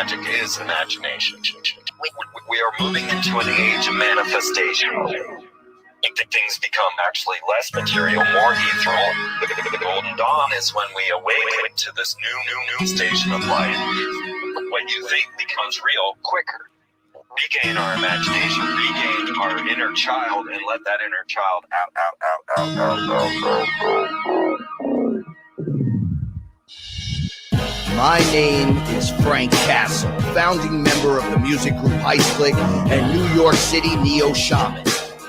magic is imagination. We are moving into an age of manifestation. Things become actually less material, more ethereal. The golden dawn is when we awaken to this new station of life. What you think becomes real quicker. Regain our imagination, regain our inner child, and let that inner child out. My name is Frank Castle, founding member of the music group Ice Click and New York City Neo Shaman.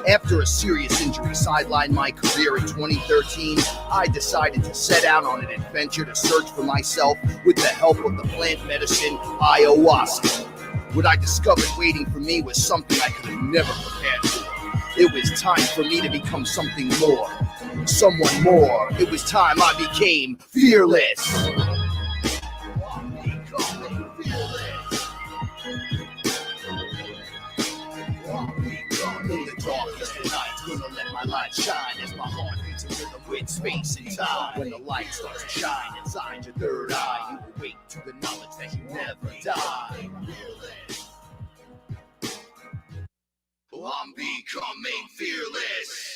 After a serious injury sidelined my career in 2013, I decided to set out on an adventure to search for myself with the help of the plant medicine ayahuasca. What I discovered waiting for me was something I could have never prepared for. It was time for me to become something more, someone more. It was time I became fearless. In the darkest of night, gonna let my light shine as my heart beats in rhythm with space and time. When the light starts to shine inside your third eye, you awake to the knowledge that you never die. I'm becoming fearless.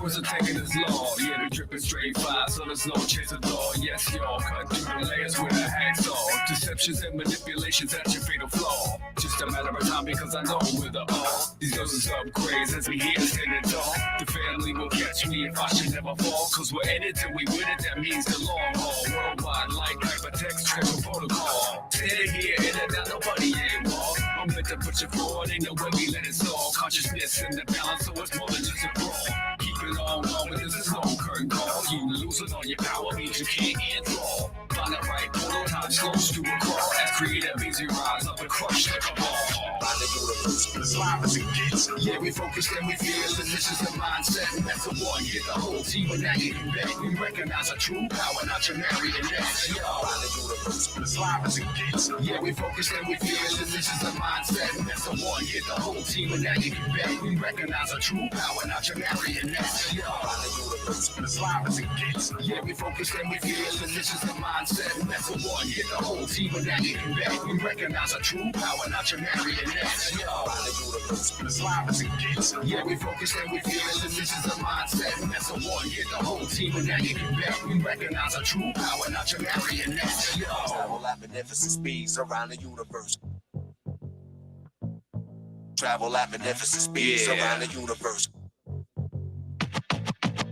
Are taking this law, yeah, they dripping straight fire, so there's no chance at all. Yes, y'all cut through the layers with a hacksaw. Deceptions and manipulations, that's your fatal flaw. Just a matter of time because I know we're the all. These doses upgrades as we here standing tall. The family will catch me if I should never fall. Cause we're in it till we win it, that means the long haul. Worldwide like hypertext, triple protocol. Standing here in and out, nobody ain't wall. I'm meant to put you forward, ain't no way we let it fall. Consciousness in the balance, so it's more than just a brawl. Keep it on, but this is no curtain call. You losing all your power means you can't enthrall. Find the right portal, time slows to a crawl. As creative means you rise up and crush like a ball. Find the universe, as live as it gets. Yeah, we focus and we feel, and this is the mindset. And that's the one, hit the whole team, and now you can bet. We recognize our true power, not your marionettes. Yo, find the universe, as live as it gets. Yeah, we focus and we feel, and this is the mindset. And that's the one, hit the whole team, and now you can bet. We recognize our true power, not your marionettes. Yo, find the universe, as live as it gets. Yeah, we focus and we feel, and this is the mindset. And that's the one, hit the whole team, and now you can bet. We recognize our true power, not your marionettes. Yo, find the universe, as live as it gets. Yeah, we focus and we feel, and this is the mindset. And that's the one, hit the whole team, and now you can bet. We recognize our true power, not your marionettes. Yo, travel at magnificent speeds around the universe. Travel at magnificent speeds around the universe.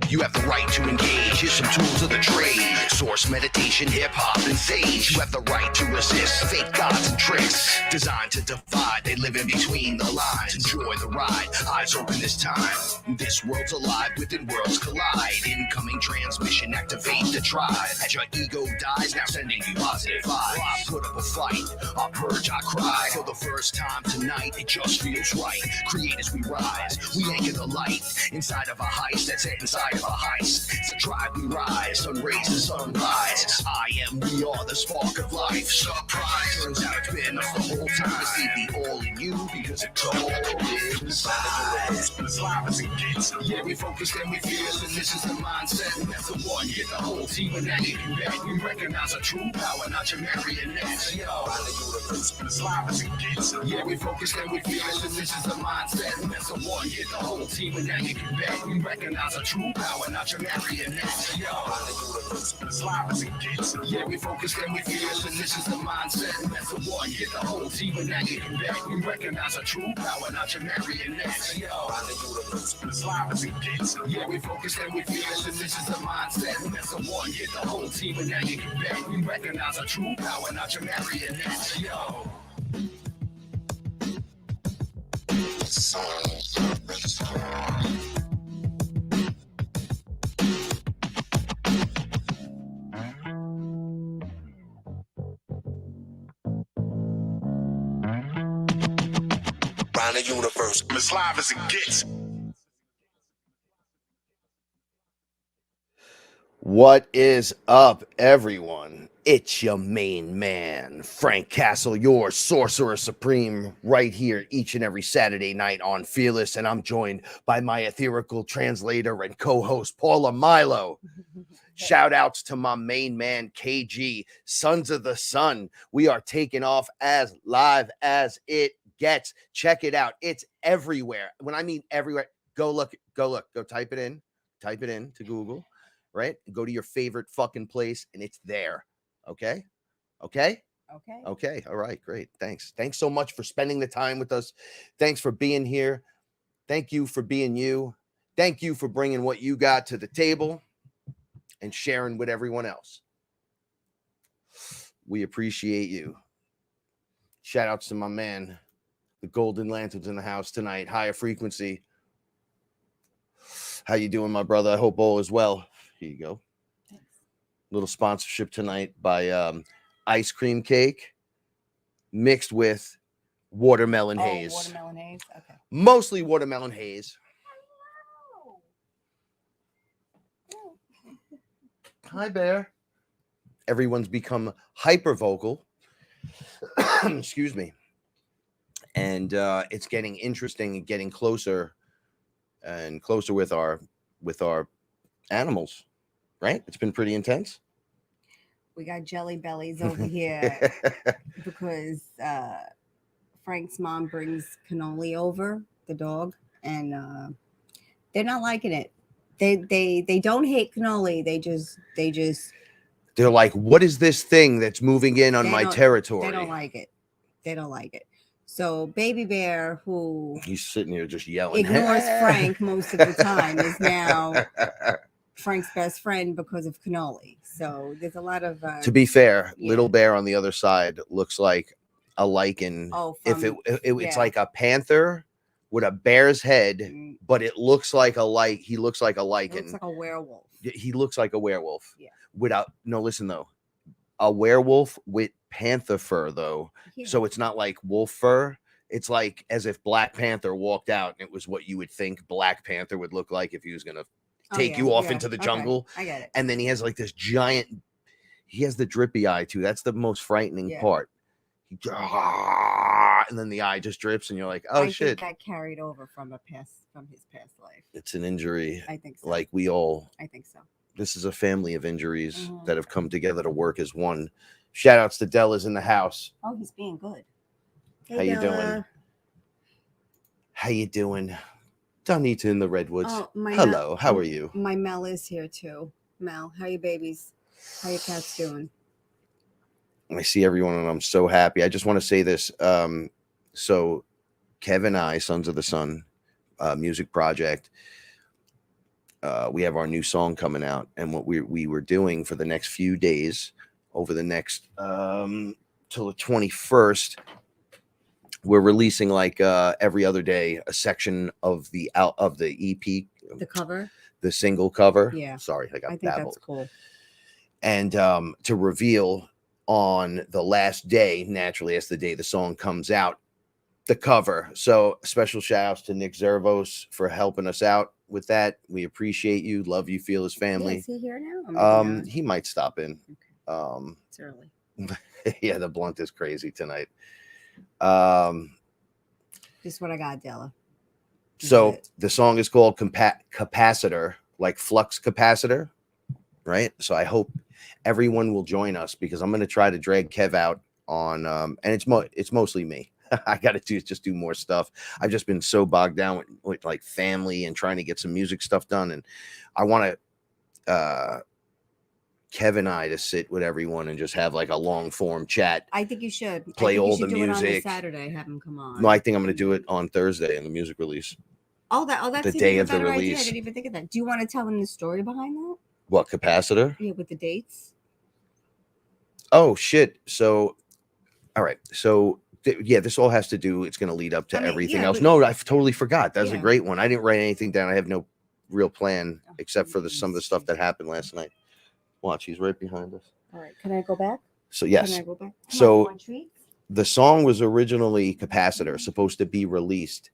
You have the right to engage, here's some tools of the trade. Source, meditation, hip-hop, and sage. You have the right to resist fake gods and tricks. Designed to divide, they live in between the lines. Enjoy the ride, eyes open this time. This world's alive, within worlds collide. Incoming transmission, activate the tribe. As your ego dies, now sending you positive vibes. Put up a fight, I purge, I cry. For the first time tonight, it just feels right. Create as we rise, we anchor the light. Inside of a heist that's inside of a heist. It's a drive we rise, sun raises, sunrise. I am, we are the spark of life. Surprise, turns out it's been us the whole time. See the all in you because it's all inside. As live as it gets. Yeah, we focus and we feel, and this is the mindset. And that's the one, hit the whole team, and now you can bet. We recognize our true power, not your marionettes. Yo, find the universe, as live as it gets. Yeah, we focus and we feel, and this is the mindset. And that's the one, hit the whole team, and now you can bet. We recognize our true power, not your marionettes. Yo, find the universe, as live as it gets. Yeah, we focus and we feel, and this is the mindset. And that's the one, hit the whole team, and now you can bet. We recognize our true power, not your marionettes. Yo, find the universe. As live as it gets. Yeah, we focus and we feel it. This is a mindset. That's a one hit the whole team, and now you can bet. We recognize our true power, not your marionettes. Yo. Around the universe, as live as it gets. What is up, everyone? It's your main man, Frank Castle, your sorcerer supreme, right here each and every Saturday night on Fearless, and I'm joined by my etherical translator and co-host, Paula Milo. Shout outs to my main man, KG, Sons of the Sun. We are taking off as live as it gets. Check it out. It's everywhere. When I mean everywhere, go type it in to Google. Right? Go to your favorite fucking place and it's there. Okay. All right. Great. Thanks so much for spending the time with us. Thanks for being here. Thank you for being you. Thank you for bringing what you got to the table and sharing with everyone else. We appreciate you. Shout outs to my man, the Golden Lanterns in the house tonight. Higher frequency. How you doing, my brother? I hope all is well. Here you go. Thanks. Little sponsorship tonight by ice cream cake mixed with watermelon haze. Watermelon haze. Okay. Mostly watermelon haze. Hi, Bear. Everyone's become hyper vocal. Excuse me. And it's getting interesting and getting closer and closer with our animals. Right? It's been pretty intense. We got jelly bellies over here because Frank's mom brings Cannoli over, the dog, and they're not liking it. They don't hate Cannoli. They're like, what is this thing that's moving in on my territory? They don't like it. So Baby Bear, who he's sitting here just yelling, ignores Frank most of the time, is now Frank's best friend because of Cannoli. So there's a lot of to be fair, Little Bear on the other side looks like a lichen. It's like a panther with a bear's head, but it looks like he looks like a lichen. It looks like a werewolf. He looks like a werewolf. Yeah. Listen though. A werewolf with panther fur though. Yeah. So it's not like wolf fur. It's like as if Black Panther walked out and it was what you would think Black Panther would look like if he was going to take you off into the jungle. I get it. And then he has like this giant, he has the drippy eye too. That's the most frightening part. And then the eye just drips and you're like, oh, shit. Think that carried over from his past life. It's an injury. I think so. Like we all. I think so. This is a family of injuries that have come together to work as one. Shout outs to Della's in the house. Oh, he's being good. Hey, how you doing? How you doing? Donita in the Redwoods. Oh, hello. How are you? My Mel is here too. Mel, how you babies? How your cats doing? I see everyone and I'm so happy. I just want to say this. So Kev and I, Sons of the Sun, music project, we have our new song coming out, and what we were doing for the next few days over the next till the 21st, we're releasing like every other day a section of the EP, the cover, the single cover. Yeah. Sorry, I think that's cool. And to reveal on the last day, naturally, as the day the song comes out, the cover. So special shout outs to Nick Zervos for helping us out with that. We appreciate you. Love you, Fearless family. Is he here now? He might stop in. Okay. It's early. Yeah, the blunt is crazy tonight. Just what I got, Della. So the song is called Capacitor, like flux capacitor, right? So I hope everyone will join us because I'm going to try to drag Kev out on, and it's mostly me. I got to just do more stuff. I've just been so bogged down with like family and trying to get some music stuff done. And I want to, Kev and I to sit with everyone and just have like a long form chat. I think you should play all the music. Do it on Saturday, have him come on. No, I think I'm going to do it on Thursday in the music release. that's the day of the better idea. I release. didn't even think of that. Do you want to tell them the story behind that? What, Capacitor? Yeah, with the dates. Oh shit. So all right. So yeah, this all has to do. It's going to lead up to everything else. No, I totally forgot. That was a great one. I didn't write anything down. I have no real plan except for some of the stuff that happened last night. Watch, he's right behind us. All right. Can I go back? So yes. Can I go back? So the song was originally Capacitor, supposed to be released.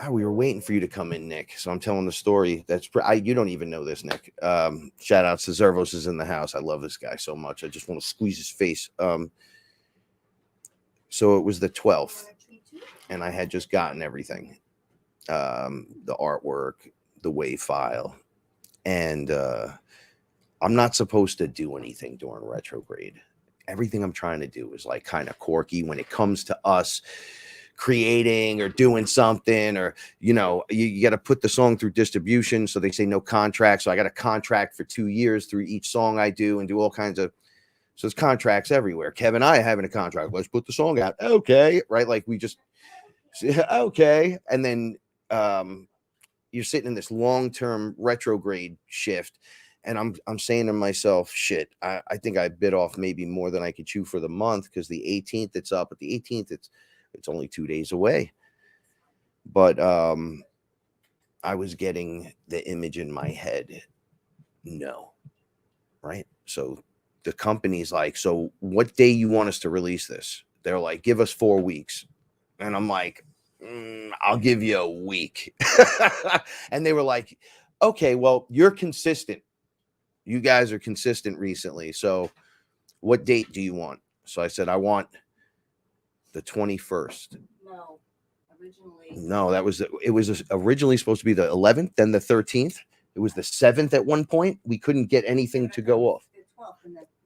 We were waiting for you to come in, Nick. So I'm telling the story. You don't even know this, Nick. Shout out to Zervos is in the house. I love this guy so much. I just want to squeeze his face. So it was the 12th, and I had just gotten everything, the artwork, the WAV file, and I'm not supposed to do anything during retrograde. Everything I'm trying to do is like kind of quirky when it comes to us creating or doing something, or you got to put the song through distribution, so they say no contract. So I got a contract for 2 years through each song I do, and do all kinds of, so there's contracts everywhere. Kevin and I are having a contract. Let's put the song out. Okay, right? Like we just okay, and then you're sitting in this long-term retrograde shift, and I'm saying to myself, shit, I think I bit off maybe more than I could chew for the month, because the 18th it's up, but the 18th it's only 2 days away. But I was getting the image in my head. No. Right? So the company's like, so what day you want us to release this? They're like, give us 4 weeks. And I'm like, I'll give you a week. And they were like, okay, well, you're consistent. You guys are consistent recently. So what date do you want? So I said, I want the 21st. No, originally. No, it was originally supposed to be the 11th, then the 13th. It was the 7th at one point. We couldn't get anything to go off.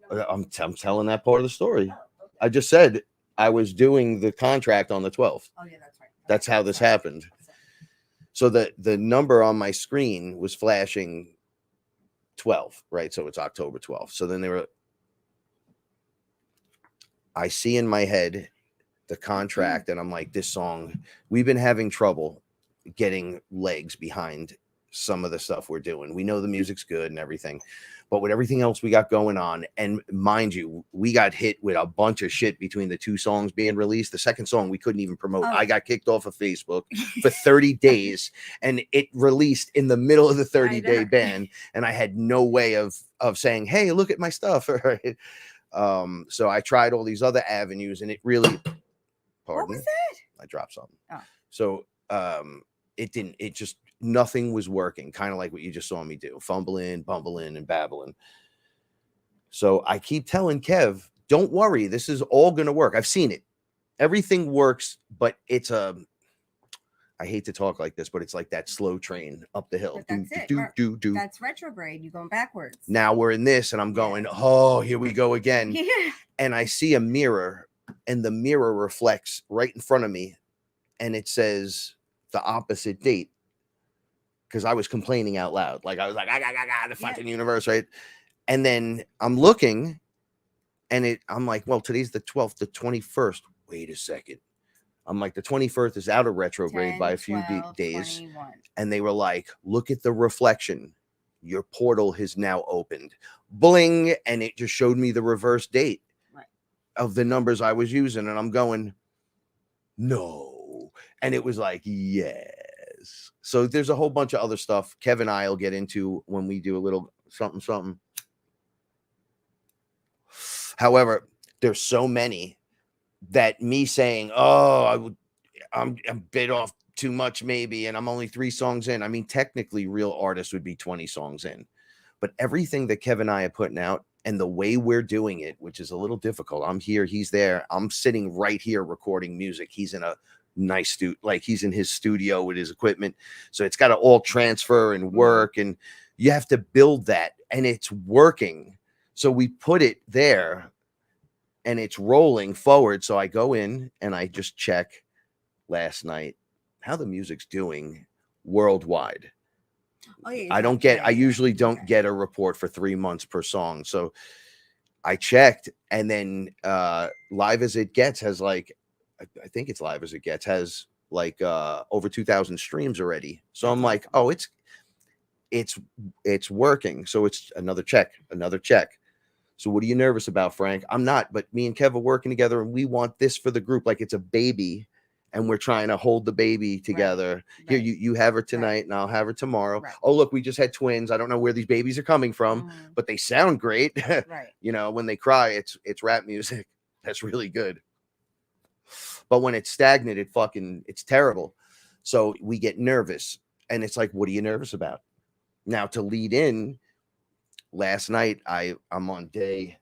I'm telling that part of the story. I just said I was doing the contract on the 12th. Oh yeah, that's right. That's how this happened. So the number on my screen was flashing 12, right? So it's October 12th. So then I see in my head the contract, and I'm like, this song, we've been having trouble getting legs behind some of the stuff we're doing. We know the music's good and everything, but with everything else we got going on, and mind you, we got hit with a bunch of shit between the 2 songs being released. The second song we couldn't even promote. I got kicked off of Facebook for 30 days, and it released in the middle of the 30-day ban, and I had no way of saying, hey, look at my stuff. Right? So I tried all these other avenues, and it really, pardon, what was that? I dropped something. Oh. So it just, nothing was working, kind of like what you just saw me do, fumbling, bumbling, and babbling. So I keep telling Kev, don't worry, this is all going to work. I've seen it. Everything works, but it's I hate to talk like this, but it's like that slow train up the hill. That's it. That's retrograde. You're going backwards. Now we're in this, and I'm going, oh, here we go again. Yeah. And I see a mirror, and the mirror reflects right in front of me, and it says the opposite date, because I was complaining out loud. Like I was like, the fucking universe, right? And then I'm looking, and I'm like, well, today's the 12th, the 21st. Wait a second. I'm like, the 21st is out of retrograde 10, by a few 12, days. 21. And they were like, look at the reflection. Your portal has now opened. Bling. And it just showed me the reverse date of the numbers I was using. And I'm going, no. And it was like, yes. So there's a whole bunch of other stuff Kevin and I will get into when we do a little something. However, there's so many that me saying, oh, I'm bit off too much maybe, and I'm only 3 songs in. I mean, technically real artists would be 20 songs in, but everything that Kevin and I are putting out and the way we're doing it, which is a little difficult. I'm here, he's there. I'm sitting right here recording music. He's in a nice studio, like he's in his studio with his equipment. So it's got to all transfer and work, and you have to build that, and it's working. So we put it there, and it's rolling forward. So I go in and I just check last night how the music's doing worldwide. Oh, yeah, I usually don't get a report for 3 months per song. So I checked, and then Live As It Gets has like I think it's live as it gets, has like over 2,000 streams already. So I'm That's like, awesome. oh, it's working. So it's another check. So what are you nervous about, Frank? I'm not, but me and Kev are working together and we want this for the group. Like it's a baby and we're trying to hold the baby together. Here, Right. you have her tonight Right. and I'll have her tomorrow. Right. Oh, look, we just had twins. I don't know where these babies are coming from, but they sound great. Right. You know, when they cry, it's rap music. That's really good. But when it's stagnant, it's terrible. So we get nervous and it's like, what are you nervous about? Now to lead in, last night I'm on day,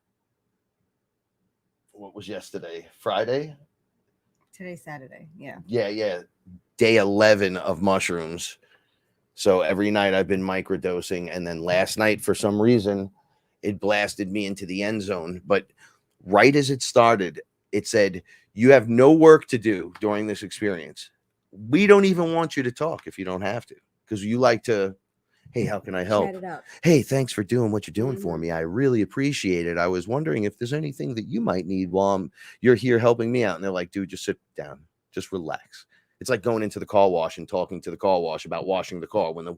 what was yesterday? Friday? Today's Saturday. Yeah. Yeah. Day 11 of mushrooms. So every night I've been microdosing. And then last night, for some reason, it blasted me into the end zone. But right as it started, it said, you have no work to do during this experience. We don't even want you to talk if you don't have to, because you like to, hey, how can I help? Chat it up. Hey, thanks for doing what you're doing for me. I really appreciate it. I was wondering if there's anything that you might need while you're here helping me out. And they're like, dude, just sit down, just relax. It's like going into the car wash and talking to the car wash about washing the car when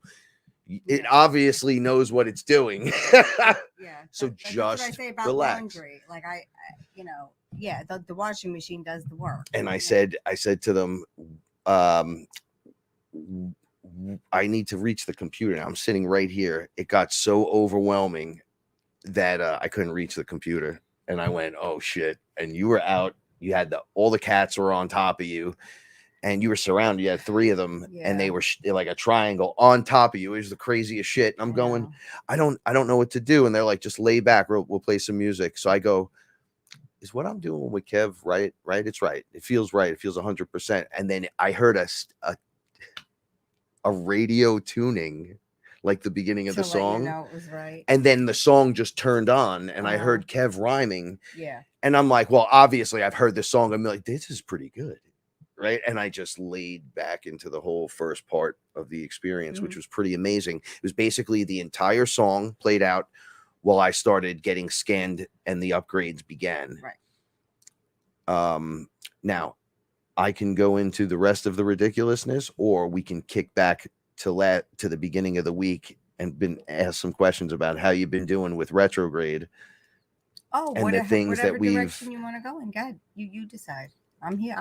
it obviously knows what it's doing. Yeah. So that's just what I say about relax. laundry. Like the washing machine does the work. And I said to them, I need to reach the computer. Now I'm sitting right here. It got so overwhelming that I couldn't reach the computer. And I went, oh shit. And you were out. You had all the cats were on top of you. And you were surrounded. You had 3 of them, and they were like a triangle on top of you. It was the craziest shit. And I'm going, I don't know what to do. And they're like, just lay back. We'll play some music. So I go, is what I'm doing with Kev right? It's right. It feels right. It feels 100%. And then I heard a radio tuning, like the beginning of the song. You know it was right. And then the song just turned on, and I heard Kev rhyming. Yeah. And I'm like, well, obviously I've heard this song. I'm like, this is pretty good. Right. And I just laid back into the whole first part of the experience, which was pretty amazing. It was basically the entire song played out while I started getting scanned and the upgrades began. Right. Now I can go into the rest of the ridiculousness, or we can kick back to the beginning of the week and been asked some questions about how you've been doing with retrograde. Oh, and the things that we've. Direction you want to go in, God, you decide. I'm here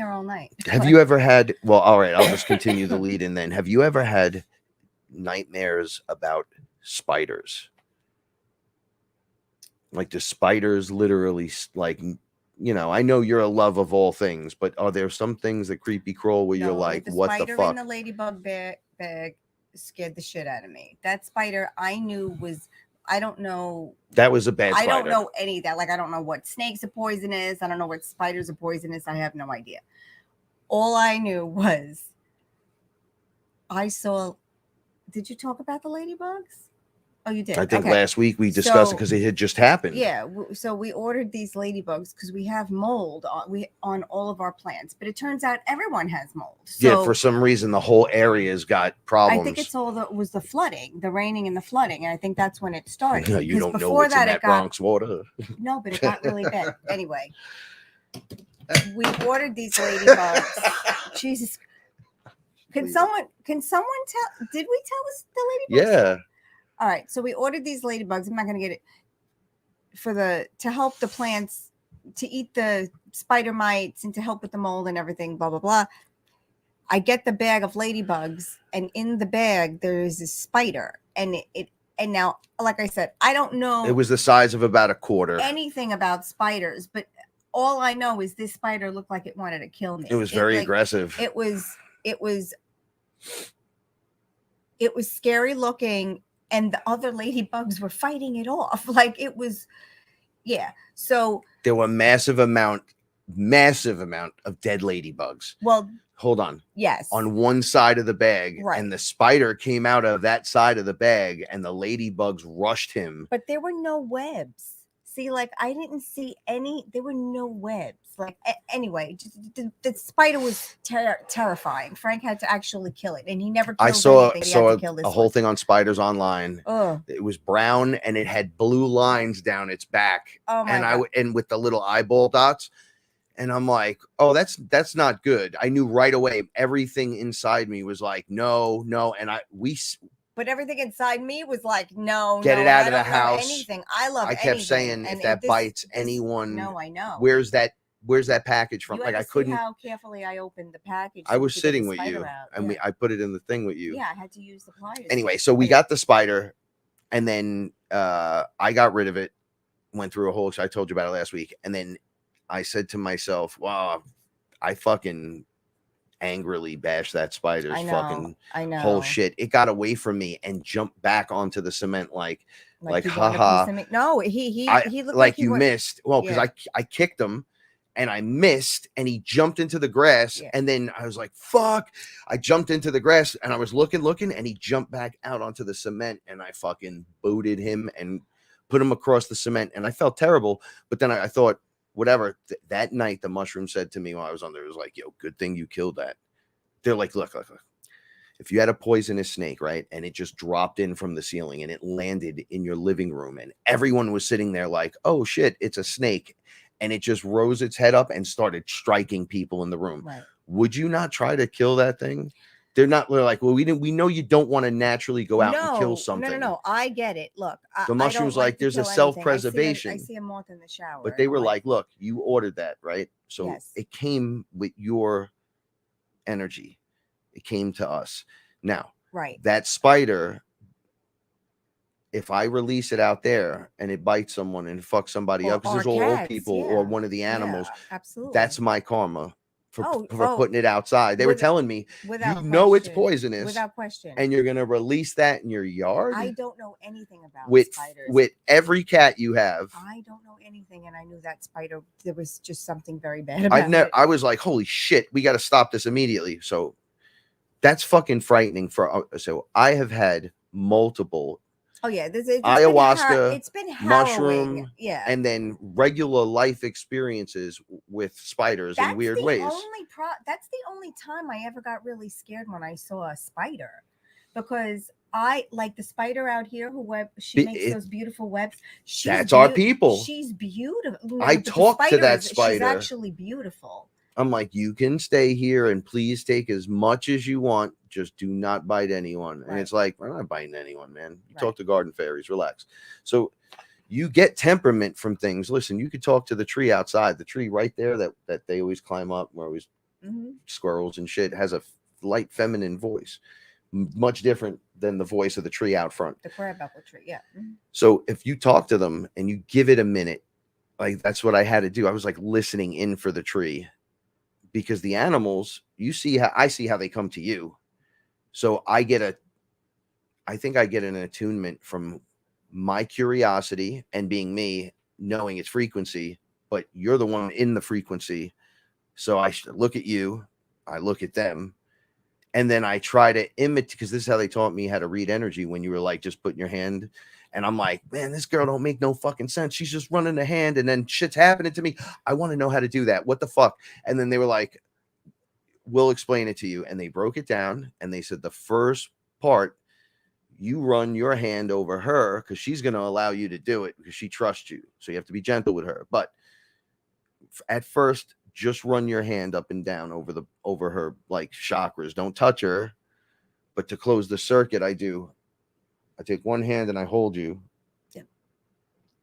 all night. Have you ever had, well, all right, I'll just continue the lead in then. Have you ever had nightmares about spiders? Like the spiders literally, like, you know, I know you're a love of all things, but are there some things that creepy crawl where you're like, what the fuck? The spider in the ladybug bag scared the shit out of me. That spider I knew was, I don't know. That was a bad spider. I don't know any of that. Like, I don't know what snakes are poisonous. I don't know what spiders are poisonous. I have no idea. All I knew was I saw. Did you talk about the ladybugs? Oh, you did. I think last week we discussed it because it had just happened. Yeah. So we ordered these ladybugs because we have mold on all of our plants, but it turns out everyone has mold. So yeah, for some reason the whole area's got problems. I think it's all was the flooding, the raining and the flooding, and I think that's when it started. No, you don't know what's in that Bronx water. No, but it got really bad. Anyway, we ordered these ladybugs. Jesus. Can someone tell? Did we tell us the ladybugs? Yeah. All right, so we ordered these ladybugs. I'm not going to get it to help the plants to eat the spider mites and to help with the mold and everything. Blah blah blah. I get the bag of ladybugs, and in the bag there is a spider, and now, like I said, I don't know. It was the size of about a quarter. Anything about spiders, but all I know is this spider looked like it wanted to kill me. It was very aggressive. It was scary looking. And the other ladybugs were fighting it off. Like it was, yeah. So there were massive amount of dead ladybugs. Well, hold on. Yes. On one side of the bag. Right. And the spider came out of that side of the bag and the ladybugs rushed him. But there were no webs. See, like I didn't see there were no webs. Like anyway, the spider was terrifying. Frank had to actually kill it, and he never killed anything. He had to kill this a whole thing on spiders online. It was brown and it had blue lines down its back. Oh my God. And with the little eyeball dots. And I'm like, oh, that's not good. I knew right away. Everything inside me was like, no. And but everything inside me was like, no, get no, it out I of the don't know house. anything. I love I kept anything. saying, And if that bites anyone, no, I know. Where's that package from? You Like, had I to see couldn't. how carefully I opened the package. I was to get sitting the with spider you, out. and Yeah. I put it in the thing with you. Yeah, I had to use the pliers. Anyway, so we got the spider, and then I got rid of it. Went through a whole. I told you about it last week, and then I said to myself, "Wow, I fucking angrily bashed that spider's fucking whole shit. It got away from me and jumped back onto the cement like haha. No, he looked like you missed. Well, because I kicked him and I missed, and he jumped into the grass, and then I was like, fuck. I jumped into the grass and I was looking, and he jumped back out onto the cement, and I fucking booted him and put him across the cement, and I felt terrible. But then I thought, whatever. That night, the mushroom said to me while I was on there, it was like, yo, good thing you killed that. They're like, look. If you had a poisonous snake, right, and it just dropped in from the ceiling and it landed in your living room, and everyone was sitting there like, oh shit, it's a snake, and it just rose its head up and started striking people in the room. Right. Would you not try to kill that thing? They're like, well, we know you don't want to naturally go out and kill something. No. I get it. Look, the mushroom's like there's a self-preservation. I see a moth in the shower. But they were like, look, you ordered that, right? So it came with your energy. It came to us. Now, that spider, if I release it out there and it bites someone and fucks somebody up, because there's all old people or one of the animals, absolutely, that's my karma for putting it outside. They were telling me, it's poisonous, without question, and you're gonna release that in your yard. I don't know anything about spiders. With every cat you have, I don't know anything, and I knew that spider. There was just something very bad about it. I was like, holy shit, we got to stop this immediately. So that's fucking frightening. So I have had multiple. Oh yeah, ayahuasca, it's been mushroom, and then regular life experiences with spiders in weird ways. That's the only time I ever got really scared when I saw a spider, because I like the spider out here she makes those beautiful webs. That's our people. She's beautiful. I talked to that spider. She's actually beautiful. I'm like, you can stay here and please take as much as you want. Just do not bite anyone. Right. And it's like, we're not biting anyone, man. You talk to garden fairies, relax. So you get temperament from things. Listen, you could talk to the tree outside, the tree right there that they always climb up, where always squirrels and shit, has a light feminine voice, much different than the voice of the tree out front. The crabapple tree, yeah. So if you talk to them and you give it a minute, like that's what I had to do. I was like listening in for the tree. Because the animals, I see how they come to you. So I think I get an attunement from my curiosity and being me, knowing its frequency, but you're the one in the frequency. So I look at you, I look at them, and then I try to imitate, because this is how they taught me how to read energy, when you were like, just putting your hand. And I'm like, man, this girl don't make no fucking sense. She's just running a hand and then shit's happening to me. I want to know how to do that. What the fuck? And then they were like, we'll explain it to you. And they broke it down. And they said, the first part, you run your hand over her because she's going to allow you to do it because she trusts you. So you have to be gentle with her. But at first, just run your hand up and down over her like chakras. Don't touch her. But to close the circuit, I take one hand and I hold you,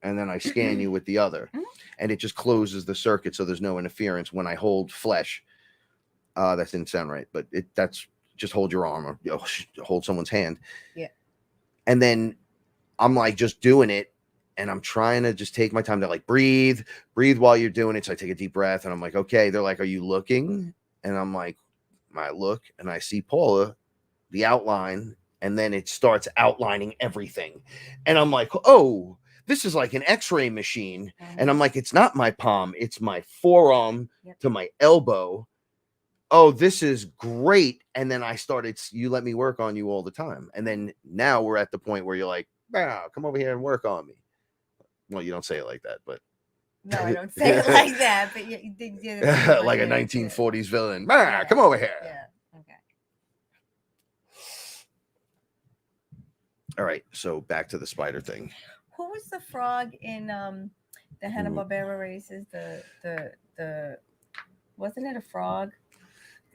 and then I scan you with the other, and it just closes the circuit, so there's no interference when I hold flesh. That didn't sound right, but that's just hold your arm or hold someone's hand. Yeah. And then I'm like just doing it, and I'm trying to just take my time to like breathe while you're doing it. So I take a deep breath, and I'm like, okay. They're like, are you looking? And I'm like, I look, and I see Paula, the outline. And then it starts outlining everything. And I'm like, oh, this is like an x-ray machine. And I'm like, it's not my palm. It's my forearm to my elbow. Oh, this is great. And then you let me work on you all the time. And then now we're at the point where you're like, come over here and work on me. Well, you don't say it like that, but. No, I don't say it like that. But like a 1940s villain. Come over here. Yeah. All right, so back to the spider thing. Who was the frog in the Hanna-Barbera races? The Wasn't it a frog?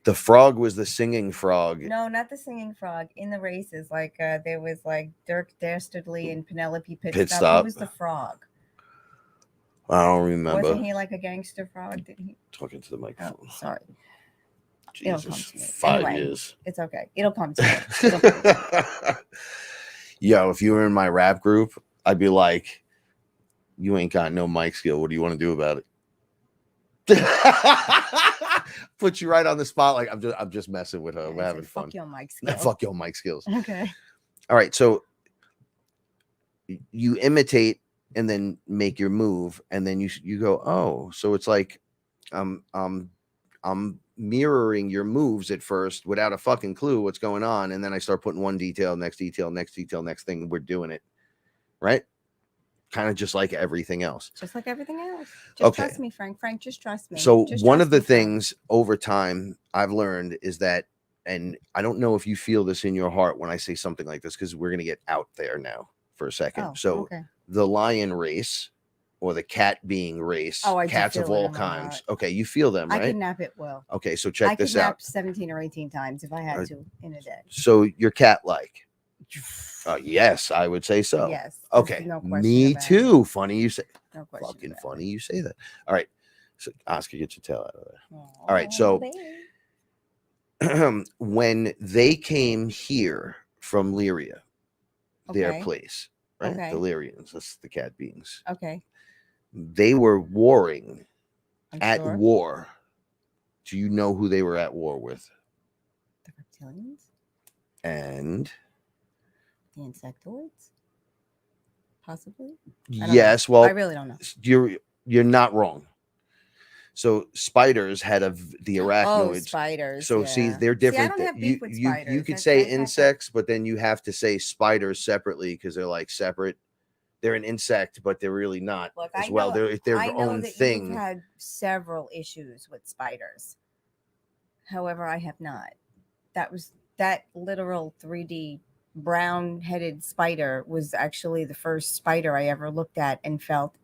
The frog was the singing frog. No, not the singing frog. In the races, like there was like Dirk Dastardly and Penelope Pitstop. Who was the frog? I don't remember. Wasn't he like a gangster frog? Did he? Talking to the microphone. Oh, sorry. Jesus, It'll come to me. 5 Anyway, years. It's okay. It'll come to me. It'll come to me. Yo, if you were in my rap group, I'd be like, you ain't got no mic skill. What do you want to do about it? Put you right on the spot. Like I'm just messing with her. We're having fun. Fuck your mic skills. Fuck your mic skills. Okay. All right. So you imitate and then make your move, and then you go, oh, so it's like I'm mirroring your moves at first without a fucking clue what's going on, and then I start putting one detail, next detail, next detail, next thing. We're doing it, right? Kind of just like everything else. Just like everything else. Just Okay. trust me, Frank. Frank, just trust me. So Just one trust of the me, Frank. things over time I've learned is that, and I don't know if you feel this in your heart when I say something like this, because we're going to get out there now for a second. Oh, So okay. the lion race or the cat being race, Oh, I do cats of feel it all in my kinds. heart. Okay, you feel them, I right? kidnap it well. Okay, so I check this kidnapped out. 17 or 18 times if I had to in a day. So you're cat-like. Yes, I would say so. Yes. Okay. No question Me about too. Funny you say. No question. Fucking about funny you say that. All right. So Oscar, get your tail out of there. it. All right, so- babe. When they came here from Lyria, their Okay. place, right? Okay. The Lyrians, that's the cat beings. Okay. They were warring I'm at sure. war. Do you know who they were at war with? The reptilians? And The insectoids? Possibly? don't yes, I well, really don't know. you're not wrong. So spiders had the Oh, arachnoids. spiders. So yeah. see, they're See, different. I don't have beef with you spiders. could That- say that- insects, but then you have to say spiders separately because they're like separate. They're an insect, but they're really not Look, as I well. know- They're their I know own that thing. you've had several issues with spiders. However, I have not. That literal 3D brown-headed spider was actually the first spider I ever looked at and felt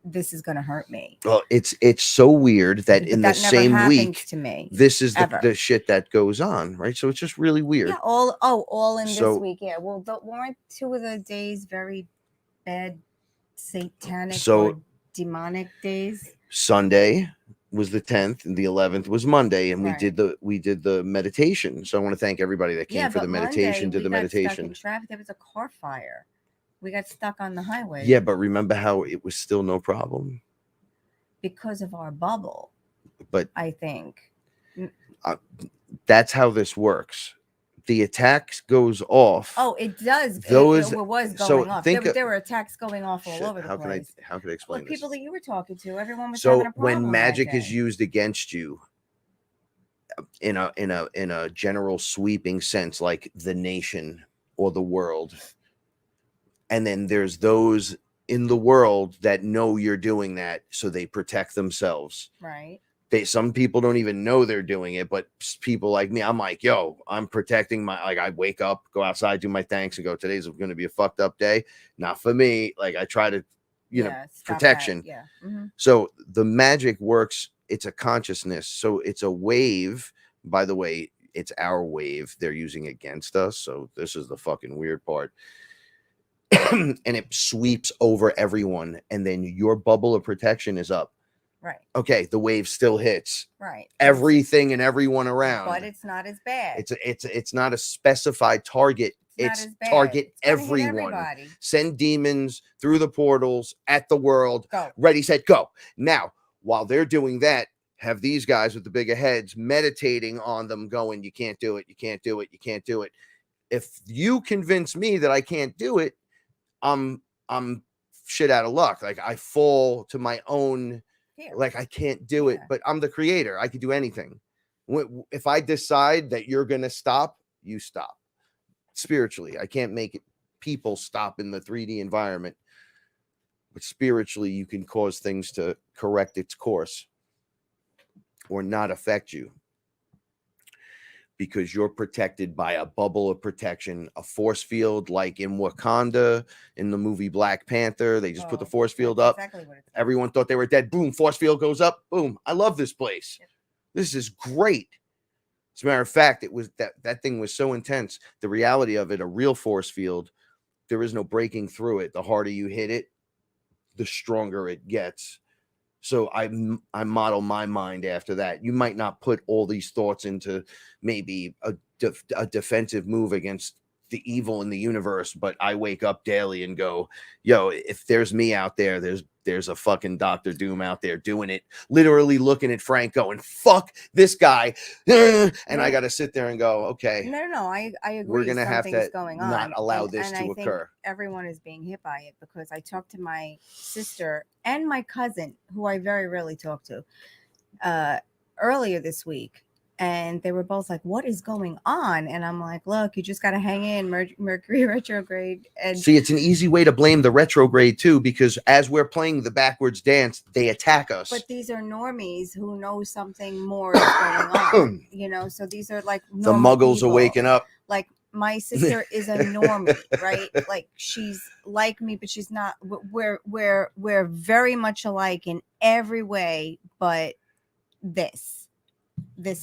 this is going to hurt me. Well, it's so weird that But in that the never same happens week, to me. this is ever. the shit that goes on, right? So it's just really weird. Yeah, all in So- this week. Yeah, well, weren't 2 of the days very bad, satanic, So- or demonic days? Sunday was the 10th, and the 11th was Monday, and Right. we did the meditation. So I want to thank everybody that came for the but meditation, Monday, did the we got stuck in meditation. traffic. There was a car fire. We got stuck on the highway. Yeah, but remember how it was still no problem. Because of our bubble. But I think. that's how this works. The attack goes off. Oh, it does. Those- it was so going off. think There were attacks going off all Shit, over the how place. can I explain Well, people this? that you were talking to, everyone was So having a problem when magic that is day. used against you in a general sweeping sense, like the nation or the world, and then there's those in the world that know you're doing that, so they protect themselves. Right. Some people don't even know they're doing it, but people like me, I'm like, yo, I'm protecting I wake up, go outside, do my thanks, and go, today's going to be a fucked up day. Not for me. Like I try to, Yeah, stop protection. that. Yeah. Mhm. So the magic works. It's a consciousness. So it's a wave. By the way, it's our wave they're using against us. So this is the fucking weird part. And it sweeps over everyone. And then your bubble of protection is up. Right. Okay, the wave still hits Right. everything and everyone around. But it's not as bad. It's not a specified target. not It's as bad. target It's gonna hit everyone. everybody. Send demons through the portals at the world. Go. Ready, set, go. Now, while they're doing that, have these guys with the bigger heads meditating on them, going, you can't do it, you can't do it, you can't do it. If you convince me that I can't do it, I'm shit out of luck. Like I fall to my own, Here. like I can't do it, Yeah. but I'm the creator. I can do anything. If I decide that you're going to stop, you stop. Spiritually, I can't make it people stop in the 3D environment, but spiritually you can cause things to correct its course or not affect you. because you're protected by a bubble of protection, a force field, like in Wakanda in the movie Black Panther. They just put the force field up. Exactly what it's Everyone thought they were dead. Boom, force field goes up. Boom. I love this place. Yep. This is great. As a matter of fact, it was that thing was so intense. The reality of it, a real force field, there is no breaking through it. The harder you hit it, the stronger it gets. So I model my mind after that. You might not put all these thoughts into maybe a defensive move against the evil in the universe, but I wake up daily and go, yo, if there's me out there, there's a fucking Dr. Doom out there doing it, literally looking at Frank going, fuck this guy. And I got to sit there and go, okay. No, I agree. We're going to have to going on. not allow this and to I occur. Think everyone is being hit by it, because I talked to my sister and my cousin, who I very rarely talk to, earlier this week. And they were both like, what is going on? And I'm like, look, you just got to hang in, Mercury retrograde. And see, it's an easy way to blame the retrograde too, because as we're playing the backwards dance, they attack us. But these are normies who know something more is going on, so these are like the muggles people. are waking up. Like my sister is a normie, right? Like she's like me, but she's not. We're very much alike in every way, but this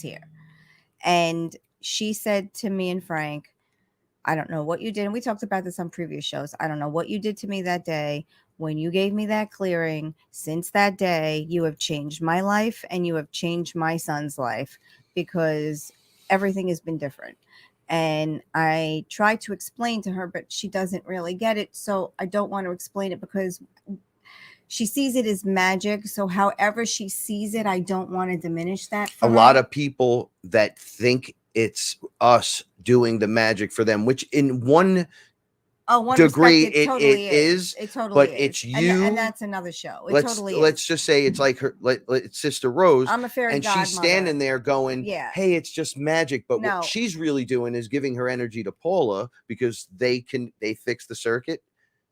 here. And she said to me and Frank, I don't know what you did. And we talked about this on previous shows. I don't know what you did to me that day when you gave me that clearing. Since that day, you have changed my life and you have changed my son's life, because everything has been different. And I tried to explain to her, but she doesn't really get it. So I don't want to explain it, because she sees it as magic. So however she sees it, I don't want to diminish that. A lot of people that think it's us doing the magic for them, which in one degree it totally is. It totally but is. It's you. And that's another show. Let's just say it's like her, it's Sister Rose. I'm a fairy and godmother. She's standing there going, hey, it's just magic. But what she's really doing is giving her energy to Paula, because they fix the circuit.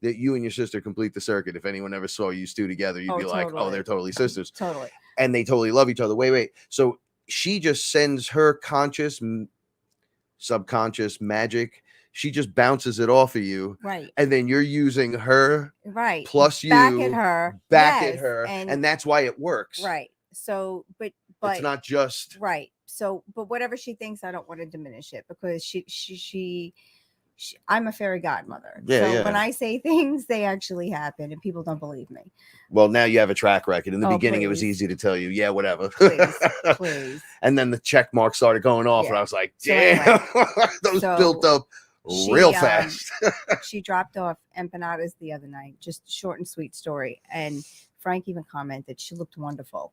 That you and your sister complete the circuit. If anyone ever saw you two together, you'd be like, oh, they're totally sisters. Totally. And they totally love each other. Wait. So she just sends her conscious, subconscious magic. She just bounces it off of you. Right. And then you're using her. Right. Plus you. Back at her. And that's why it works. Right. So, but it's not just. Right. So, but whatever she thinks, I don't want to diminish it, because she I'm a fairy godmother. When I say things, they actually happen, and people don't believe me. Well, now you have a track record. In the beginning, It was easy to tell you, yeah, whatever. Please. And then the check mark started going off, and I was like, damn, those built up real fast. She dropped off empanadas the other night, just short and sweet story. And Frank even commented she looked wonderful.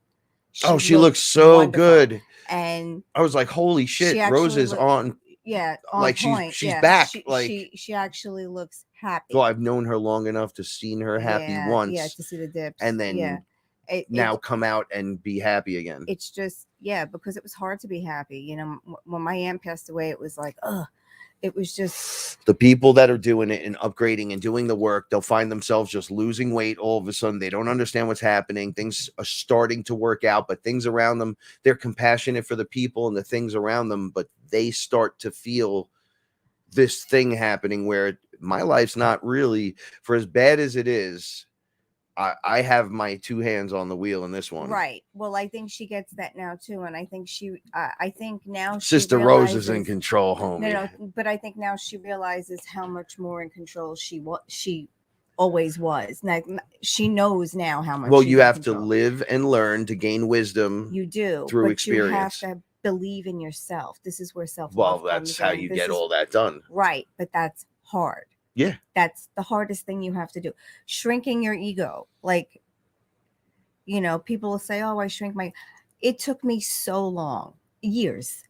She looks so wonderful. Good. And I was like, holy shit, Rose is on. Yeah, on like point. she's back. She actually looks happy. Well, I've known her long enough to seen her happy once. Yeah, to see the dips. And then now come out and be happy again. It's just because it was hard to be happy. When my aunt passed away, it was like, it was just the people that are doing it and upgrading and doing the work. They'll find themselves just losing weight all of a sudden. They don't understand what's happening. Things are starting to work out, but things around them, they're compassionate for the people and the things around them, but they start to feel this thing happening where my life's not really, for as bad as it is, I have my two hands on the wheel in this one. Right. Well, I think she gets that now too, and I think now Sister Rose is in control, homie. No, but I think now she realizes how much more in control she always was. Now, she knows now how much. Well, you have to live and learn to gain wisdom. You do through experience. You have to believe in yourself. This is where self. Well, that's how you get all that done. Right, but that's hard. Yeah. That's the hardest thing you have to do. Shrinking your ego. Like, people will say, oh, I shrink it took me so long, years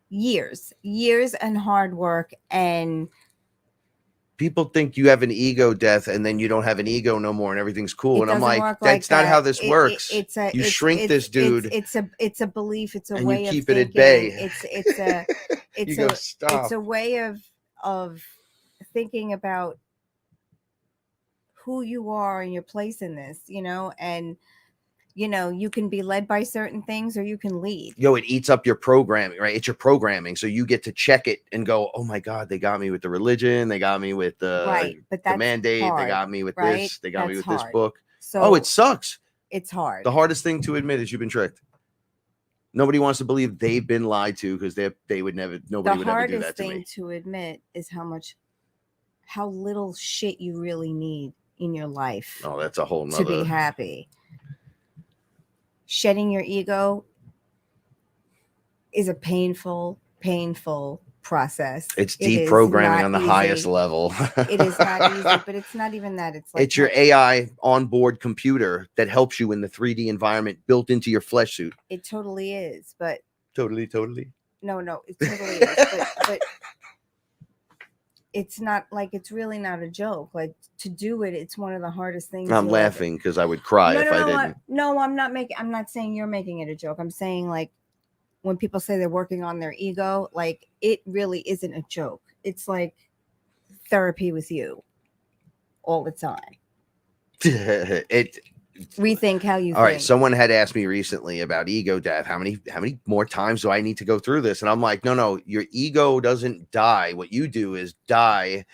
and hard work. And people think you have an ego death and then you don't have an ego no more and everything's cool. And I'm like, that's not how this works. You shrink this dude. It's a belief. It's a and way you keep of it thinking. at bay. It's a way of thinking about who you are and your place in this, and you know, you can be led by certain things or you can lead. Yo, it eats up your programming, right? It's your programming. So you get to check it and go, oh my God, they got me with the religion. They got me with Right. But the that's mandate. hard, They got me with right? this. They got me That's with this hard. book. So Oh, it sucks. it's hard. The hardest thing to admit is you've been tricked. Nobody wants to believe they've been lied to because they would never, nobody would ever do that to me. The hardest thing to admit is how little shit you really need in your life Oh, that's a whole to be nother. happy. Shedding your ego is a painful process. It's It is deprogramming not on the easy. highest level. It is not easy, but it's not even that. It's like It's your AI onboard computer that helps you in the 3D environment built into your flesh suit. It totally is, but Totally. no, it totally is, but it's not like, it's really not a joke. Like, to do it, it's one of the hardest things. I'm laughing because I would cry if I didn't. I'm not saying you're making it a joke. I'm saying, like, when people say they're working on their ego, like, it really isn't a joke. It's like therapy with you all the time. Rethink how you all think. right, someone had asked me recently about ego death. How many more times do I need to go through this? And I'm like, no, your ego doesn't die. What you do is die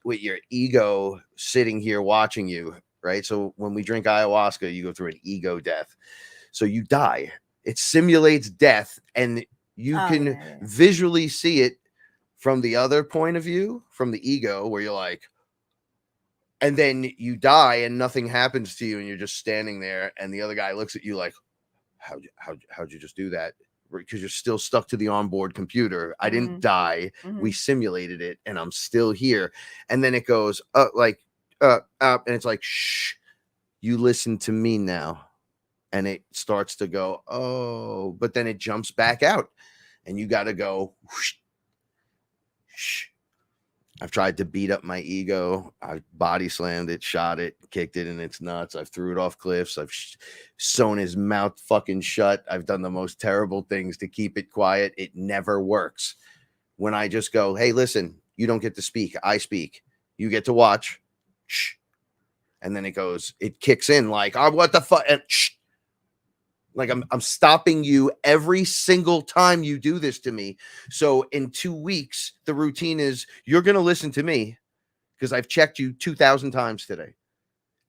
with your ego sitting here watching you, right? So when we drink ayahuasca, you go through an ego death. So you die. It simulates death, and you can visually see it from the other point of view, from the ego, where you're like, and then you die and nothing happens to you, and you're just standing there, and the other guy looks at you like, how'd you just do that? Because you're still stuck to the onboard computer. I didn't die. We simulated it, and I'm still here. And then it goes up, and it's like, shh, you listen to me now. And it starts to go, oh, but then it jumps back out, and you got to go, whoosh, shh. I've tried to beat up my ego. I've body slammed it, shot it, kicked it in its nuts. I've threw it off cliffs. I've sewn his mouth fucking shut. I've done the most terrible things to keep it quiet. It never works. When I just go, hey, listen, you don't get to speak. I speak. You get to watch. Shh. And then it kicks in like, oh, what the fuck? And shh. Like I'm stopping you every single time you do this to me. So in 2 weeks, the routine is you're going to listen to me because I've checked you 2,000 times today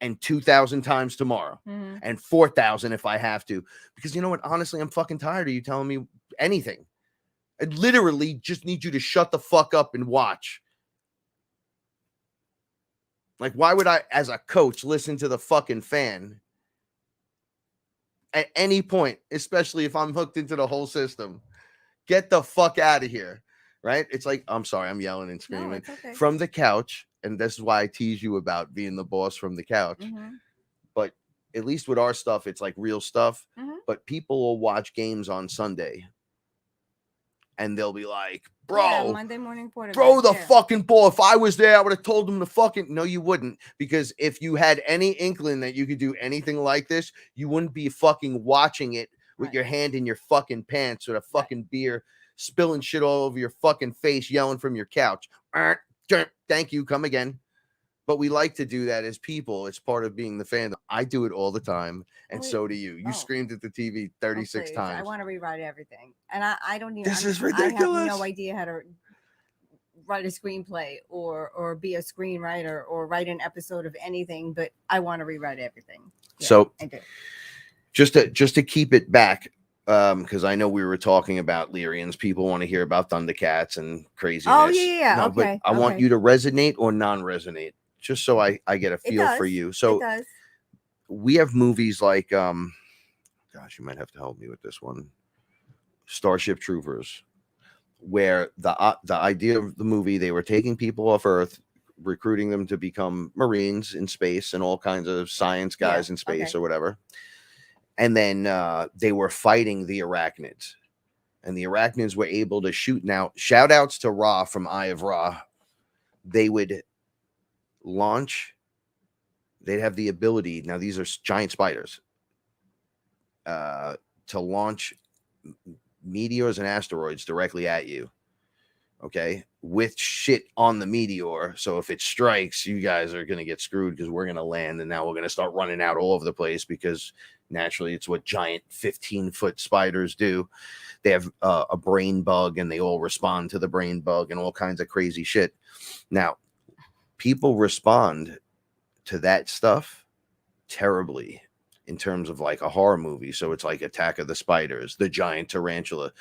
and 2,000 times tomorrow and 4,000 if I have to. Because you know what? Honestly, I'm fucking tired of you telling me anything. I literally just need you to shut the fuck up and watch. Like, why would I, as a coach, listen to the fucking fan? At any point, especially if I'm hooked into the whole system, get the fuck out of here, right? It's like, I'm sorry, I'm yelling and screaming from the couch, and this is why I tease you about being the boss from the couch. But at least with our stuff, it's like real stuff. But people will watch games on Sunday, and they'll be like, bro, Monday morning quarterback, throw the fucking ball. If I was there, I would have told them to fucking. No, you wouldn't. Because if you had any inkling that you could do anything like this, you wouldn't be fucking watching it with your hand in your fucking pants with a fucking beer, spilling shit all over your fucking face, yelling from your couch. Thank you. Come again. But we like to do that as people. It's part of being the fandom. I do it all the time, and so do you. You screamed at the TV 36 times. I want to rewrite everything, and I don't even. This is ridiculous. I have no idea how to write a screenplay or be a screenwriter or write an episode of anything, but I want to rewrite everything. Yeah, so I do. Just to keep it back, because I know we were talking about Lyrians. People want to hear about Thundercats and craziness. Oh yeah. No, okay. But I want you to resonate or non-resonate. Just so I get a feel for you. So we have movies like, gosh, you might have to help me with this one. Starship Troopers, where the idea of the movie, they were taking people off Earth, recruiting them to become Marines in space and all kinds of science guys in space or whatever. And then they were fighting the Arachnids. And the Arachnids were able to shoot. Now, shout outs to Ra from Eye of Ra. They would launch, they'd have the ability, now these are giant spiders, to launch meteors and asteroids directly at you. okay, with shit on the meteor. So if it strikes, you guys are going to get screwed because we're going to land, and now we're going to start running out all over the place because naturally it's what giant 15-foot spiders do. They have a brain bug, and they all respond to the brain bug and all kinds of crazy shit. Now, people respond to that stuff terribly in terms of like a horror movie. So it's like Attack of the Spiders, the giant tarantula.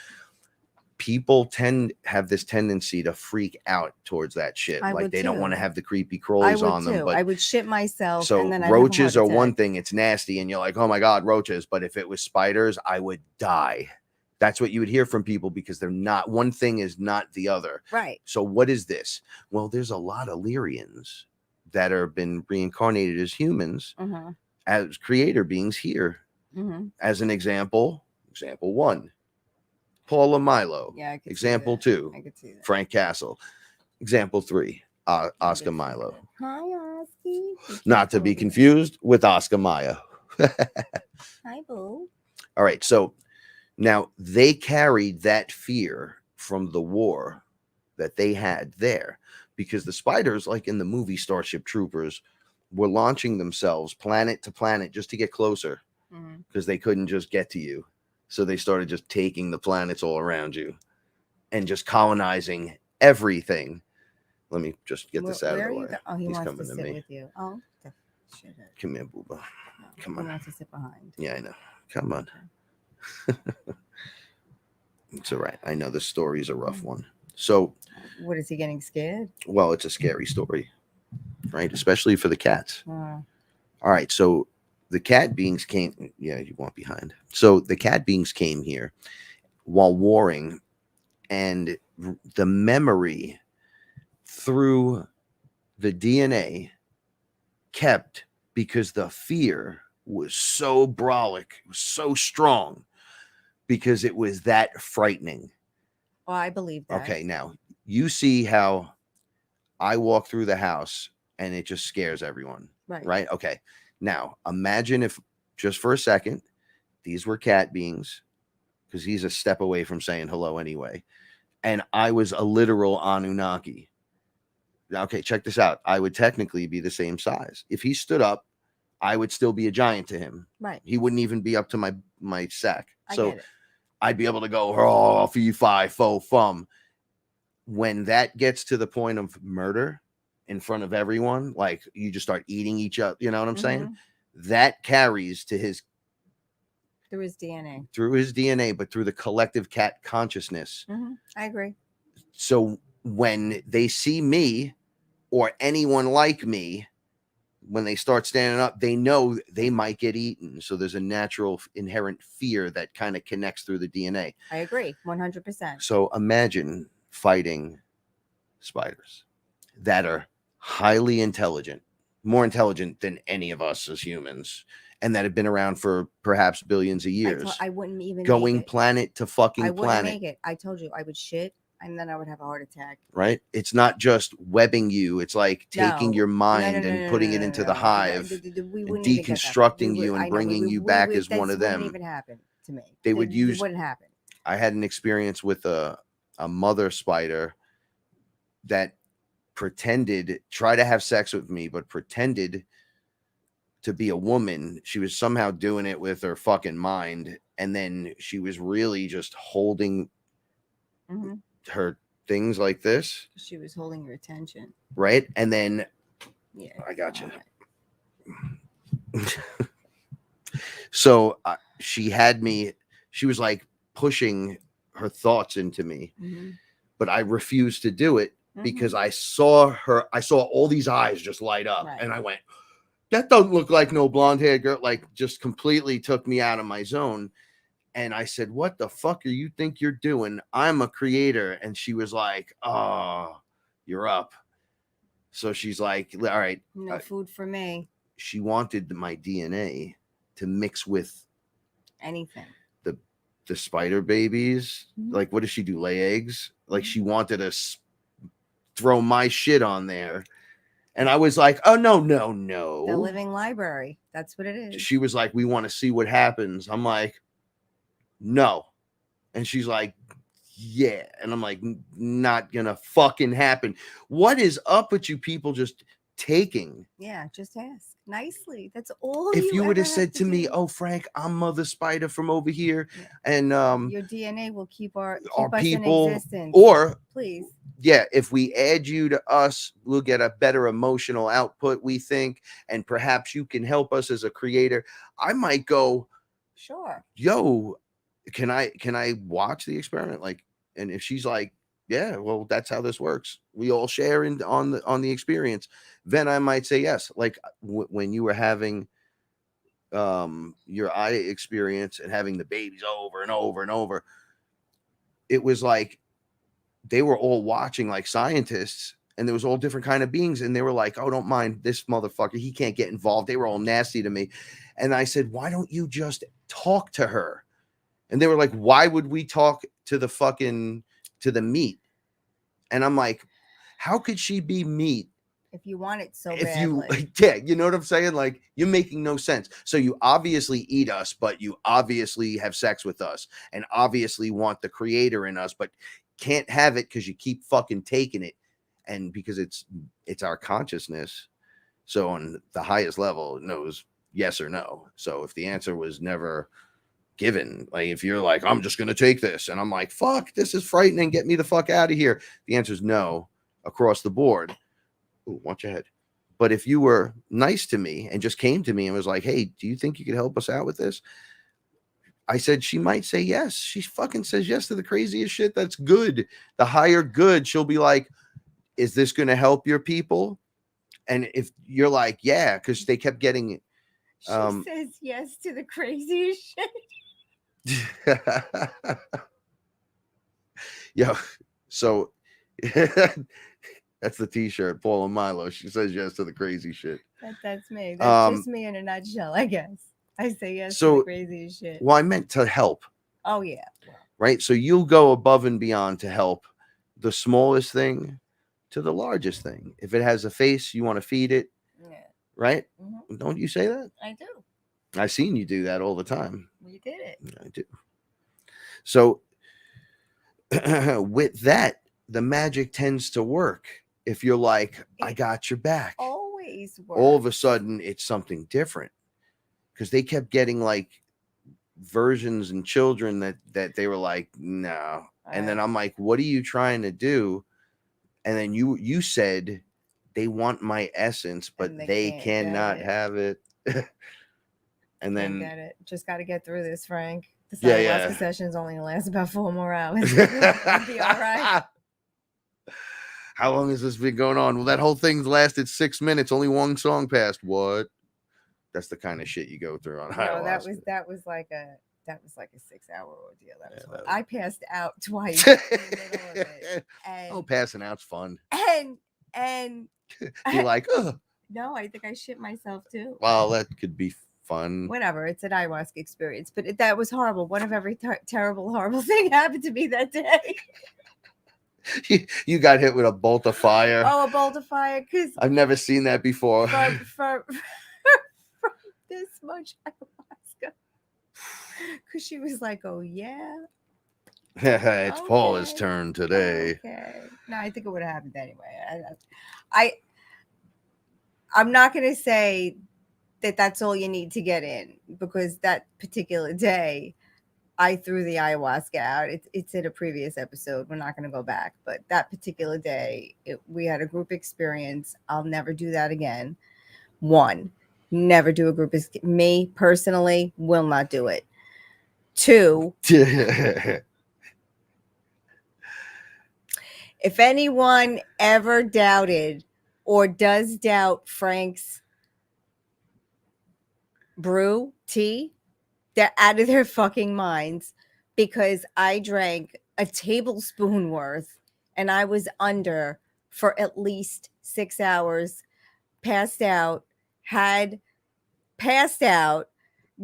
People have this tendency to freak out towards that shit. Like they don't want to have the creepy crawlies on them. But I would shit myself. So and then roaches are one thing. It's nasty. And you're like, oh my God, roaches. But if it was spiders, I would die. That's what you would hear from people because they're not, one thing is not the other. Right. So what is this? Well, there's a lot of Lyrians that have been reincarnated as humans, as creator beings here. As an example 1, Paula Milo. Yeah. Example 2, I could see that. Frank Castle. Example 3, Oscar Milo. Hi, Oscar. Not to be confused with Oscar Mayer. Hi, boo. All right. So now they carried that fear from the war that they had there because the spiders, like in the movie Starship Troopers, were launching themselves planet to planet just to get closer because they couldn't just get to you. So they started just taking the planets all around you and just colonizing everything. Let me just get this out of the way. Oh, he He's wants coming to to sit me. with you. Oh, the shit. Come here, Booba. Come on. He wants to sit behind. Yeah, I know. Come on. It's all right. I know the story is a rough one. So, what is he getting scared? well, it's a scary story, right? Especially for the cats. Uh, All right. So the cat beings came. Yeah, you want behind. So the cat beings came here while warring, and the memory through the DNA kept because the fear was so brolic, it was so strong because it was that frightening. well, I believe that. Okay, now you see how I walk through the house and it just scares everyone, right? Okay, now imagine if just for a second these were cat beings, because he's a step away from saying hello anyway, and I was a literal Anunnaki. Okay, check this out. I would technically be the same size. If he stood up, I would still be a giant to him. Right. He wouldn't even be up to my sack. I So get it. I'd be able to go, oh, fee, fi, fo, fum. When that gets to the point of murder in front of everyone, like you just start eating each other, you know what I'm saying? That carries to his Through his DNA. through his DNA, but through the collective cat consciousness. I agree. So when they see me or anyone like me, when they start standing up, they know they might get eaten. So there's a natural inherent fear that kind of connects through the DNA. I agree. 100%. So imagine fighting spiders that are highly intelligent, more intelligent than any of us as humans, and that have been around for perhaps billions of years. I wouldn't even going make it. planet to fucking I wouldn't planet. make it. I told you I would shit and then I would have a heart attack. Right? It's not just webbing you. It's like taking No. your mind No, and putting it into the hive We and wouldn't even get that. deconstructing you I and know, bringing you back as one of That them. wouldn't even happen to me. They would use. It wouldn't happen. I had an experience with a mother spider that tried to have sex with me, but pretended to be a woman. She was somehow doing it with her fucking mind. And then she was really just holding her things like this. She was holding your attention. Right. And then Yeah. I got you. So she had me, she was like pushing her thoughts into me, but I refused to do it because I saw all these eyes just light up. Right. And I went, that doesn't look like no blonde haired girl. Like just completely took me out of my zone. And I said, what the fuck do you think you're doing? I'm a creator. And she was like, oh, you're up. So she's like, all right. No food for me. She wanted my DNA to mix with Anything. the spider babies. Like, what does she do? Lay eggs? Like, she wanted to throw my shit on there. And I was like, oh, no. The living library. That's what it is. She was like, we want to see what happens. I'm like, no. And she's like, yeah. And I'm like, not gonna fucking happen. What is up with you people just taking? Yeah, just ask nicely. That's all. If you would ever have said to me, do. oh, Frank, I'm Mother Spider from over here, Yeah. and Your DNA will keep our us people, in existence. or please. yeah, if we add you to us, we'll get a better emotional output, we think, and perhaps you can help us as a creator. I might go, Sure. yo, can I watch the experiment? Like, and if she's like, yeah, well, that's how this works. We all share on the experience. Then I might say yes. Like when you were having your eye experience and having the babies over and over and over, it was like they were all watching like scientists, and there was all different kind of beings, and they were like, oh, don't mind this motherfucker, he can't get involved. They were all nasty to me. And I said, why don't you just talk to her? And they were like, why would we talk to the meat? And I'm like, how could she be meat If you want it so if badly. yeah, you know what I'm saying? Like, you're making no sense. So you obviously eat us, but you obviously have sex with us, and obviously want the creator in us, but can't have it because you keep fucking taking it. And because it's our consciousness, so on the highest level, it knows yes or no. So if the answer was never given, like if you're like, I'm just gonna take this, and I'm like, fuck, this is frightening, get me the fuck out of here, the answer is no across the board. Ooh, watch your head. But if you were nice to me and just came to me and was like, hey, do you think you could help us out with this? I said she might say yes. She fucking says yes to the craziest shit. That's good. The higher good, she'll be like, is this going to help your people? And if you're like, yeah, because they kept getting She says yes to the craziest shit. Yo, so that's the t-shirt, Paula and Milo. She says yes to the crazy shit. That's me. That's just me in a nutshell, I guess. I say yes to the craziest shit. Well, I meant to help. Oh, yeah. Right? So you'll go above and beyond to help the smallest thing to the largest thing. If it has a face, you want to feed it. Yeah. Right? Mm-hmm. Don't you say that? I do. I've seen you do that all the time. You did it. I do. So with that, the magic tends to work. If you're like, I got your back. Always works. All of a sudden, it's something different. Because they kept getting like versions and children that they were like, no. And then I'm like, what are you trying to do? And then you said they want my essence, but they cannot have it. And then get it. Just got to get through this, Frank. The ayahuasca sessions only last about 4 more hours. It'll be all right. How long has this been going on? Well, that whole thing's lasted 6 minutes. Only one song passed. What? That's the kind of shit you go through on ayahuasca. No, that was like a 6-hour ordeal. I passed out twice. Passing out's fun. And you're like, oh. No, I think I shit myself too. Well, that could be fun. Whatever, it's an ayahuasca experience, but that was horrible. One of every terrible, horrible thing happened to me that day. You got hit with a bolt of fire. Oh, a bolt of fire! Because I've never seen that before. For this much ayahuasca, because she was like, "Oh yeah, it's okay. Paula's turn today." Okay, no, I think it would have happened anyway. I'm not going to say that that's all you need to get in, because that particular day, I threw the ayahuasca out. It's in a previous episode. We're not going to go back. But that particular day, we had a group experience. I'll never do that again. 1, never do a group. Me, personally, will not do it. 2, if anyone ever doubted or does doubt Frank's brew tea, they're out of their fucking minds, because I drank a tablespoon worth and I was under for at least 6 hours, passed out,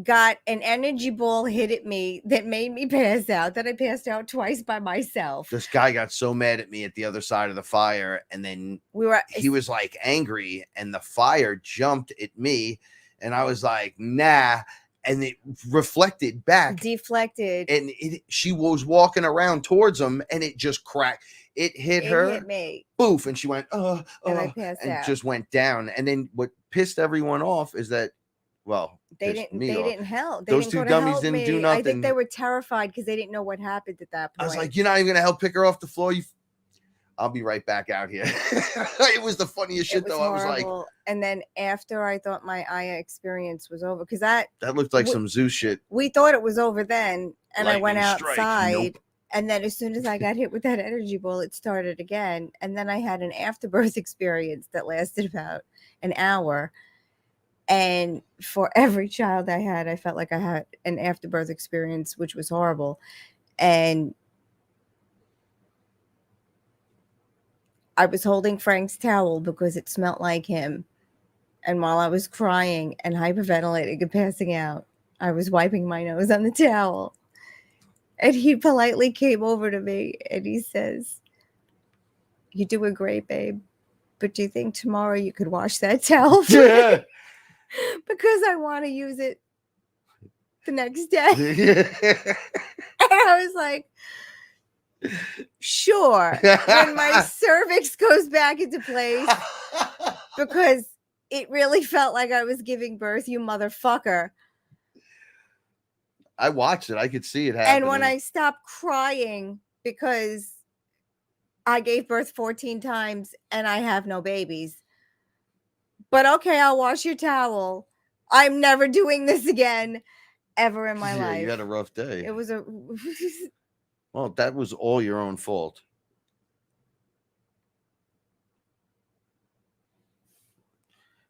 got an energy ball hit at me that made me pass out, that I passed out twice by myself. This guy got so mad at me at the other side of the fire, and then he was like angry, and the fire jumped at me, and I was like, nah. and it reflected back, deflected, and she was walking around towards him, and it just cracked. It hit her, hit me, boof, and she went, and I passed and out. just went down. And then what pissed everyone off is that, well, they pissed didn't me off. help. Those didn't two go to dummies help didn't do me. I think nothing. they were terrified because they didn't know what happened at that point. I was like, you're not even gonna help pick her off the floor. I'll be right back out here. It was the funniest shit, though. Horrible. I was like, and then after I thought my Aya experience was over, because that looked like some Zeus shit. We thought it was over then, and Lightning I went outside. Nope. And then as soon as I got hit with that energy ball, it started again. And then I had an afterbirth experience that lasted about an hour. And for every child I had, I felt like I had an afterbirth experience, which was horrible. And I was holding Frank's towel because it smelled like him. And while I was crying and hyperventilating and passing out, I was wiping my nose on the towel. And he politely came over to me and he says, "You're doing great, babe. But do you think tomorrow you could wash that towel for me? Because I want to use it the next day." And I was like, sure. When my cervix goes back into place, because it really felt like I was giving birth, you motherfucker. I watched it. I could see it happening. And when I stopped crying because I gave birth 14 times and I have no babies. But okay, I'll wash your towel. I'm never doing this again ever in my life. You had a rough day. It was well, that was all your own fault.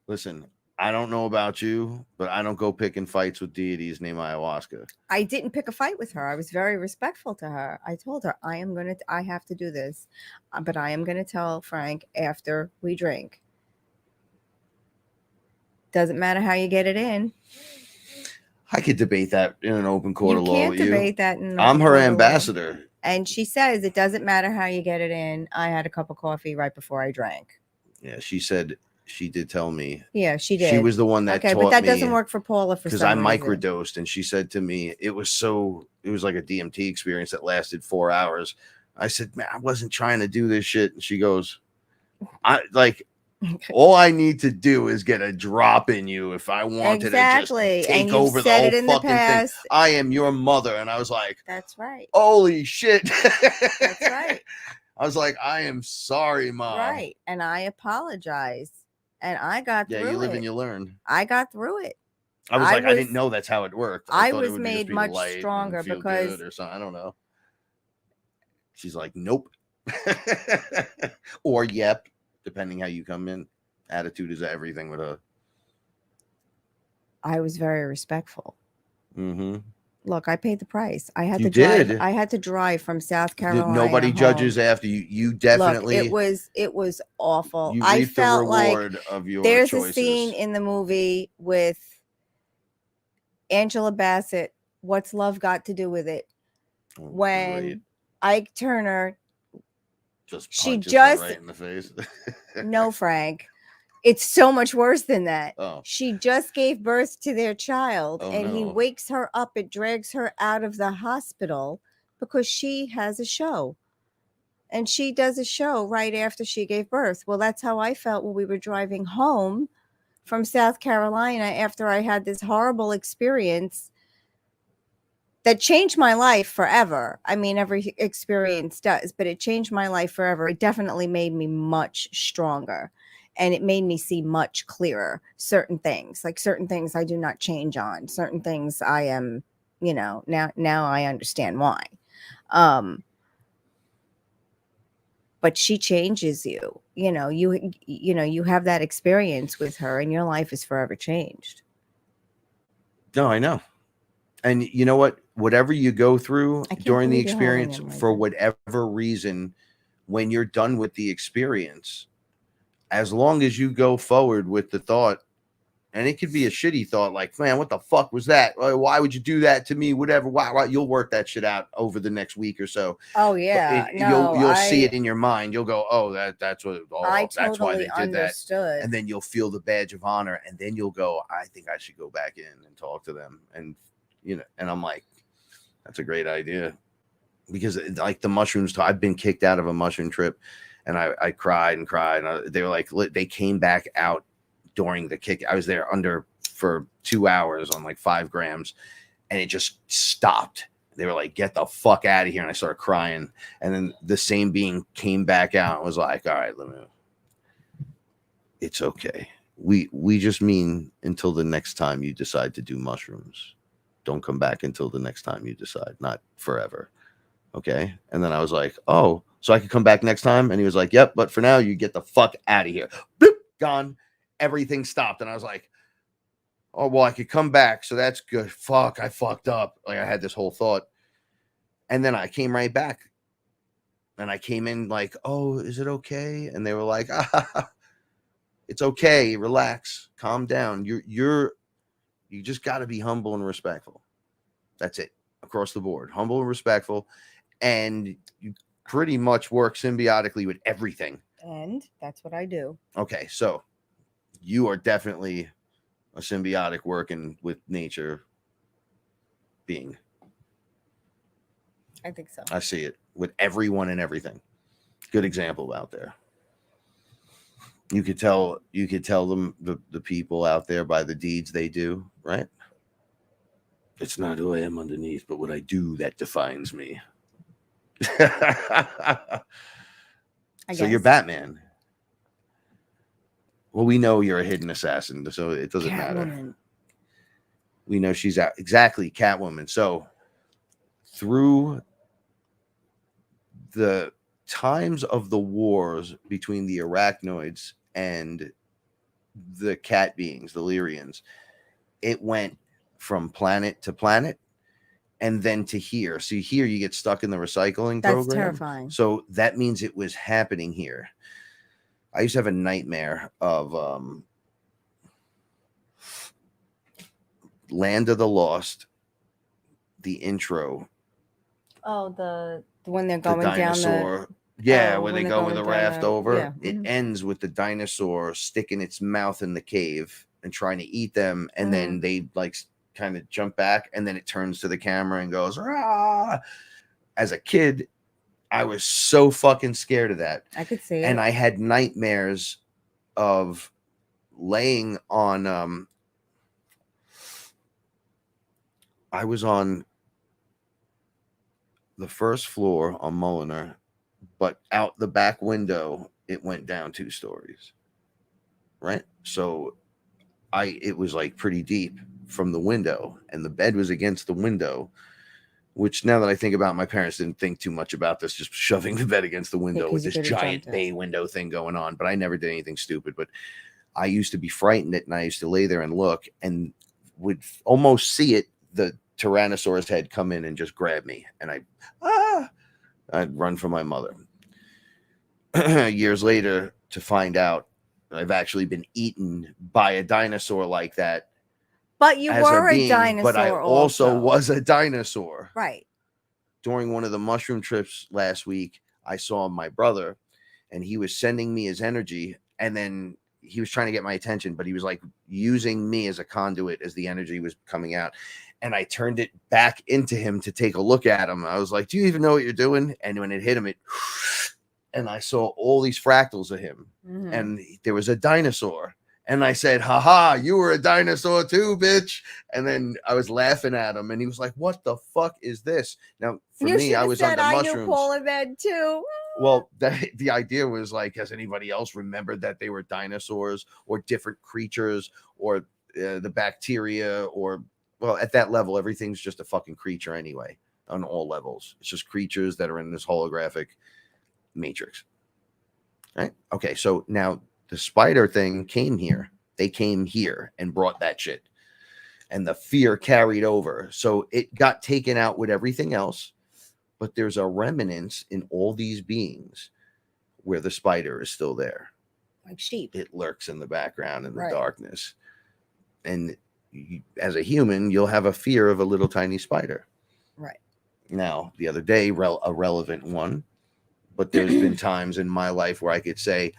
Listen, I don't know about you, but I don't go picking fights with deities named ayahuasca. I didn't pick a fight with her. I was very respectful to her. I told her, I have to do this, but I am going to tell Frank after we drink. Doesn't matter how you get it in. I could debate that in an open court of law. You can't debate that in an I'm open her court of law. ambassador. And she says it doesn't matter how you get it in. I had a cup of coffee right before I drank. Yeah, she said. She did tell me. Yeah, she did. She was the one that taught me. But that doesn't work for Paula for because some I reason. microdosed, and she said to me, it was like a DMT experience that lasted 4 hours. I said, man, I wasn't trying to do this shit. And she goes, all I need to do is get a drop in you if I wanted to just take over the whole fucking thing. I am your mother. And I was like, that's right. Holy shit. That's right. I was like, I am sorry, Mom. Right. And I apologize. And I got through it. Yeah, you live and you learn. I got through it. I didn't know that's how it worked. I was made much stronger because or something. I don't know. She's like, nope. Or yep, depending how you come in. Attitude is everything with her. I was very respectful. Mm-hmm. Look, I paid the price. I had I had to drive from South Carolina. Nobody judges after you. You definitely. Look, it was awful. I felt the reward of your there's choices. A scene in the movie with Angela Bassett. What's love got to do with it? When Ike Turner she just right in the face. No, Frank. It's so much worse than that. Oh. She just gave birth to their child, and no. He wakes her up and drags her out of the hospital because she has a show. And she does a show right after she gave birth. Well, that's how I felt when we were driving home from South Carolina after I had this horrible experience that changed my life forever. I mean, every experience does, but it changed my life forever. It definitely made me much stronger. And it made me see much clearer certain things. Like certain things I do not change on. Certain things I am, now I understand why. But she changes you. You have that experience with her and your life is forever changed. No, I know. And you know what? Whatever you go through during the experience, for whatever reason, when you're done with the experience, as long as you go forward with the thought, And it could be a shitty thought, like, man, what the fuck was that? Why would you do that to me? Whatever. Why? You'll work that shit out over the next week or so. Oh yeah, You'll see it in your mind. You'll go, oh, that's what. Oh, I that's why they totally did understood. that. And then you'll feel the badge of honor, and then you'll go, I think I should go back in and talk to them. And and I'm like, that's a great idea, because like the mushrooms, I've been kicked out of a mushroom trip, and I cried and cried. They were like, they came back out during the kick. I was there for 2 hours on like 5 grams, and it just stopped. They were like, get the fuck out of here. And I started crying. And then the same being came back out and was like, all right, it's okay. We just mean until the next time you decide to do mushrooms. Don't come back until the next time you decide, not forever. Okay. And then I was like, oh, so I could come back next time? And he was like, yep, but for now you get the fuck out of here. Boop, gone. Everything stopped. And I was like, oh, well, I could come back. So that's good. Fuck, I fucked up. Like I had this whole thought. And then I came right back. And I came in like, oh, is it okay? And they were like, it's okay. Relax. Calm down. You just got to be humble and respectful. That's it. Across the board. Humble and respectful. And you pretty much work symbiotically with everything. And that's what I do. Okay, so you are definitely a symbiotic working with nature being. I think so. I see it with everyone and everything. Good example out there. You could tell them the people out there by the deeds they do, right? It's not who I am underneath, but what I do that defines me. So you're Batman. Well, we know you're a hidden assassin, so it doesn't matter. We know she's out. Exactly, Catwoman. So through the times of the wars between the arachnoids and the cat beings, the Lyrians, it went from planet to planet and then to here. See, here you get stuck in the recycling program. That's terrifying. So that means it was happening here. I used to have a nightmare of Land of the Lost, the intro. Oh, the when they're going the dinosaur. down where they go with a raft over. Yeah. It ends with the dinosaur sticking its mouth in the cave and trying to eat them, and then they like kind of jump back, and then it turns to the camera and goes, "Rah!" As a kid, I was so fucking scared of that. I could see it. And I had nightmares of laying on I was on the first floor on Mulliner, but out the back window it went down 2 stories. Right? So it was like pretty deep from the window, and the bed was against the window, which now that I think about it, my parents didn't think too much about this, just shoving the bed against the window with this giant bay window thing going on. But I never did anything stupid. But I used to be frightened at night. I used to lay there and look and would almost see it, the Tyrannosaurus head come in and just grab me. And I'd run for my mother. Years later to find out I've actually been eaten by a dinosaur like that. But you were a dinosaur. But I also was a dinosaur. Right. During one of the mushroom trips last week, I saw my brother, and he was sending me his energy, and then he was trying to get my attention, but he was like using me as a conduit as the energy was coming out. And I turned it back into him to take a look at him. I was like, do you even know what you're doing? And when it hit him, and I saw all these fractals of him, and there was a dinosaur. And I said, haha, you were a dinosaur too, bitch. And then I was laughing at him, and he was like, what the fuck is this? Now, for me, I was on the mushrooms. I knew Paula then too. Well, the idea was like, has anybody else remembered that they were dinosaurs or different creatures or the bacteria or, well, at that level, everything's just a fucking creature anyway on all levels. It's just creatures that are in this holographic matrix. Right? Okay, so now the spider thing came here. They came here and brought that shit. And the fear carried over. So it got taken out with everything else. But there's a remnants in all these beings where the spider is still there. Like sheep. It lurks in the background in the darkness. And as a human, you'll have a fear of a little tiny spider. Right. Now, the other day, a relevant one, but there's been times in my life where I could say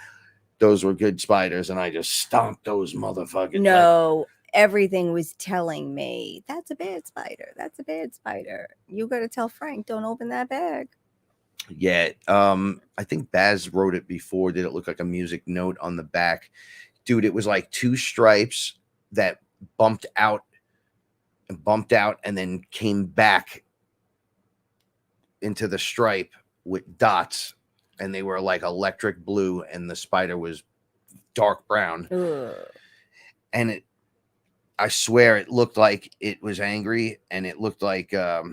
those were good spiders, and I just stomped those motherfuckers. No, everything was telling me that's a bad spider. That's a bad spider. You got to tell Frank, don't open that bag. Yeah. I think Baz wrote it before. Did it look like a music note on the back? Dude, it was like 2 stripes that bumped out and then came back into the stripe with dots, and they were like electric blue, and the spider was dark brown. Ugh. And I swear it looked like it was angry, and it looked like I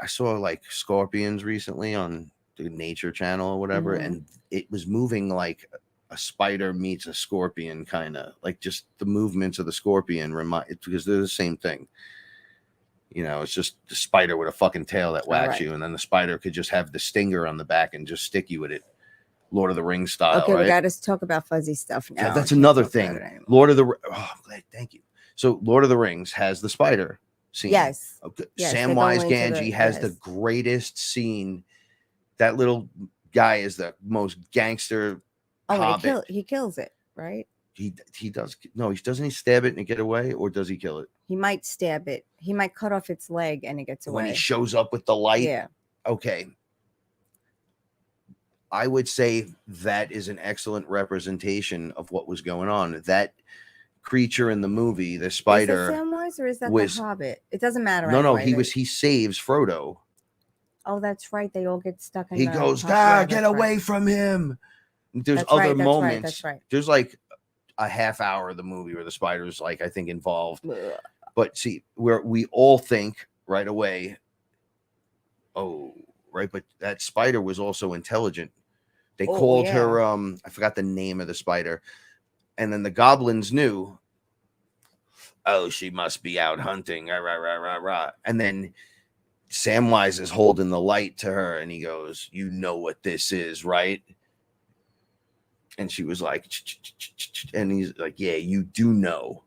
saw like scorpions recently on the Nature Channel or whatever, and it was moving like a spider meets a scorpion, kind of like just the movements of the scorpion because they're the same thing. You know, it's just the spider with a fucking tail that whacks you, and then the spider could just have the stinger on the back and just stick you with it, Lord of the Rings style. Okay, right? we got to talk about fuzzy stuff now. Yeah, that's another thing. Lord of the I'm glad, thank you. So Lord of the Rings has the spider scene. Yes. Okay. Yes, Samwise Gamgee has the greatest scene. That little guy is the most gangster. Oh, he kills it, right? He does. No, he doesn't. He stab it and get away, or does he kill it? He might stab it. He might cut off its leg and it gets away. When he shows up with the light. Yeah. Okay. I would say that is an excellent representation of what was going on. That creature in the movie, the spider. Is that Samwise or is that was, the Hobbit? It doesn't matter. No, anyway, he saves Frodo. Oh, that's right. They all get stuck in. He goes, get away from him. There's that's other right, moments. That's right. There's like a half hour of the movie where the spider's like, I think, involved. Ugh. But see, where we all think right away, oh, right, but that spider was also intelligent. They called her, I forgot the name of the spider. And then the goblins knew, oh, she must be out hunting. Rah, rah, rah, rah, rah. And then Samwise is holding the light to her, and he goes, you know what this is, right? And she was like, and he's like, yeah, you do know.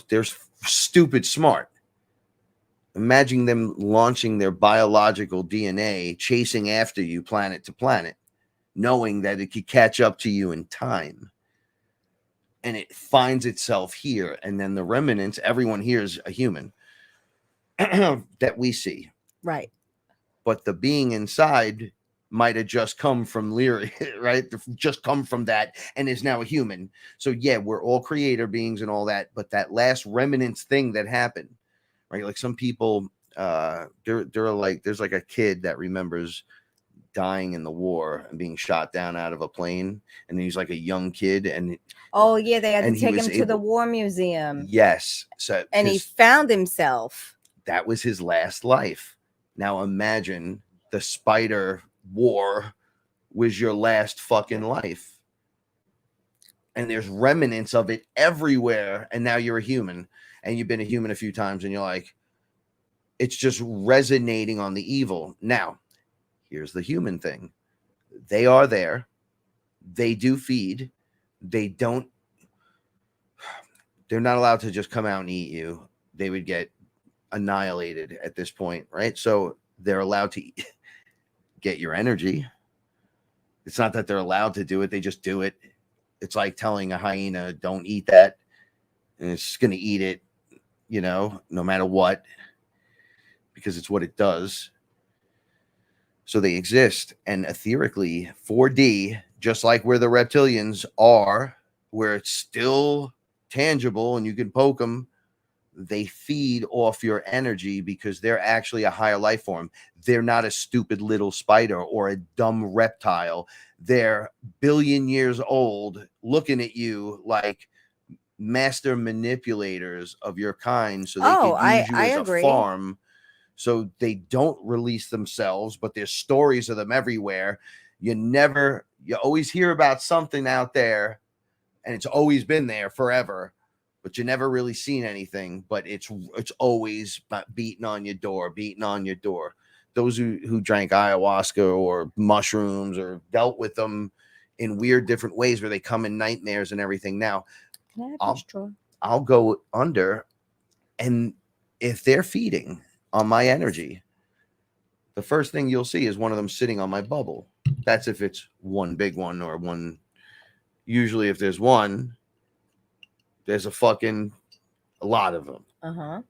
They're stupid smart. Imagine them launching their biological DNA, chasing after you planet to planet, knowing that it could catch up to you in time. And it finds itself here. And then the remnants, everyone here is a human that we see. Right. But the being inside might have just come from Leary, right? Just come from that and is now a human. So yeah, we're all creator beings and all that, but that last remnants thing that happened, right? Like some people, they're like, there's like a kid that remembers dying in the war and being shot down out of a plane, and he's like a young kid, and they had to take him to the war museum. Yes. So and he found himself. That was his last life. Now imagine the spider war was your last fucking life, and there's remnants of it everywhere, and now you're a human, and you've been a human a few times, and you're like, it's just resonating on the evil. Now here's the human thing. They are there. They do feed. They're not allowed to just come out and eat you. They would get annihilated at this point, right? So they're allowed to get your energy. It's not that they're allowed to do it. They just do it. It's like telling a hyena, don't eat that. And it's going to eat it, no matter what, because it's what it does. So they exist. And etherically, 4D, just like where the reptilians are, where it's still tangible and you can poke them, they feed off your energy because they're actually a higher life form. They're not a stupid little spider or a dumb reptile. They're billion years old, looking at you like master manipulators of your kind, so they can use you as a farm. So they don't release themselves, but there's stories of them everywhere. You always hear about something out there, and it's always been there forever, but you never really seen anything. But it's always beating on your door. Those who drank ayahuasca or mushrooms or dealt with them in weird different ways where they come in nightmares and everything. Now, can I have a straw? I'll go under, and if they're feeding on my energy, the first thing you'll see is one of them sitting on my bubble. That's if it's one big one or one. Usually, if there's one, there's a lot of them.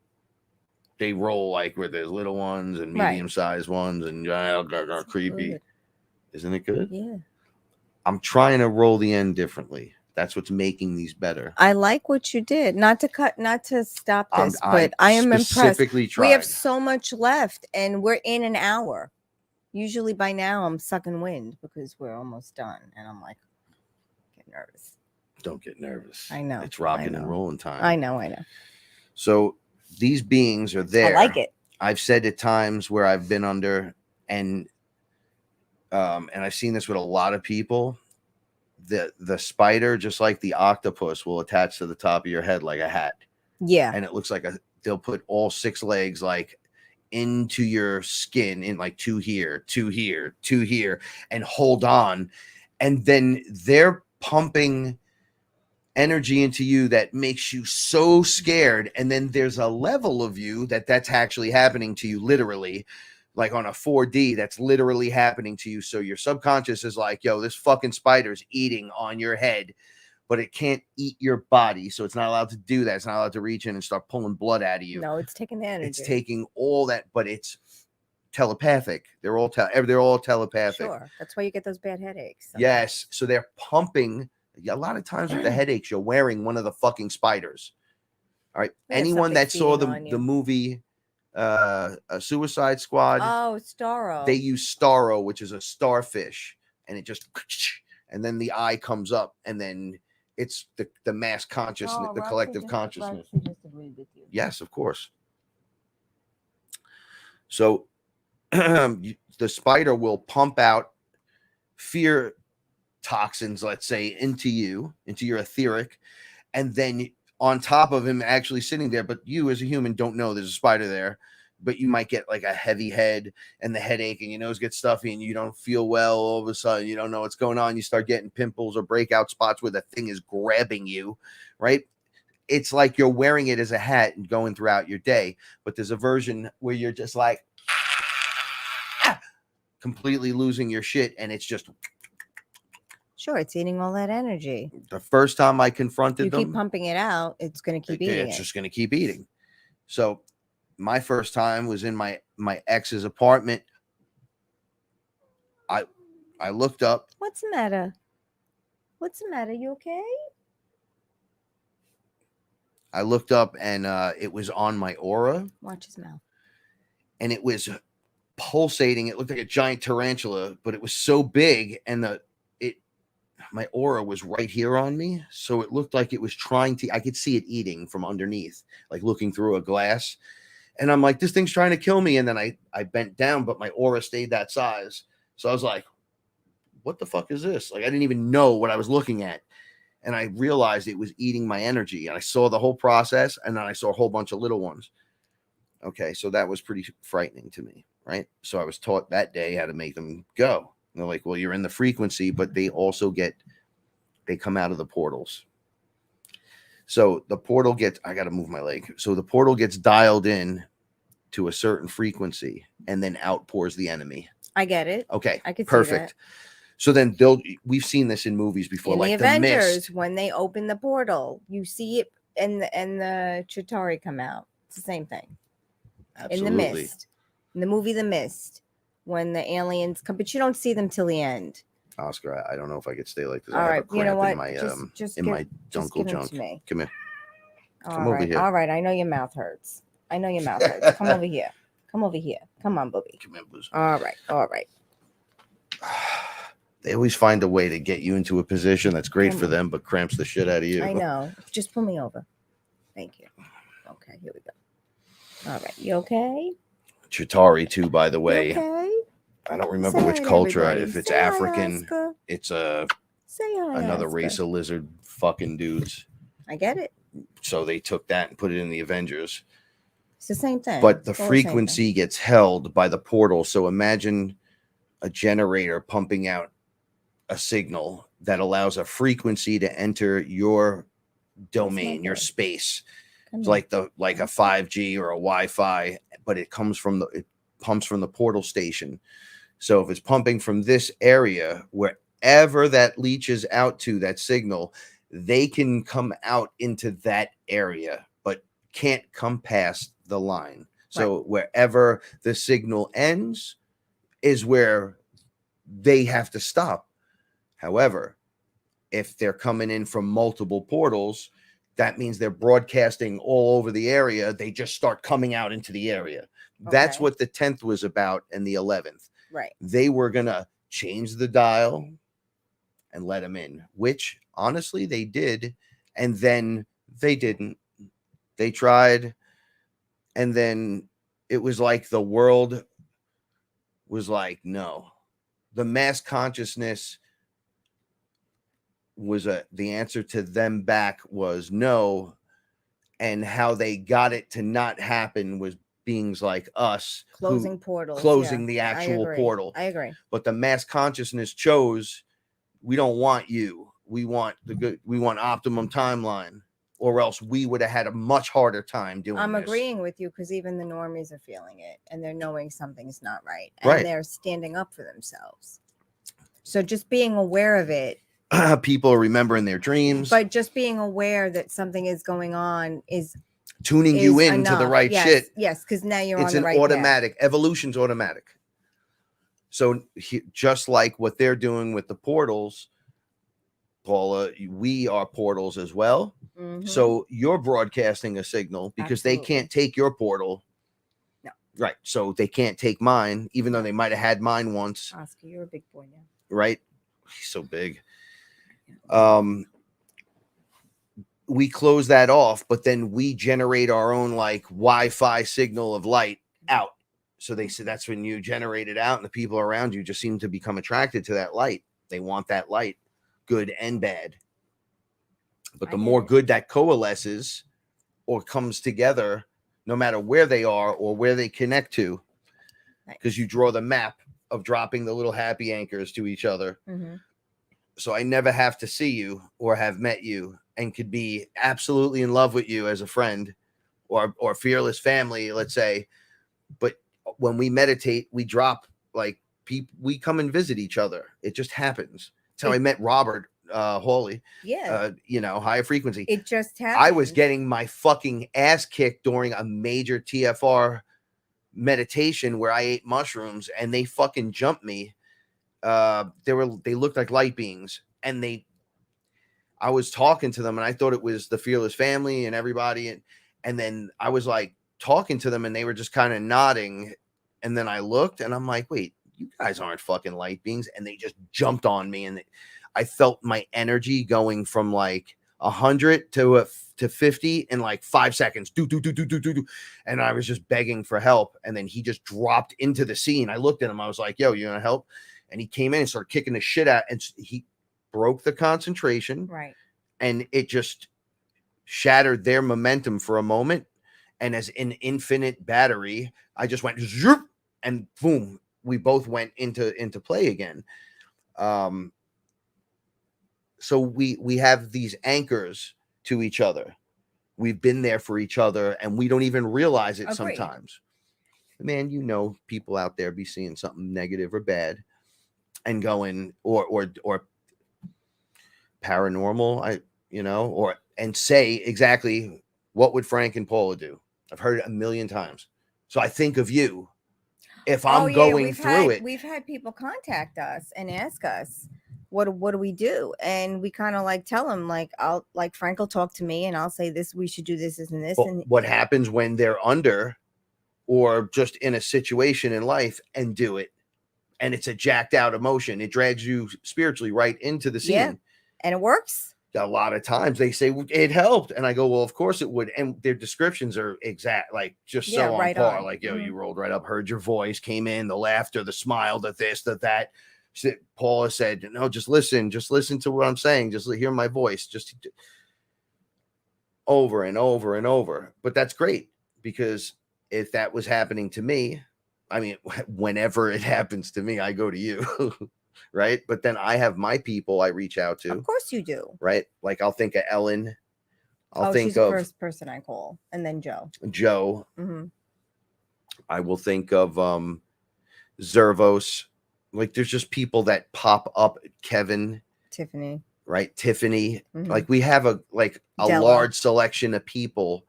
They roll like where there's little ones and medium-sized ones and creepy. Good. Isn't it good? Yeah. I'm trying to roll the end differently. That's what's making these better. I like what you did. Not to stop this, but I am impressed. Tried. We have so much left, and we're in an hour. Usually by now I'm sucking wind because we're almost done, and I'm like, get nervous. Don't get nervous. I know. It's rocking and rolling time. I know. So these beings are there. I like it. I've said at times where I've been under, and I've seen this with a lot of people. The spider, just like the octopus, will attach to the top of your head like a hat. Yeah. And it looks like they'll put all 6 legs like into your skin, in like 2 here, 2 here, 2 here, and hold on. And then they're pumping energy into you that makes you so scared. And then there's a level of you that's actually happening to you, literally, like on a 4D, that's literally happening to you. So your subconscious is like, yo, this fucking spider's eating on your head, but it can't eat your body. So it's not allowed to do that. It's not allowed to reach in and start pulling blood out of you. No, it's taking the energy. It's taking all that, but it's telepathic. They're all telepathic. Sure. That's why you get those bad headaches. Sometimes. Yes. So they're pumping. A lot of times with the headaches, you're wearing one of the fucking spiders. All right. Anyone that saw the movie a Suicide Squad. Oh, Starro. They use Starro, which is a starfish, and it just, and then the eye comes up, and then it's the mass consciousness, the collective consciousness. Just agreed with you. Yes, of course. So the spider will pump out fear toxins, let's say, into your etheric, and then on top of him actually sitting there, but you as a human don't know there's a spider there, but you might get like a heavy head and the headache and your nose gets stuffy and you don't feel well. All of a sudden, you don't know what's going on. You start getting pimples or breakout spots where the thing is grabbing you, right? It's like you're wearing it as a hat and going throughout your day, but there's a version where you're just like completely losing your shit, and it's just sure, it's eating all that energy. The first time I confronted them, you keep pumping it out, it's going to keep eating. It's just going to keep eating. So my first time was in my ex's apartment. I looked up. What's the matter? What's the matter? You okay? I looked up, and it was on my aura. Watch his mouth. And it was pulsating. It looked like a giant tarantula, but it was so big, and my aura was right here on me. So it looked like it was I could see it eating from underneath, like looking through a glass. And I'm like, this thing's trying to kill me. And then I bent down, but my aura stayed that size. So I was like, what the fuck is this? Like, I didn't even know what I was looking at. And I realized it was eating my energy. And I saw the whole process. And then I saw a whole bunch of little ones. Okay. So that was pretty frightening to me. Right. So I was taught that day how to make them go. And they're like, well, you're in the frequency, but they also they come out of the portals. So the portal I got to move my leg. So the portal gets dialed in to a certain frequency, and then outpours the enemy. I get it. Okay. I could perfect. See that. So then we've seen this in movies before, in like the Avengers, Mist. when they open the portal, you see it, and the Chitauri come out. It's the same thing. Absolutely. In the Mist, in the movie The Mist, when the aliens come, but you don't see them till the end. Oscar, I don't know if I could stay like this. All right, you know what? My my dunkel junk. Come here. Over here. All right. I know your mouth hurts. Come over here. Come over here. Come on, booby. Come here, Booze. All right. They always find a way to get you into a position that's great for them, but cramps the shit out of you. I know. Just pull me over. Thank you. Okay, here we go. All right. You okay? Chitauri, too, by the way. You okay? I don't remember Say which hi to culture. everybody. If it's Say hi, African, Oscar. it's Say hi, another Oscar. race of lizard fucking dudes. I get it. So they took that and put it in the Avengers. It's the same thing. But the It's all frequency gets held by the portal. So imagine a generator pumping out a signal that allows a frequency to enter your domain, your boy. space. Come It's here. like a 5G or a Wi-Fi, but it pumps from the portal station. So if it's pumping from this area, wherever that leaches out to that signal, they can come out into that area, but can't come past the line. So wherever the signal ends is where they have to stop. However, if they're coming in from multiple portals, that means they're broadcasting all over the area. They just start coming out into the area. That's Okay. what the 10th was about and the 11th. Right. They were going to change the dial and let them in, which honestly they did. And then they didn't. They tried. And then it was like the world was like, no. The mass consciousness was the answer to them back was no. And how they got it to not happen was beings like us Closing portals. closing yeah. the I actual agree. portal. I agree. But the mass consciousness chose, we don't want you. We want we want optimum timeline, or else we would have had a much harder time doing I'm this. agreeing with you because even the normies are feeling it and they're knowing something's not right. And Right. they're standing up for themselves. So just being aware of it. People are remembering their dreams. But just being aware that something is going on is tuning you in to the enough. right yes, shit. Yes, because now you're It's on the right automatic. Evolution's automatic. So just like what they're doing with the portals, Paula, we are portals as well. Mm-hmm. So you're broadcasting a signal because Absolutely. they can't take your portal. No. Right. So they can't take mine, even though they might have had mine once. Oscar, you're a big boy now. Right. He's so big. We close that off, but then we generate our own like Wi-Fi signal of light out. So they said that's when you generate it out, and the people around you just seem to become attracted to that light. They want that light, good and bad. But the more good that coalesces or comes together, no matter where they are or where they connect to, because you draw the map of dropping the little happy anchors to each other. Mm-hmm. So I never have to see you or have met you and could be absolutely in love with you as a friend or fearless family, let's say. But when we meditate, we drop like people, we come and visit each other. It just happens. That's how I met Robert Hawley. Yeah. Higher frequency. It just happened. I was getting my fucking ass kicked during a major TFR meditation where I ate mushrooms and they fucking jumped me. They looked like light beings, and I was talking to them and I thought it was the fearless family and everybody. And then I was like talking to them and they were just kind of nodding. And then I looked and I'm like, wait, you guys aren't fucking light beings. And they just jumped on me. And I felt my energy going from like 100 to 50 in like 5 seconds. Do. And I was just begging for help. And then he just dropped into the scene. I looked at him. I was like, yo, you want to help? And he came in and started kicking the shit out. And he broke the concentration. Right. And it just shattered their momentum for a moment. And as an infinite battery, I just went zoop, and boom, we both went into play again. So we have these anchors to each other. We've been there for each other and we don't even realize it sometimes. Man, people out there be seeing something negative or bad and going or paranormal, and say exactly what would Frank and Paula do. I've heard it a million times. So I think of you if I'm going through it. We've had people contact us and ask us, what do we do? And we kind of like tell them, like, Frank will talk to me and I'll say this, we should do this and this. But and what happens when they're under or just in a situation in life and do it? And it's a jacked out emotion. It drags you spiritually right into the scene. Yeah. And it works. A lot of times they say it helped. And I go, well, of course it would. And their descriptions are exact, like just so on par. Like, yo, you rolled right up, heard your voice, came in, the laughter, the smile, the this, the that. Paula said, no, just listen to what I'm saying. Just hear my voice, just over and over and over. But that's great, because if that was happening to me, I mean, whenever it happens to me, I go to you. Right. But then I have my people I reach out to. Of course you do. Right. Like I'll think of Ellen I'll she's think the of first person I call, and then Joe. Joe. Mm-hmm. I will think of Zervos. Like there's just people that pop up. Kevin, Tiffany. right? Tiffany. Mhm. Like we have a Della. large selection of people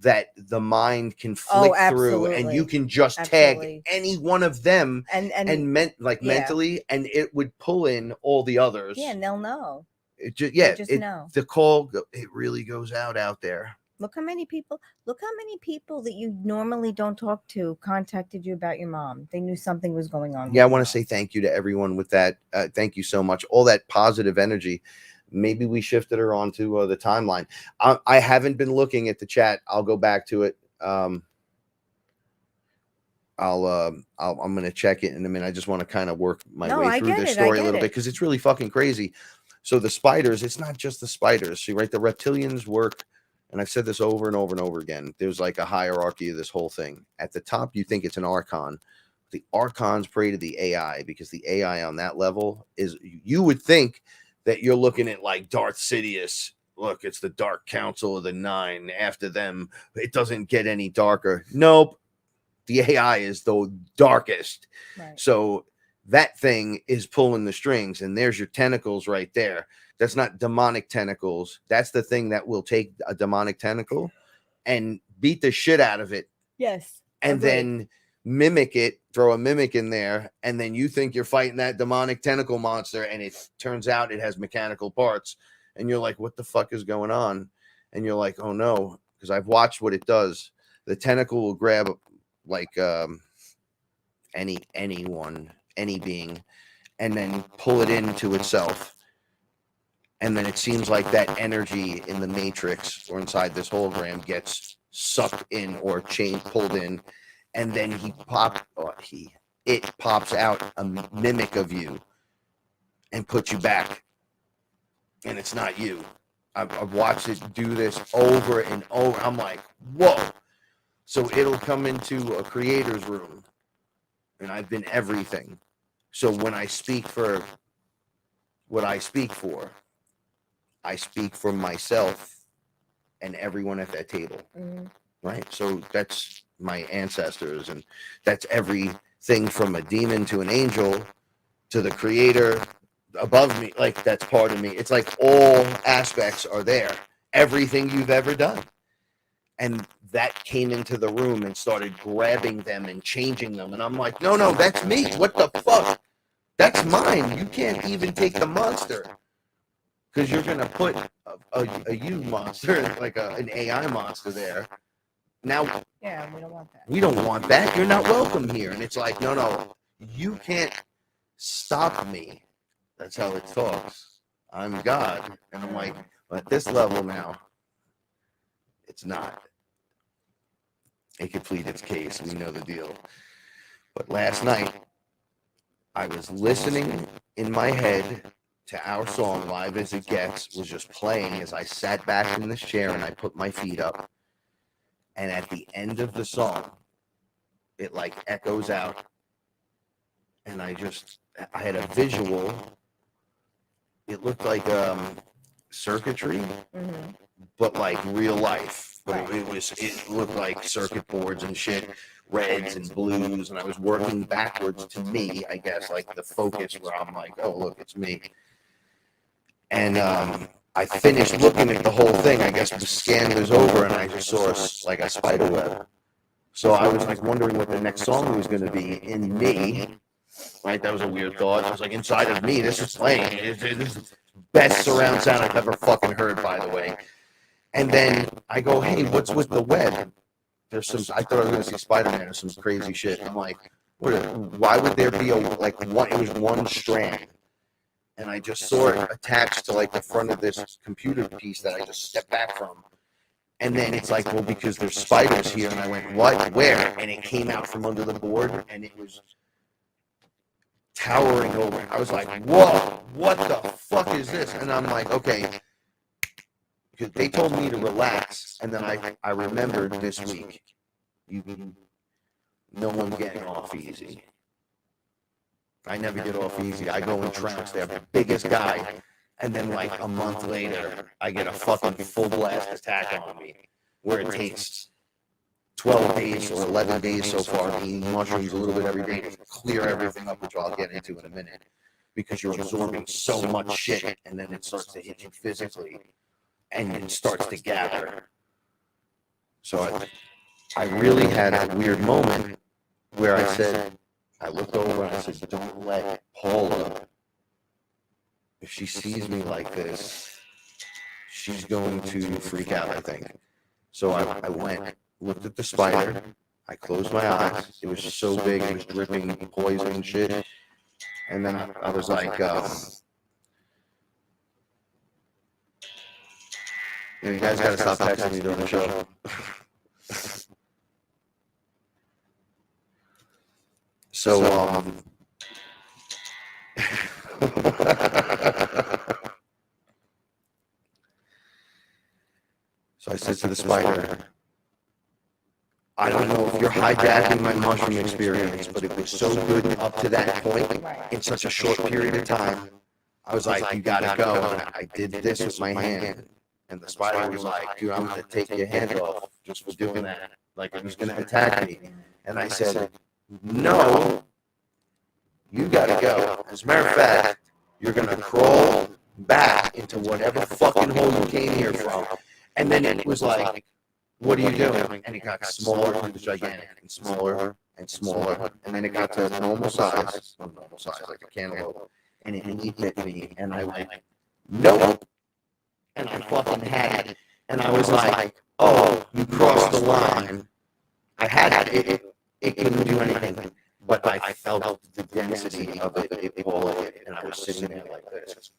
that the mind can flick through, and you absolutely. can just Absolutely. tag any one of them And yeah. mentally, and it would pull in all the others. yeah, and they'll know. It just, They just know. The call, it really goes out there. Look how many people that you normally don't talk to contacted you about your mom. They knew something was going on. Yeah, I want to say thank you to everyone with that. Thank you so much. All that positive energy. Maybe we shifted her onto the timeline. I haven't been looking at the chat. I'll go back to it. I'm going to check it in a minute. I just want to kind of work my way through this story a little bit because it's really fucking crazy. So the spiders, it's not just the spiders. See, right? The reptilians work, and I've said this over and over and over again. There's like a hierarchy of this whole thing. At the top, you think it's an archon. The archons pray to the AI because the AI on that level is, you would think that you're looking at like Darth Sidious. Look, it's the Dark Council of the Nine. After them, it doesn't get any darker. Nope. The AI is the darkest. Right. So that thing is pulling the strings, and there's your tentacles right there. That's not demonic tentacles. That's the thing that will take a demonic tentacle and beat the shit out of it. Yes. And then mimic it, throw a mimic in there, and then you think you're fighting that demonic tentacle monster, and it turns out it has mechanical parts, and you're like, what the fuck is going on? And you're like, oh no, because I've watched what it does. The tentacle will grab like any being and then pull it into itself, and then it seems like that energy in the matrix or inside this hologram gets sucked in or pulled in, and then it pops out a mimic of you and puts you back, and it's not you. I've watched it do this over and over. I'm like, whoa. So it'll come into a creator's room, and I've been everything. So when I speak for what I speak for myself and everyone at that table. Mm-hmm. Right? So that's my ancestors, and that's everything from a demon to an angel to the creator above me. Like, that's part of me. It's like all aspects are there. Everything you've ever done. And that came into the room and started grabbing them and changing them. And I'm like, no, that's me. What the fuck? That's mine. You can't even take the monster. Because you're going to put a you monster, like an AI monster there. Now, yeah, we don't want that. We don't want that. You're not welcome here. And it's like, no, you can't stop me. That's how it talks. I'm God. And I'm like, at this level now, it's not. It could plead its case. We know the deal. But last night, I was listening in my head to our song, Live As It Gets, was just playing as I sat back in this chair and I put my feet up. And at the end of the song, it like echoes out. And I had a visual. It looked like circuitry, but like real life. But it looked like circuit boards and shit, reds and blues. And I was working backwards to me, I guess, like the focus where I'm like, oh, look, it's me. And I finished looking at the whole thing. I guess the scan was over, and I just saw like a spider web. So I was like wondering what the next song was going to be in me. Right? That was a weird thought. I was like, inside of me, this is playing. This is the best surround sound I've ever fucking heard, by the way. And then I go, hey, what's with the web? I thought I was going to see Spider-Man or some crazy shit. I'm like, why would there be it was one strand. And I just saw it attached to like the front of this computer piece that I just stepped back from. And then it's like, well, because there's spiders here. And I went, what? Where? And it came out from under the board, and it was towering over. I was like, whoa, what the fuck is this? And I'm like, okay. Because they told me to relax. And then I remembered this week, no one's getting off easy. I never get off easy. I go in trance. They're the biggest guy. And then like a month later, I get a fucking full blast attack on me, where it takes 12 days or 11 days so far, eating mushrooms a little bit every day to clear everything up, which I'll get into in a minute, because you're absorbing so much shit, and then it starts to hit you physically, and it starts to gather. So I really had a weird moment where I said, I looked over and I said, don't let Paula, if she sees me like this, she's going to freak out, I think. So I went, looked at the spider, I closed my eyes, it was so big, it was dripping poison and shit, and then I was like, you guys gotta stop texting me during the show. So, so I said to the spider, I don't know if you're hijacking my mushroom experience, but it was so good up to that point in such a short period of time. I was like, you gotta go. And I did this with my hand. And the spider was like, dude, I'm gonna take your hand off just for doing that. Like, it was gonna attack me. And I said, no, you gotta go. As a matter of fact, you're gonna crawl back into whatever fucking hole you came here from. And then it was like, what are you doing? And it got smaller, it was gigantic, and smaller and smaller. And then it got to normal size, like a cantaloupe. And it leaped at me, and I went, nope. And I fucking had it. And I was like, oh, you crossed the line. I had it. It couldn't do anything. But I felt the density of it. It pulled it, and I was sitting there like this.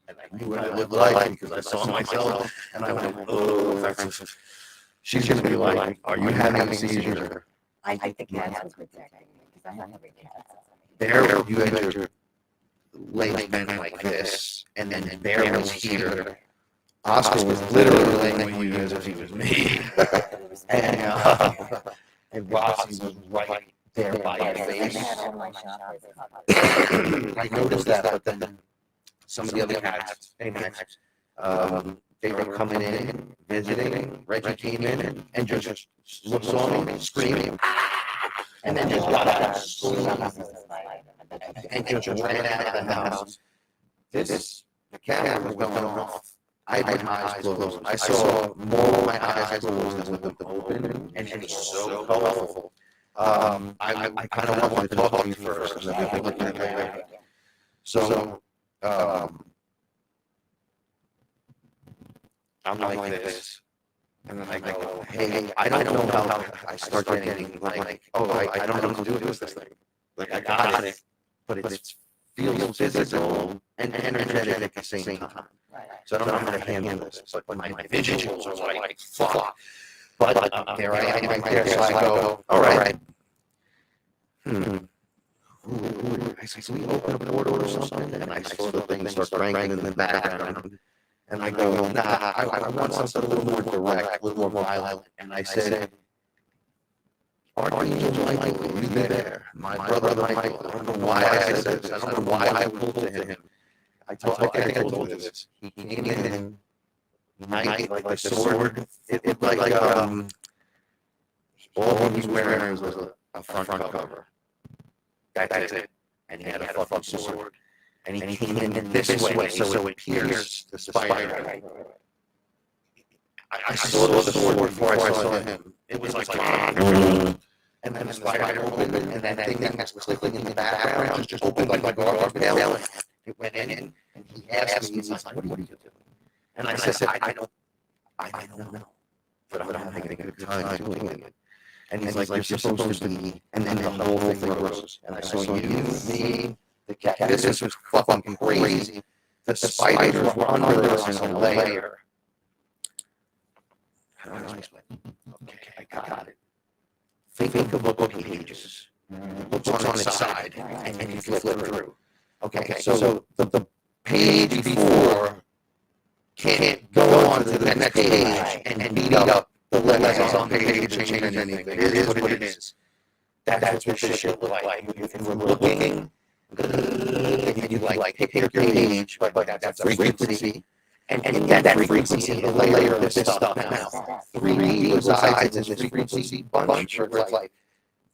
And I knew what I looked like because I saw myself, and I went, oh, she's going to be like, are you having a seizure? I think the cats was protecting me because I have every cat. There, you had your legs bent like this, and then Bear was here. Oscar was literally laying you as if he was me. And Roxy was right there by your face. I noticed that, but then some of the other cats, they were coming in, visiting. Reggie came in and just looked on me, screaming, and then just got out screaming, and just ran out of the house. The camera was going off. I had my eyes closed. I saw more of my eyes closed than with them open, and it was so colorful. I kind of wanted to talk to you first, and then we looked at it. So, I'm like this, and then I go, hey, I don't know how I start getting like, oh, I don't know what to do with this thing. Like, I got it, but it feels physical and energetic at the same time. So I don't know how to handle this, but my visuals are like, fuck. But there I am right there, so I go, all right. I said, can we open a portal or something? And I saw the thing start cranking in the background. And I go, nah, I want something a little more direct, a little more violent. And I said, Archangel Michael, are you there? My brother Michael. I don't know why I said this. I don't know why I pulled to him. I think I told you this. He came in, knife, like the sword. It like all he was wearing was a front cover. That's it. And he had a fucking sword. And he came in this way, so it pierced the spider. I saw the sword before I saw him. It was like, and then the spider opened, and that thing that was clicking in the background just opened like a garbage pail. It went in, and he asked me, he's like, what are you doing? And I said, I don't know, but I'm having a good time doing it. And he's like, you're supposed to be, and then the whole thing rose. And I saw you, me, the cat. This was fucking crazy. The spiders were under us in a layer. How do I explain? Okay, I got it. Think of book pages. Books on its side, and you flip through. Okay, so the page before can't go on to the next page and beat up the letters on the page and change anything. It is what it is. That's what this shit looked like. If you were looking, and you you like pick your page, but that's a frequency. And that frequency is the layer of this stuff now. 3D resides in this frequency bunch where it's like,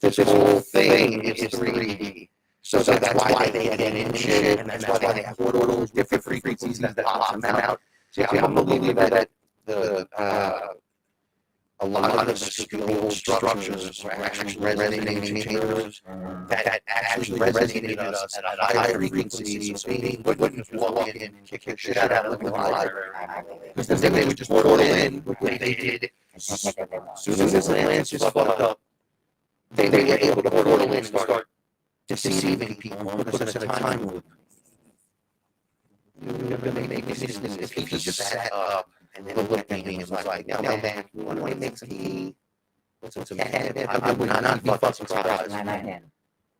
this whole thing is 3D. So that's why they get in shit, and that's why they have portals, different frequencies that pop them out. See, I'm believing that a lot of the old structures were actually resonating chambers that actually resonated us at a higher frequency, so they wouldn't just walk in and kick shit out of the library. Because then they would just portal in, what they did. As soon as the lands just fucked up, they were able to portal in and start deceiving people and put us in a time loop. If he just sat up and then looked at me and was like, no, man, you want to make some tea? What's some cat? I would not be fucking surprised.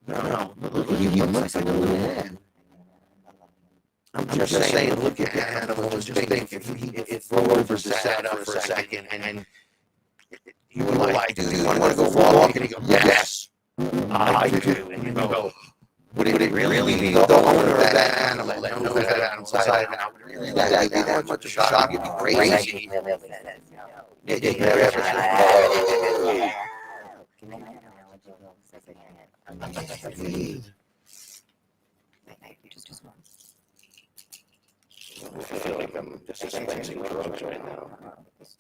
No. You must like a little man. I'm just saying, look at the animal and just think if Rover sat up for a second and you were like, do you want to go for a walk? And he goes, yes, I do. And you go, would it really be the owner of that animal that knows that animal's inside and out? Really, that much of a shock? You'd be crazy. I feel like I'm just experiencing drugs right now.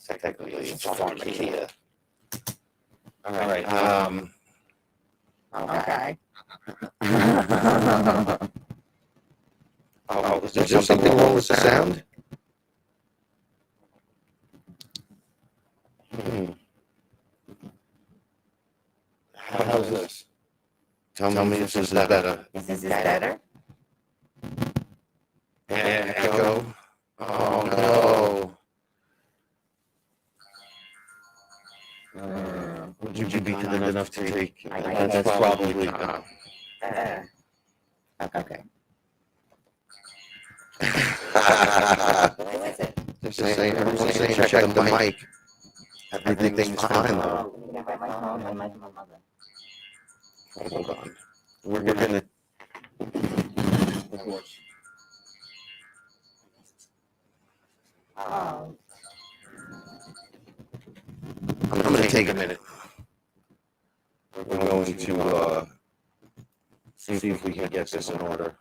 Technically, it's pharmacia. All right. Okay. Is there something wrong with the sound? How's this? Tell me if this is better. Is this better? Yeah, echo. Oh no. Would you be good enough to take? That's probably not. Okay. Just saying, everyone's saying check the mic. Everything's fine though. Hold on. We're gonna. Of course. I'm gonna take a minute. We're going to see if we can get this in order.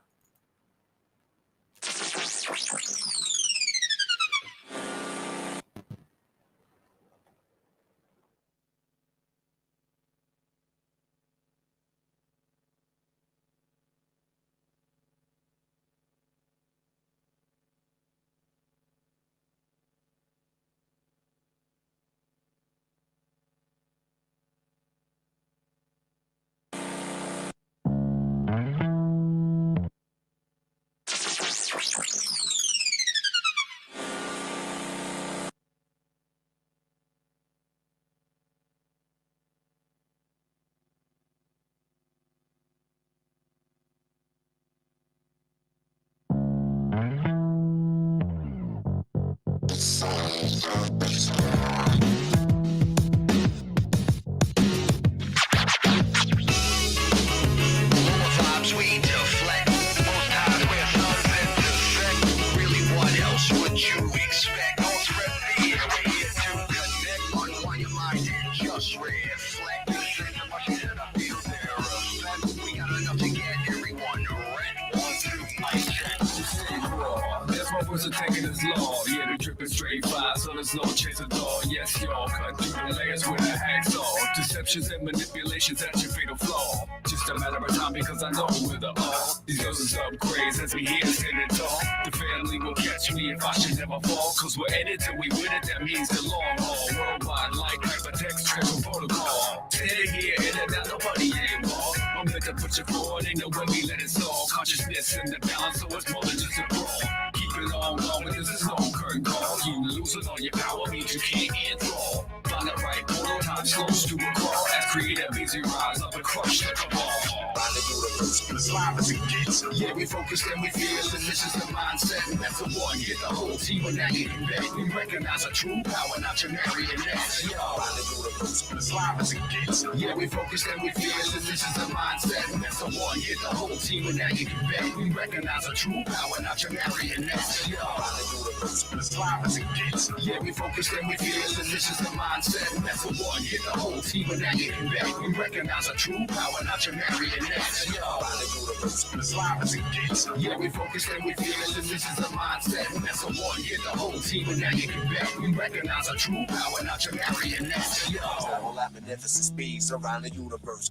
Was taking this law, yeah, they dripping straight fire, so there's no chance at all. Yes, y'all cut through the layers with a hacksaw. Deceptions and manipulations, that's your fatal flaw. Just a matter of time because I know we're the all. These girls is upgrades as we here standing tall. The family will catch me if I should never fall. Cause we're in it till we win it, that means the long haul. Worldwide like hypertext, triple protocol. Standing here in and out, nobody ain't wrong. I'm meant to put you forward, ain't no way we let it fall. Consciousness in the balance, so it's more than just a brawl. Keep it on long, but this is no curtain call. You losing all your power means you can't enthrall. Find the right portal, time slows to a crawl. As creative easy rise up and crush like a ball. Find the universe, as live as it gets. Yeah, we focus and we feel, and this is the mindset. And that's the one, get the whole team, and now you can bet. We recognize a true power, not your marionettes. Yo, find the universe as live as it gets. Yeah, we focus and we feel, and this is the mindset. And that's the one, get the whole team, and now you can bet. We recognize a true power, not your marionettes. Yo, find the universe as live as it gets. Yeah, we focus and we feel, and this is the mindset. And that's the one, get the whole team, and now you can bet. We recognize a true power, not your marionettes. Yo, find the universe as live as it gets. Yeah, we focus and we feel, and this is the mindset. And that's the one, get the whole team, and now you can bet. We recognize a true power, not your marionettes. Yo, travel at magnificent speeds around the universe.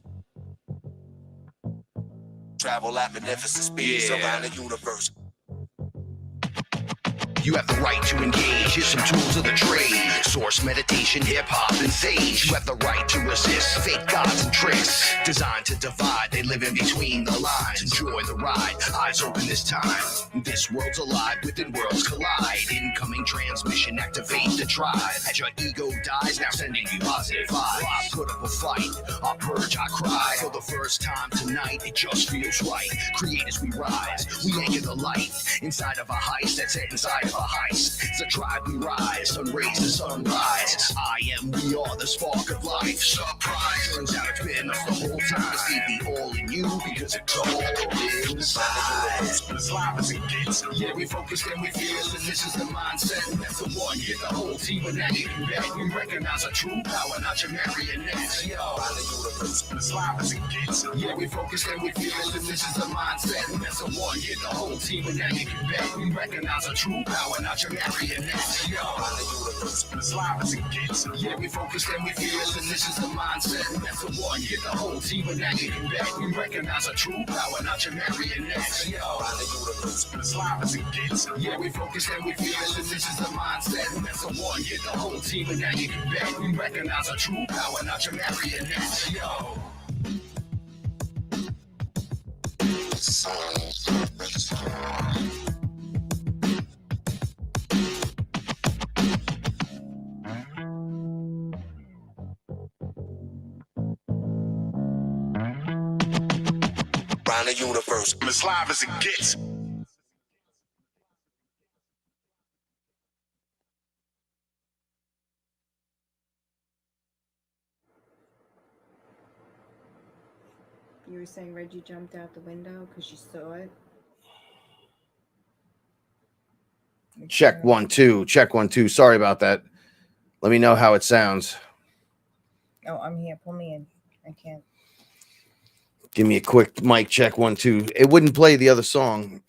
Travel at magnificent speeds around the universe. You have the right to engage. Here's some tools of the trade. Source, meditation, hip-hop, and sage. You have the right to resist fake gods and tricks. Designed to divide, they live in between the lines. Enjoy the ride, eyes open this time. This world's alive, within worlds collide. Incoming transmission, activate the tribe. As your ego dies, now sending you positive vibes. I put up a fight, I purge, I cry. For the first time tonight, it just feels right. Create as we rise, we anchor the light. Inside of a heist that's set inside of a heist. It's a tribe we rise, sun rays to sunrise. I am, we are the spark of life. Surprise, turns out it's been us the whole time. See the all in you because it's all inside. As live as it gets. Yeah, we focus and we feel, and this is the mindset. And that's the one, get the whole team, and now you can bet. We recognize a true power, not your marionettes. Yo, find the universe as live as it gets. Yeah, we focus and we feel, and this is the mindset. And that's the one, get the whole team, and now you can bet. We recognize a true power, not your marionettes. Yo, find the universe as live as it gets. Yeah, we focus and we feel, and this is the mindset. And that's the one, get the whole team, and now you can bet. We recognize a true power, not your marionettes. Yo, find the universe as live as it gets. Yeah, we focus and we feel, and this is the mindset. And that's the one, get the whole team, and now you can bet. We recognize a true power, not your marionettes. Yo. Around the universe, as live as it gets. You were saying Reggie jumped out the window because you saw it? Check 1 2. Check 1 2. Sorry about that. Let me know how it sounds. Oh, I'm here. Pull me in. I can't. Give me a quick mic check 1 2. It wouldn't play the other song.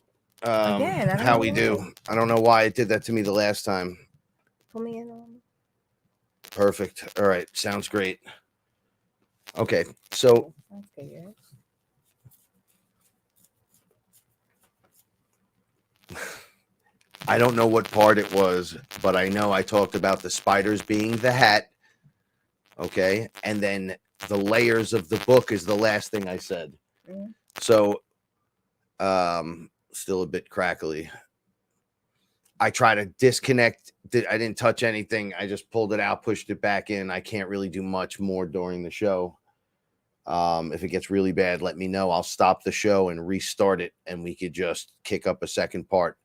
Again, I don't how know we why. do. I don't know why it did that to me the last time. Pull me in on. Perfect. All right. Sounds great. Okay. So That's good. I don't know what part it was, but I know I talked about the spiders being the hat. Okay. And then the layers of the book is the last thing I said. Mhm. So, still a bit crackly. I try to disconnect. I didn't touch anything. I just pulled it out, pushed it back in. I can't really do much more during the show. If it gets really bad, let me know. I'll stop the show and restart it, and we could just kick up a second part.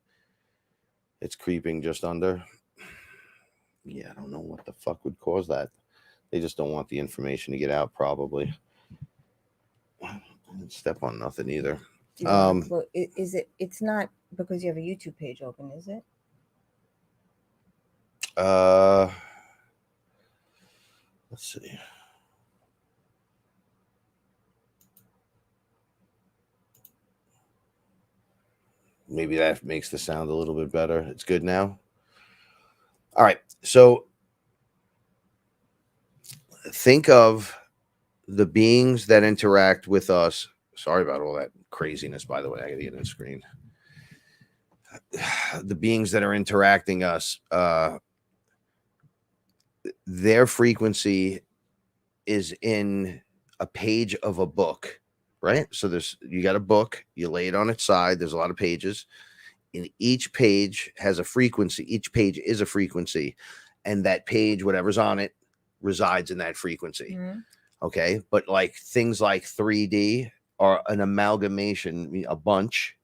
It's creeping just under. Yeah, I don't know what the fuck would cause that. They just don't want the information to get out, probably. I didn't step on nothing either. Is it? It's not because you have a YouTube page open, is it? Let's see. Maybe that makes the sound a little bit better. It's good now. All right. So think of the beings that interact with us. Sorry about all that craziness, by the way. I got to get in the screen. The beings that are interacting us, their frequency is in a page of a book, right? So you got a book, you lay it on its side. There's a lot of pages, and each page has a frequency. Each page is a frequency, and that page, whatever's on it, resides in that frequency. Mm-hmm. Okay. But like things like 3D are an amalgamation, a bunch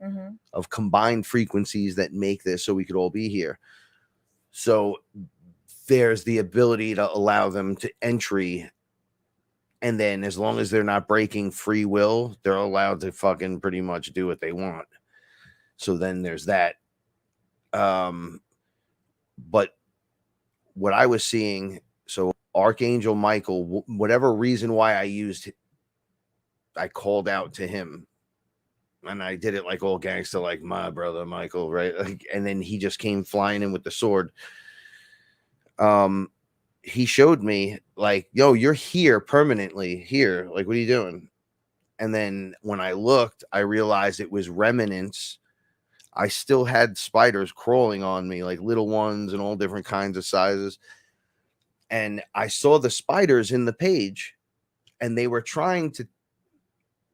of combined frequencies that make this so we could all be here. So there's the ability to allow them to entry. And then as long as they're not breaking free will, they're allowed to fucking pretty much do what they want. So then there's that. But what I was seeing, so Archangel Michael, whatever reason why I called out to him, and I did it like all gangster, like my brother Michael, right? Like, and then he just came flying in with the sword. He showed me like, yo, you're here permanently here. Like, what are you doing? And then when I looked, I realized it was remnants. I still had spiders crawling on me, like little ones and all different kinds of sizes. And I saw the spiders in the page, and they were trying to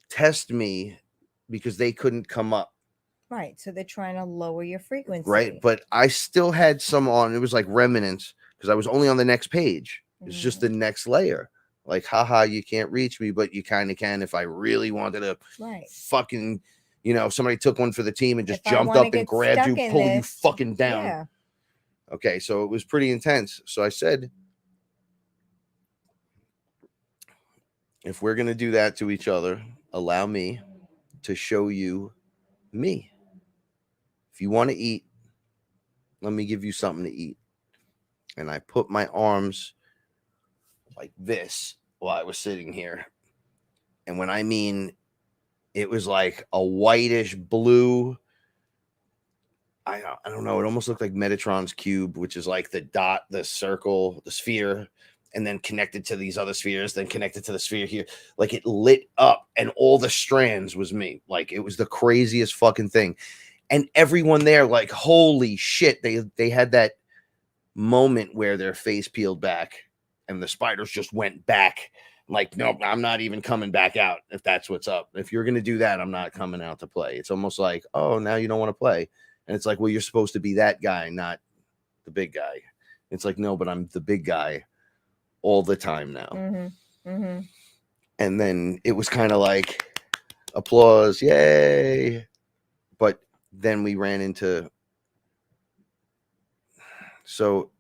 test me because they couldn't come up. Right. So they're trying to lower your frequency. Right. But I still had some on. It was like remnants because I was only on the next page. It's just the next layer. Like, haha, you can't reach me, but you kind of can if I really wanted to fucking, you know, if somebody took one for the team and just jumped up and grabbed you, pull you fucking down. Yeah. Okay, so it was pretty intense. So I said, if we're going to do that to each other, allow me to show you me. If you want to eat, let me give you something to eat. And I put my arms like this while I was sitting here. And when I mean, it was like a whitish blue, I don't know, it almost looked like Metatron's cube, which is like the dot, the circle, the sphere, and then connected to these other spheres, then connected to the sphere here. Like it lit up, and all the strands was me. Like it was the craziest fucking thing. And everyone there, like, holy shit, they had that moment where their face peeled back and the spiders just went back. Like, nope, I'm not even coming back out if that's what's up. If you're going to do that, I'm not coming out to play. It's almost like, oh, now you don't want to play. And it's like, well, you're supposed to be that guy, not the big guy. It's like, no, but I'm the big guy all the time now. And then it was kind of like applause, yay. But then we ran into, so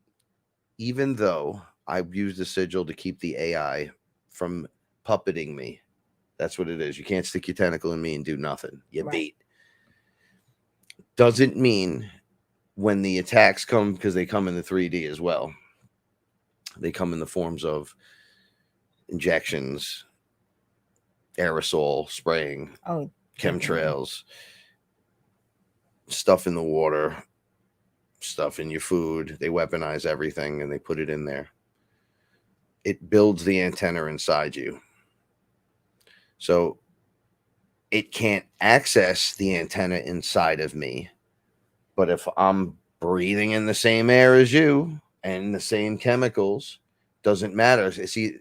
even though I've used the sigil to keep the AI from puppeting me, that's what it is. You can't stick your tentacle in me and do nothing. You bait. Doesn't mean when the attacks come, because they come in the 3D as well. They come in the forms of injections, aerosol spraying, chemtrails, stuff in the water, stuff in your food. They weaponize everything and they put it in there. It builds the antenna inside you. So it can't access the antenna inside of me. But if I'm breathing in the same air as you and the same chemicals, doesn't matter. See,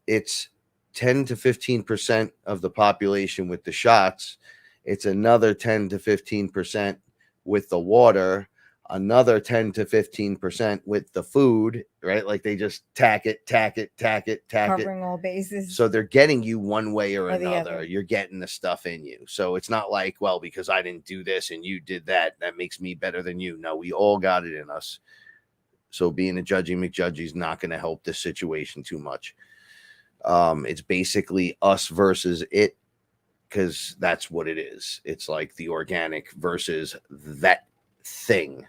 it's 10 to 15% of the population with the shots. It's another 10 to 15% with the water, another 10 to 15% with the food, right? Like they just tack it. Covering all bases. So they're getting you one way or the another. other. You're getting the stuff in you. So it's not like, well, because I didn't do this and you did that, that makes me better than you. No, we all got it in us. So being a judgy McJudgy is not going to help this situation too much. It's basically us versus it, because that's what it is. It's like the organic versus that thing.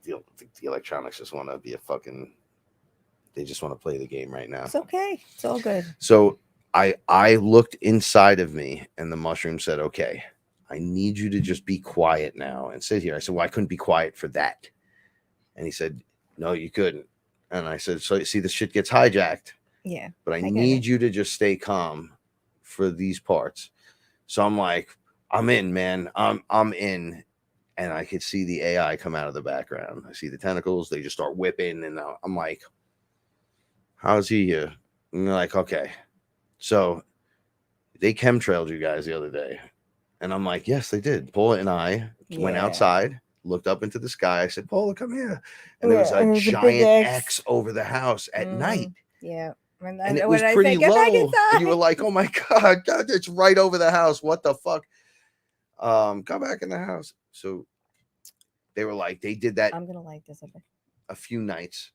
The electronics just want to be a fucking, they just want to play the game right now. It's okay. It's all good. So I looked inside of me and the mushroom said, okay, I need you to just be quiet now and sit here. I said, well, I couldn't be quiet for that. And he said, no, you couldn't. And I said, so see, the shit gets hijacked. Yeah. But I need you to just stay calm for these parts. So I'm like, I'm in, man. I'm in. And I could see the AI come out of the background. I see the tentacles. They just start whipping. And I'm like, how's he here? And they're like, okay. So they chemtrailed you guys the other day. And I'm like, yes, they did. Paula and I went outside, looked up into the sky. I said, Paula, come here. And there was a giant X over the house at night. Yeah. And it what was did I say? pretty Get back low. inside. And you were like, oh my God, it's right over the house. What the fuck? Come back in the house. So they were like, they did that I'm gonna light this up. a few nights.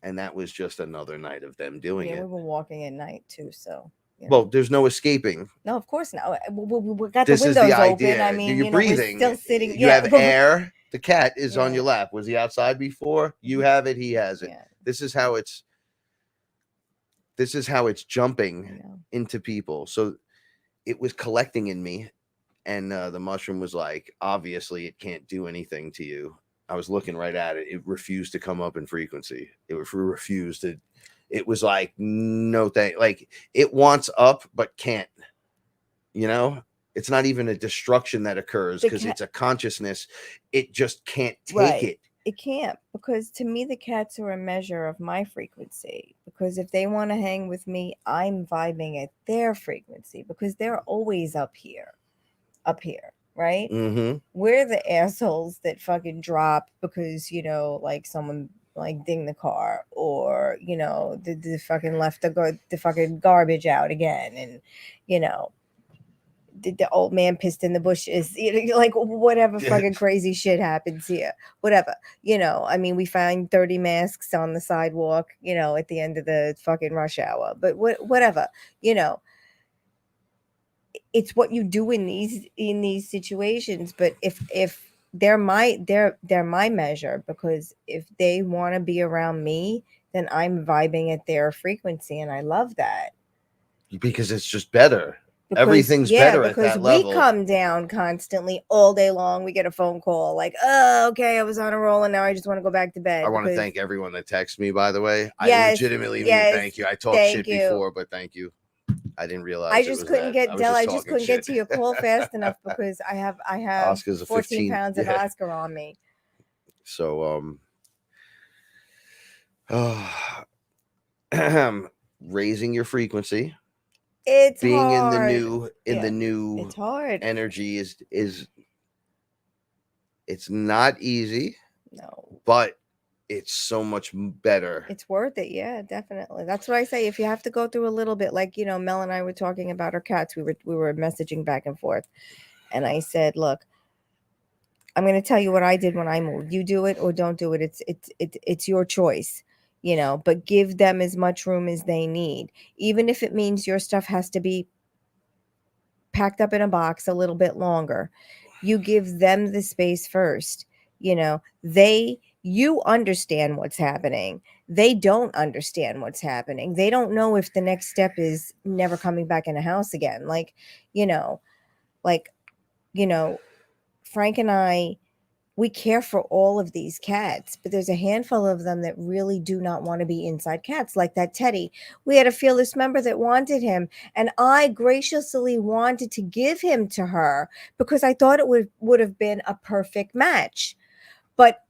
And that was just another night of them doing Yeah, it. we were walking at night too, so. Well, there's no escaping. No, of course not. We got This the is windows the open. idea. I mean, You're breathing. we're still sitting. You have air. The cat is on Yeah. your lap. Was he outside before? You have it. He has it. Yeah. This is how it's jumping into people. So it was collecting in me, and the mushroom was like, obviously, it can't do anything to you. I was looking right at it. It refused to come up in frequency. It refused to. It was like, no thank. Like, it wants up but can't. It's not even a destruction that occurs because it's a consciousness. It just can't take it. It can't, because to me the cats are a measure of my frequency. Because if they want to hang with me, I'm vibing at their frequency, because they're always up here, right? Mm-hmm. We're the assholes that fucking drop because like someone like dinged the car, or the fucking left the fucking garbage out again, and the old man pissed in the bushes, like whatever fucking crazy shit happens here, whatever, I mean, we find 30 masks on the sidewalk, at the end of the fucking rush hour, but whatever, it's what you do in these situations. But if they're my measure, because if they want to be around me, then I'm vibing at their frequency, and I love that, because it's just better. Everything's better at that level. We come down constantly all day long. We get a phone call like, oh, okay, I was on a roll and now I just want to go back to bed. I want to thank everyone that texts me, by the way. I legitimately mean thank you. I talked shit before, but thank you. I didn't realize. I just couldn't get to your call fast enough, because I have Oscar's 14 pounds of Oscar on me. So raising your frequency. It's being hard. in the new it's hard. Energy is it's not easy. No. But it's so much better. It's worth it. Yeah, definitely. That's what I say. If you have to go through a little bit, like, Mel and I were talking about our cats. We were messaging back and forth. And I said, look, I'm going to tell you what I did when I moved. You do it or don't do it. It's your choice. But give them as much room as they need, even if it means your stuff has to be packed up in a box a little bit longer. You give them the space first. You understand what's happening. They don't understand what's happening. They don't know if the next step is never coming back in a house again. Frank and I, we care for all of these cats, but there's a handful of them that really do not want to be inside cats, like that Teddy. We had a fearless member that wanted him, and I graciously wanted to give him to her because I thought it would have been a perfect match. But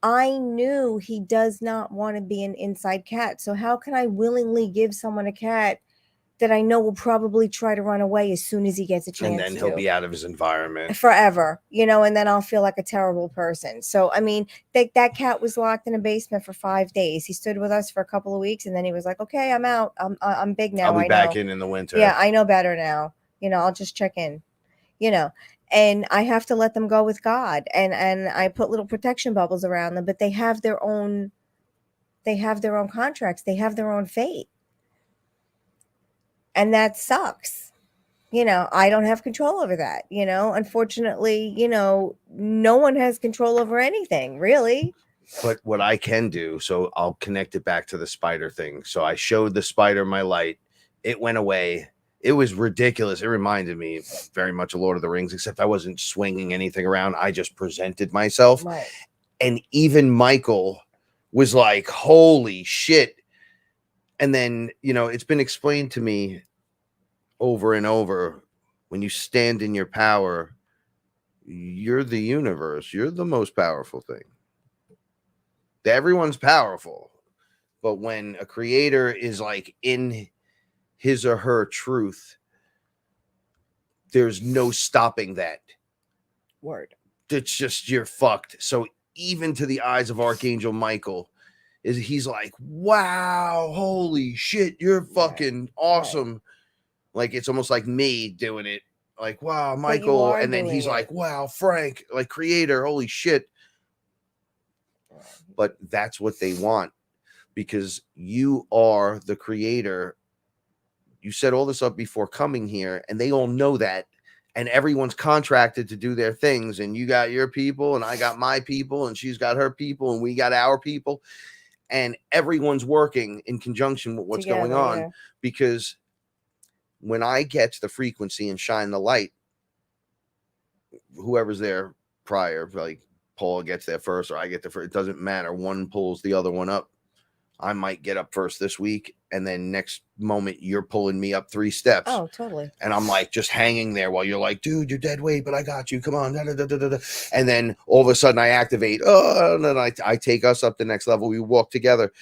I knew he does not want to be an inside cat. So how can I willingly give someone a cat that I know will probably try to run away as soon as he gets a chance to? And then he'll be out of his environment forever, and then I'll feel like a terrible person. So, I mean, that cat was locked in a basement for 5 days. He stood with us for a couple of weeks, and then he was like, okay, I'm out. I'm big now. I'll be back in the winter. Yeah, I know better now. I'll just check in, and I have to let them go with God. And I put little protection bubbles around them, but they have their own contracts. They have their own fate. And that sucks. I don't have control over that. Unfortunately, no one has control over anything, really. But what I can do, so I'll connect it back to the spider thing. So I showed the spider my light. It went away. It was ridiculous. It reminded me very much of Lord of the Rings, except I wasn't swinging anything around. I just presented myself. Right. And even Michael was like, holy shit. And then, it's been explained to me over and over, when you stand in your power, you're the universe. You're the most powerful thing. Everyone's powerful. But when a creator is like in his or her truth, there's no stopping that. Word. It's just, you're fucked. So even to the eyes of Archangel Michael, is he's like, wow, holy shit, you're fucking awesome. Like, it's almost like me doing it. Like, wow, But you Michael. are And then doing he's it. like, wow, Frank, like creator, holy shit. But that's what they want, because you are the creator. You set all this up before coming here, and they all know that. And everyone's contracted to do their things. And you got your people, and I got my people, and she's got her people, and we got our people. And everyone's working in conjunction with what's going Together, on. yeah. Because when I get to the frequency and shine the light, whoever's there prior, like Paula gets there first or I get there first, it doesn't matter. One pulls the other one up. I might get up first this week, and then next moment you're pulling me up 3 steps. Oh, totally. And I'm like just hanging there while you're like, dude, you're dead weight, but I got you. Come on. Da, da, da, da, da. And then all of a sudden I activate. Oh, and then I take us up the next level. We walk together.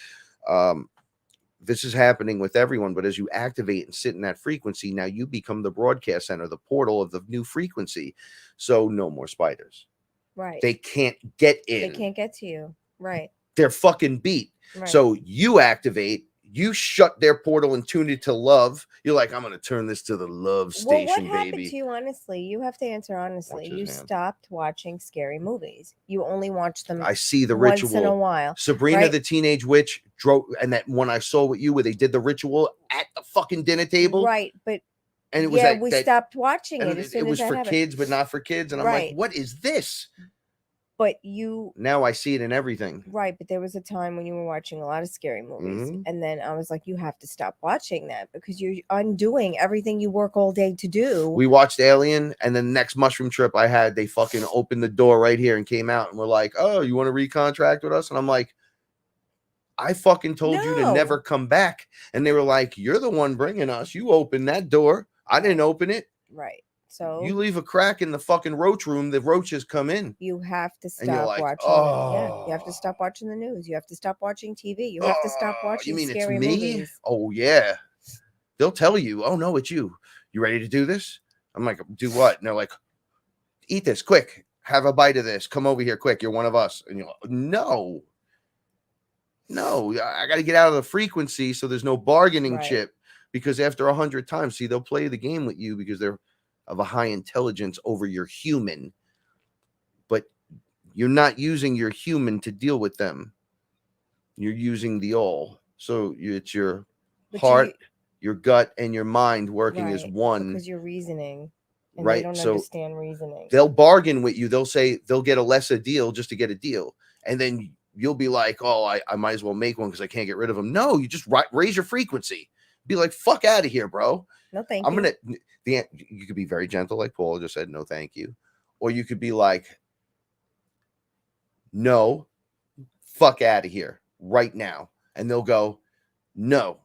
This is happening with everyone, but as you activate and sit in that frequency, now you become the broadcast center, the portal of the new frequency. So no more spiders. Right. They can't get in. They can't get to you. Right. They're fucking beat. Right. So you activate, you shut their portal and tune it to love. You're like, I'm going to turn this to the love station, well, what happened baby. to you, honestly? You have to answer honestly. You stopped watching scary movies. You only watch them I see the once ritual. in a while. Sabrina right? the Teenage Witch drove, and that one I saw with you where they did the ritual at the fucking dinner table. Right, but and it was we stopped watching it as soon it was as for happened. kids, but not for kids. And I'm like, what is this? But now I see it in everything. Right, but there was a time when you were watching a lot of scary movies, and then I was like, you have to stop watching that because you're undoing everything you work all day to do. We watched Alien, and then the next mushroom trip I had, they fucking opened the door right here and came out and were like, oh, you want to recontract with us? And I'm like, I fucking told you to never come back. And they were like, you're the one bringing us. You opened that door. I didn't open it. Right. So you leave a crack in the fucking roach room, the roaches come in. You have to stop like, watching. Yeah, you have to stop watching the news. You have to stop watching TV. You have to stop watching scary movies. Oh yeah, they'll tell you. Oh no, it's you. You ready to do this? I'm like, do what? And they're like, eat this quick. Have a bite of this. Come over here quick. You're one of us. And you're like, no, I got to get out of the frequency so there's no bargaining chip. Because after 100 times, see, they'll play the game with you because they're of a high intelligence over your human, but you're not using your human to deal with them. You're using the all. So it's your heart, your gut, and your mind working as one. Because you're reasoning. And they don't understand reasoning. They'll bargain with you. They'll say they'll get a lesser deal just to get a deal. And then you'll be like, oh, I might as well make one because I can't get rid of them. No, you just raise your frequency. Be like, fuck out of here, bro. No, thank you. You could be very gentle, like Paula just said, no, thank you. Or you could be like, no, fuck out of here right now. And they'll go, no,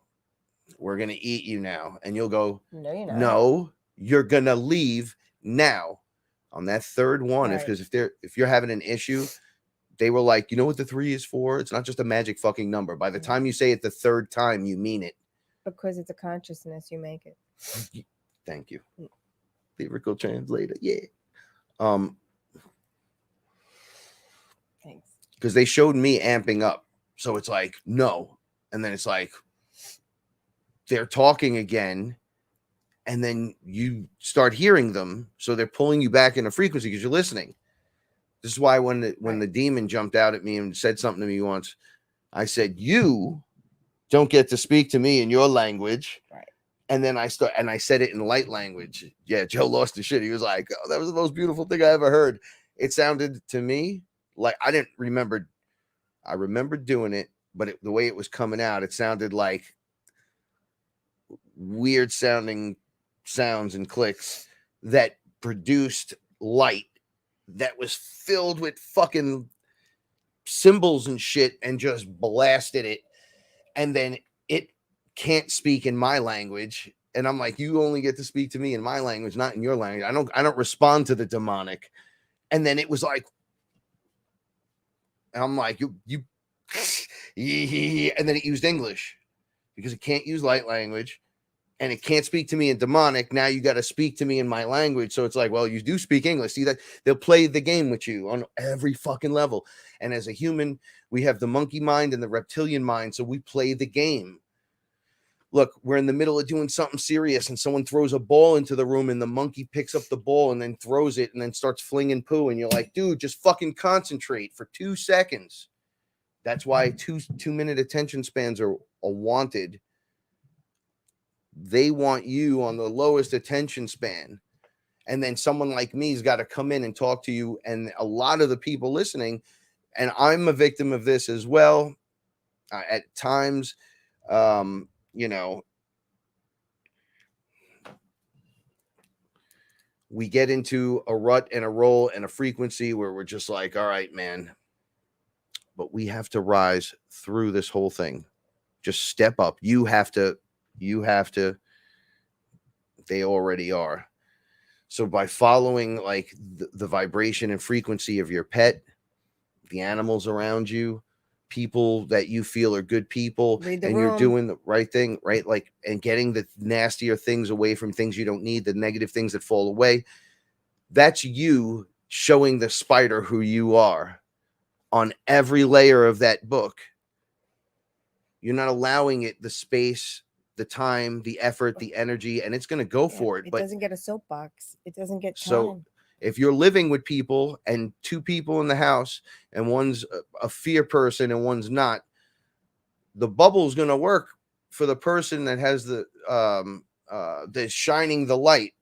we're going to eat you now. And you'll go, no, you're not. No, you're going to leave now. On that third one, because if you're having an issue, they were like, you know what the 3 is for? It's not just a magic fucking number. By the time you say it the third time, you mean it. Because it's a consciousness, you make it. Thank you. Lyrical translator. Yeah. Thanks. Because they showed me amping up. So it's like, no. And then it's like, they're talking again. And then you start hearing them. So they're pulling you back in a frequency because you're listening. This is why when the demon jumped out at me and said something to me once, I said, you don't get to speak to me in your language. Right. And then I said it in light language. Yeah, Joe lost his shit. He was like, oh, that was the most beautiful thing I ever heard. It sounded to me like I remember doing it, but the way it was coming out, it sounded like weird sounding sounds and clicks that produced light that was filled with fucking symbols and shit and just blasted it. And then it can't speak in my language. And I'm like, you only get to speak to me in my language, not in your language. I don't respond to the demonic. And then it was like, and I'm like, you, and then it used English because it can't use light language. and it can't speak to me in demonic. Now you got to speak to me in my language. So it's like, well, you do speak English. See that they'll play the game with you on every fucking level. And as a human, we have the monkey mind and the reptilian mind. So we play the game. Look, we're in the middle of doing something serious and someone throws a ball into the room and the monkey picks up the ball and then throws it and then starts flinging poo. And you're like, dude, just fucking concentrate for 2 seconds. That's why 2-minute attention spans are wanted. They want you on the lowest attention span. And then someone like me's got to come in and talk to you. And a lot of the people listening, and I'm a victim of this as well. At times, you know, we get into a rut and a roll and a frequency where we're just like, all right, man, but we have to rise through this whole thing. Just step up. You have to, they already are. So by following like the vibration and frequency of your pet, the animals around you, people that you feel are good people, and you're doing the right thing, right? Like, and getting the nastier things away from things you don't need, the negative things that fall away. That's you showing the spider who you are on every layer of that book. You're not allowing it the space, the time, the effort, the energy, and it's going to go for it. It But doesn't get a soapbox. It doesn't get time. so if you're living with people and 2 people in the house and one's a fear person and one's not, the bubble is going to work for the person that has the shining the light,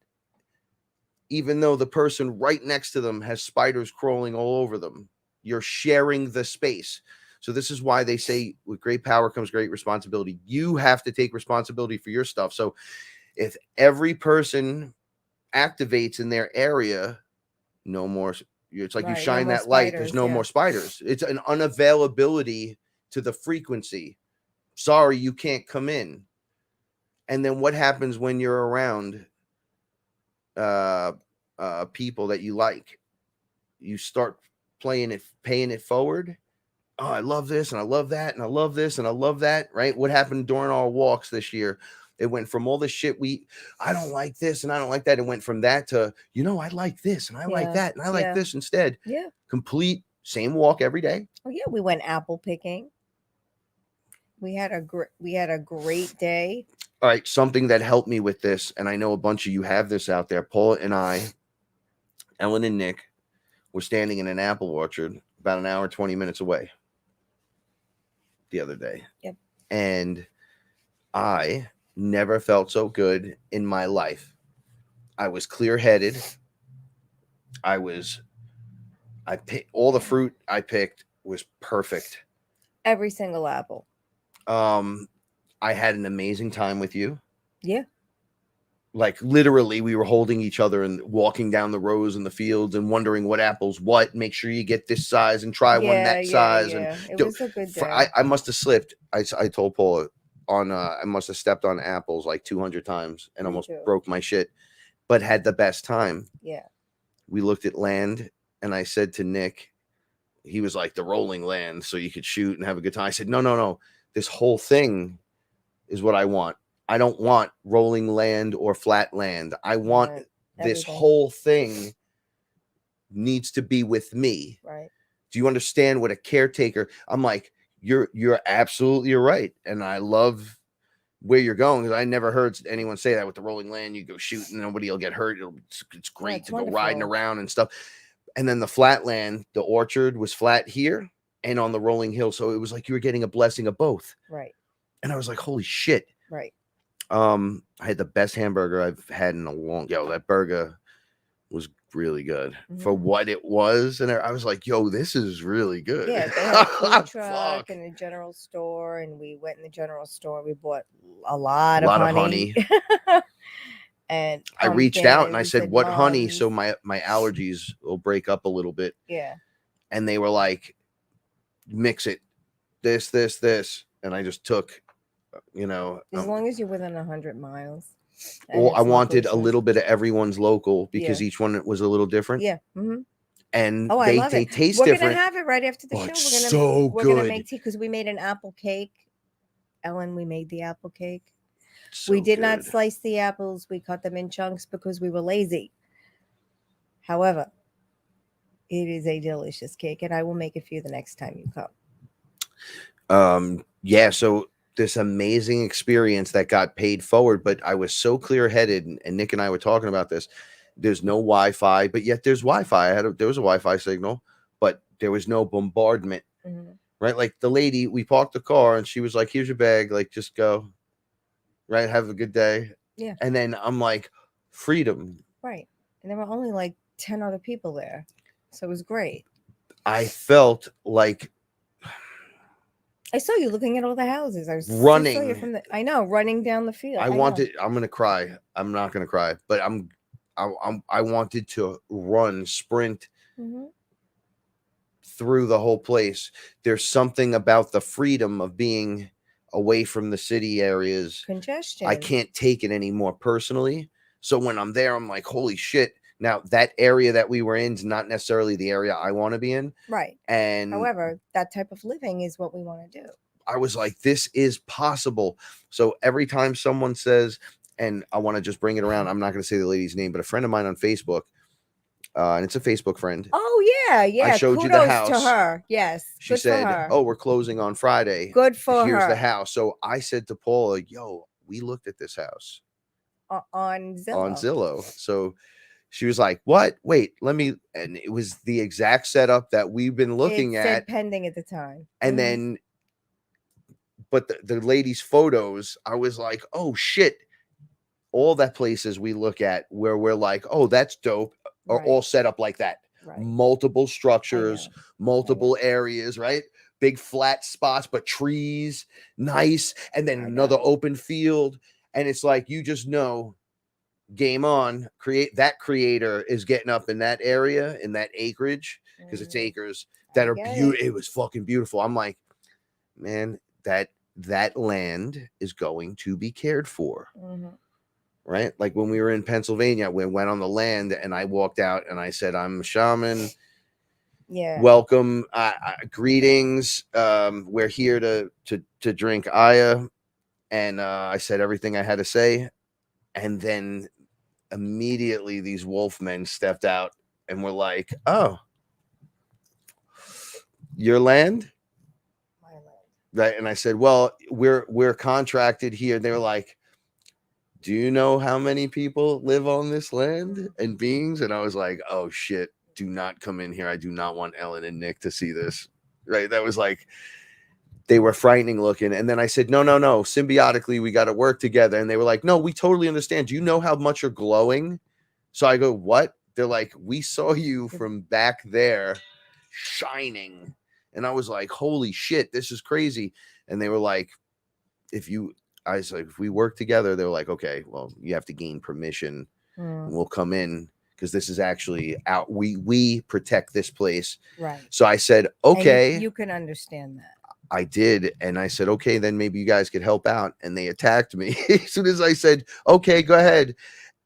even though the person right next to them has spiders crawling all over them. You're sharing the space. So this is why they say with great power comes great responsibility. You have to take responsibility for your stuff. So if every person activates in their area, no more. It's like you shine that light. There's no more spiders. It's an unavailability to the frequency. Sorry, you can't come in. And then what happens when you're around people that you like? You start paying it forward. Oh, I love this and I love that and I love this and I love that, right? What happened during our walks this year? It went from all the shit I don't like this and I don't like that. It went from that to, I like this and I like that and I like this instead. Yeah. Complete same walk every day. Oh yeah, we went apple picking. We had a great day. All right, something that helped me with this, and I know a bunch of you have this out there. Paula and I, Ellen and Nick, were standing in an apple orchard about an hour, 20 minutes away the other day. Yep. And I never felt so good in my life. I was clear-headed. I picked all the fruit I picked was perfect. Every single apple. I had an amazing time with you. Yeah. Like literally we were holding each other and walking down the rows in the fields and wondering what apples, make sure you get this size and try one that size. Yeah. And it was a good day. I must have slipped. I told Paula I must have stepped on apples like 200 times and almost broke my shit, but had the best time. Yeah. We looked at land and I said to Nick, he was like the rolling land so you could shoot and have a good time. I said, no. This whole thing is what I want. I don't want rolling land or flat land. I want this whole thing needs to be with me. Right. Do you understand what a caretaker? I'm like, you're absolutely right. And I love where you're going because I never heard anyone say that with the rolling land. You go shoot and nobody will get hurt. It's great to go riding around and stuff. And then the flat land, the orchard was flat here and on the rolling hill. So it was like you were getting a blessing of both. Right. And I was like, holy shit. Right. I had the best hamburger I've had in a long. That burger was really good for what it was, and I was like, this is really good. Yeah, they had a food truck and a general store, and we went in the general store. We bought a lot of honey. And I reached out and I said, "What honey?" So my allergies will break up a little bit. Yeah. And they were like, "Mix it, this," and I just took. As long as you're within 100 miles. Well, I wanted a little bit of everyone's local because each one was a little different. Yeah. Mm-hmm. And they taste different. We're gonna have it right after the show. We're gonna make tea because we made an apple cake. Ellen, we made the apple cake. We did not good. slice the apples. We cut them in chunks because we were lazy. However, it is a delicious cake, and I will make a few the next time you come. Yeah, so this amazing experience that got paid forward, but I was so clear-headed, and Nick and I were talking about this. There's no Wi-Fi, but yet there's Wi-Fi. There was a Wi-Fi signal, but there was no bombardment. Right? Like the lady, we parked the car and she was like, here's your bag, like just go. Right? Have a good day. Yeah. And then I'm like, freedom. Right. And there were only like 10 other people there. So it was great. I felt like I saw you looking at all the houses. I was running. I saw you from I know, running down the field. I'm gonna cry. I'm not gonna cry, but I wanted to run, sprint through the whole place. There's something about the freedom of being away from the city areas. Congestion. I can't take it anymore personally. So when I'm there, I'm like, holy shit. Now that area that we were in is not necessarily the area I want to be in. Right. And however, that type of living is what we want to do. I was like, this is possible. So every time someone says, and I want to just bring it around, I'm not going to say the lady's name, but a friend of mine on Facebook, and it's a Facebook friend. Oh, yeah. I showed you the house. To her. Yes. She said, oh, we're closing on Friday. Good for her. Here's the house. So I said to Paula, yo, we looked at this house. On Zillow. On Zillow. So she was like, what? Wait, let me. And it was the exact setup that we've been looking at. Pending at the time. And then, but the lady's photos, I was like, oh, shit. All that places we look at where we're like, oh, that's dope, are all set up like that. Right. Multiple structures, multiple areas, right? Big flat spots, but trees, nice. And then another open field. And it's like, you just know, game on, creator is getting up in that area, in that acreage, because it's acres that are beautiful. It was fucking beautiful. I'm like, man, that land is going to be cared for. Right? Like when we were in Pennsylvania, we went on the land and I walked out and I said, I'm a shaman. Yeah. Welcome. Greetings. We're here to drink Aya. And I said everything I had to say. And then immediately these wolfmen stepped out and were like, oh, your land? My land. Right. And I said, well, we're contracted here. They were like, do you know how many people live on this land and beings? And I was like, oh shit, do not come in here. I do not want Ellen and Nick to see this. Right. That was like, they were frightening looking. And then I said, no. Symbiotically, we got to work together. And they were like, no, we totally understand. Do you know how much you're glowing? So I go, what? They're like, we saw you from back there shining. And I was like, holy shit, this is crazy. And they were like, I was like, if we work together, they were like, okay, well, you have to gain permission and we'll come in because this is actually out. We protect this place. Right. So I said, okay. You can understand that. I did. And I said, okay, then maybe you guys could help out. And they attacked me as soon as I said, okay, go ahead.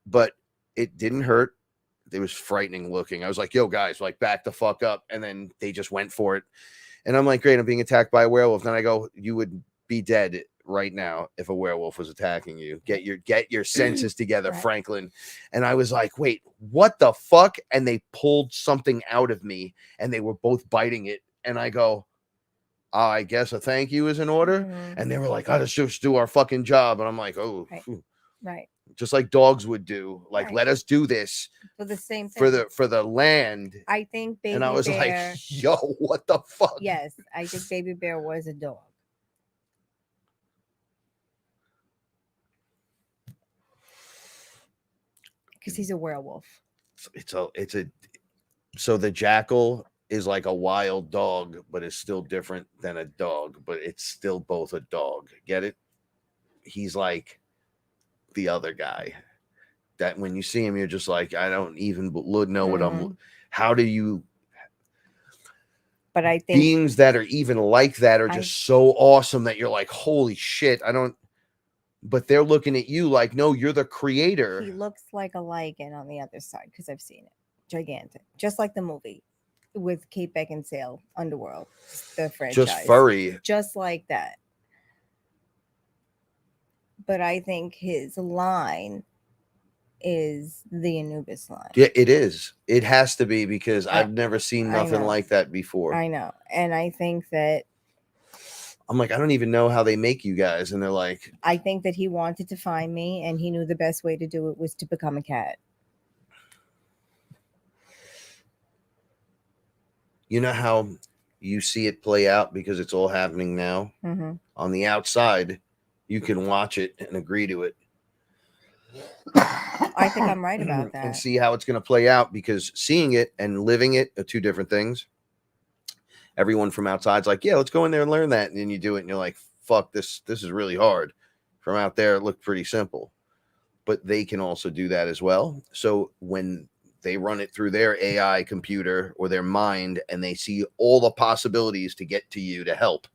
But it didn't hurt. It was frightening looking. I was like, yo, guys, like back the fuck up. And then they just went for it. And I'm like, great, I'm being attacked by a werewolf. Then I go, you would be dead right now if a werewolf was attacking you. Get your senses together, right. Franklin. And I was like, wait, what the fuck? And they pulled something out of me and they were both biting it. And I go, I guess a thank you is in order. And they were like, let's just do our fucking job. And I'm like, oh, right. Just like dogs would do. Like, let us do this for the same thing. For the land. I think Baby Bear. And I was like, yo, what the fuck? Yes, I think Baby Bear was a dog. Because he's a werewolf. So the jackal is like a wild dog, but it's still different than a dog, but it's still both a dog. Get it? He's like the other guy that when you see him, you're just like, I don't even know what how do you? But I think beings that are even like that are just so awesome that you're like, holy shit, but they're looking at you like, no, you're the creator. He looks like a Lycan on the other side because I've seen it. Gigantic. Just like the movie with Kate Beckinsale, Underworld, the franchise. Just furry. Just like that. but I think his line is the Anubis line. Yeah, it is. It has to be because I- I've never seen I nothing know. like that before. I know. And I think that I'm like, I don't even know how they make you guys. And they're like, I think that he wanted to find me, and he knew the best way to do it was to become a cat. you know how you see it play out because it's all happening now? Mm-hmm. On the outside, you can watch it and agree to it. I think I'm right about that. And see how it's going to play out, because seeing it and living it are two different things. Everyone from outside's like, yeah, let's go in there and learn that. And then you do it and you're like, fuck, this is really hard. From out there, it looked pretty simple. But they can also do that as well. So when they run it through their AI computer or their mind and they see all the possibilities to get to you to help,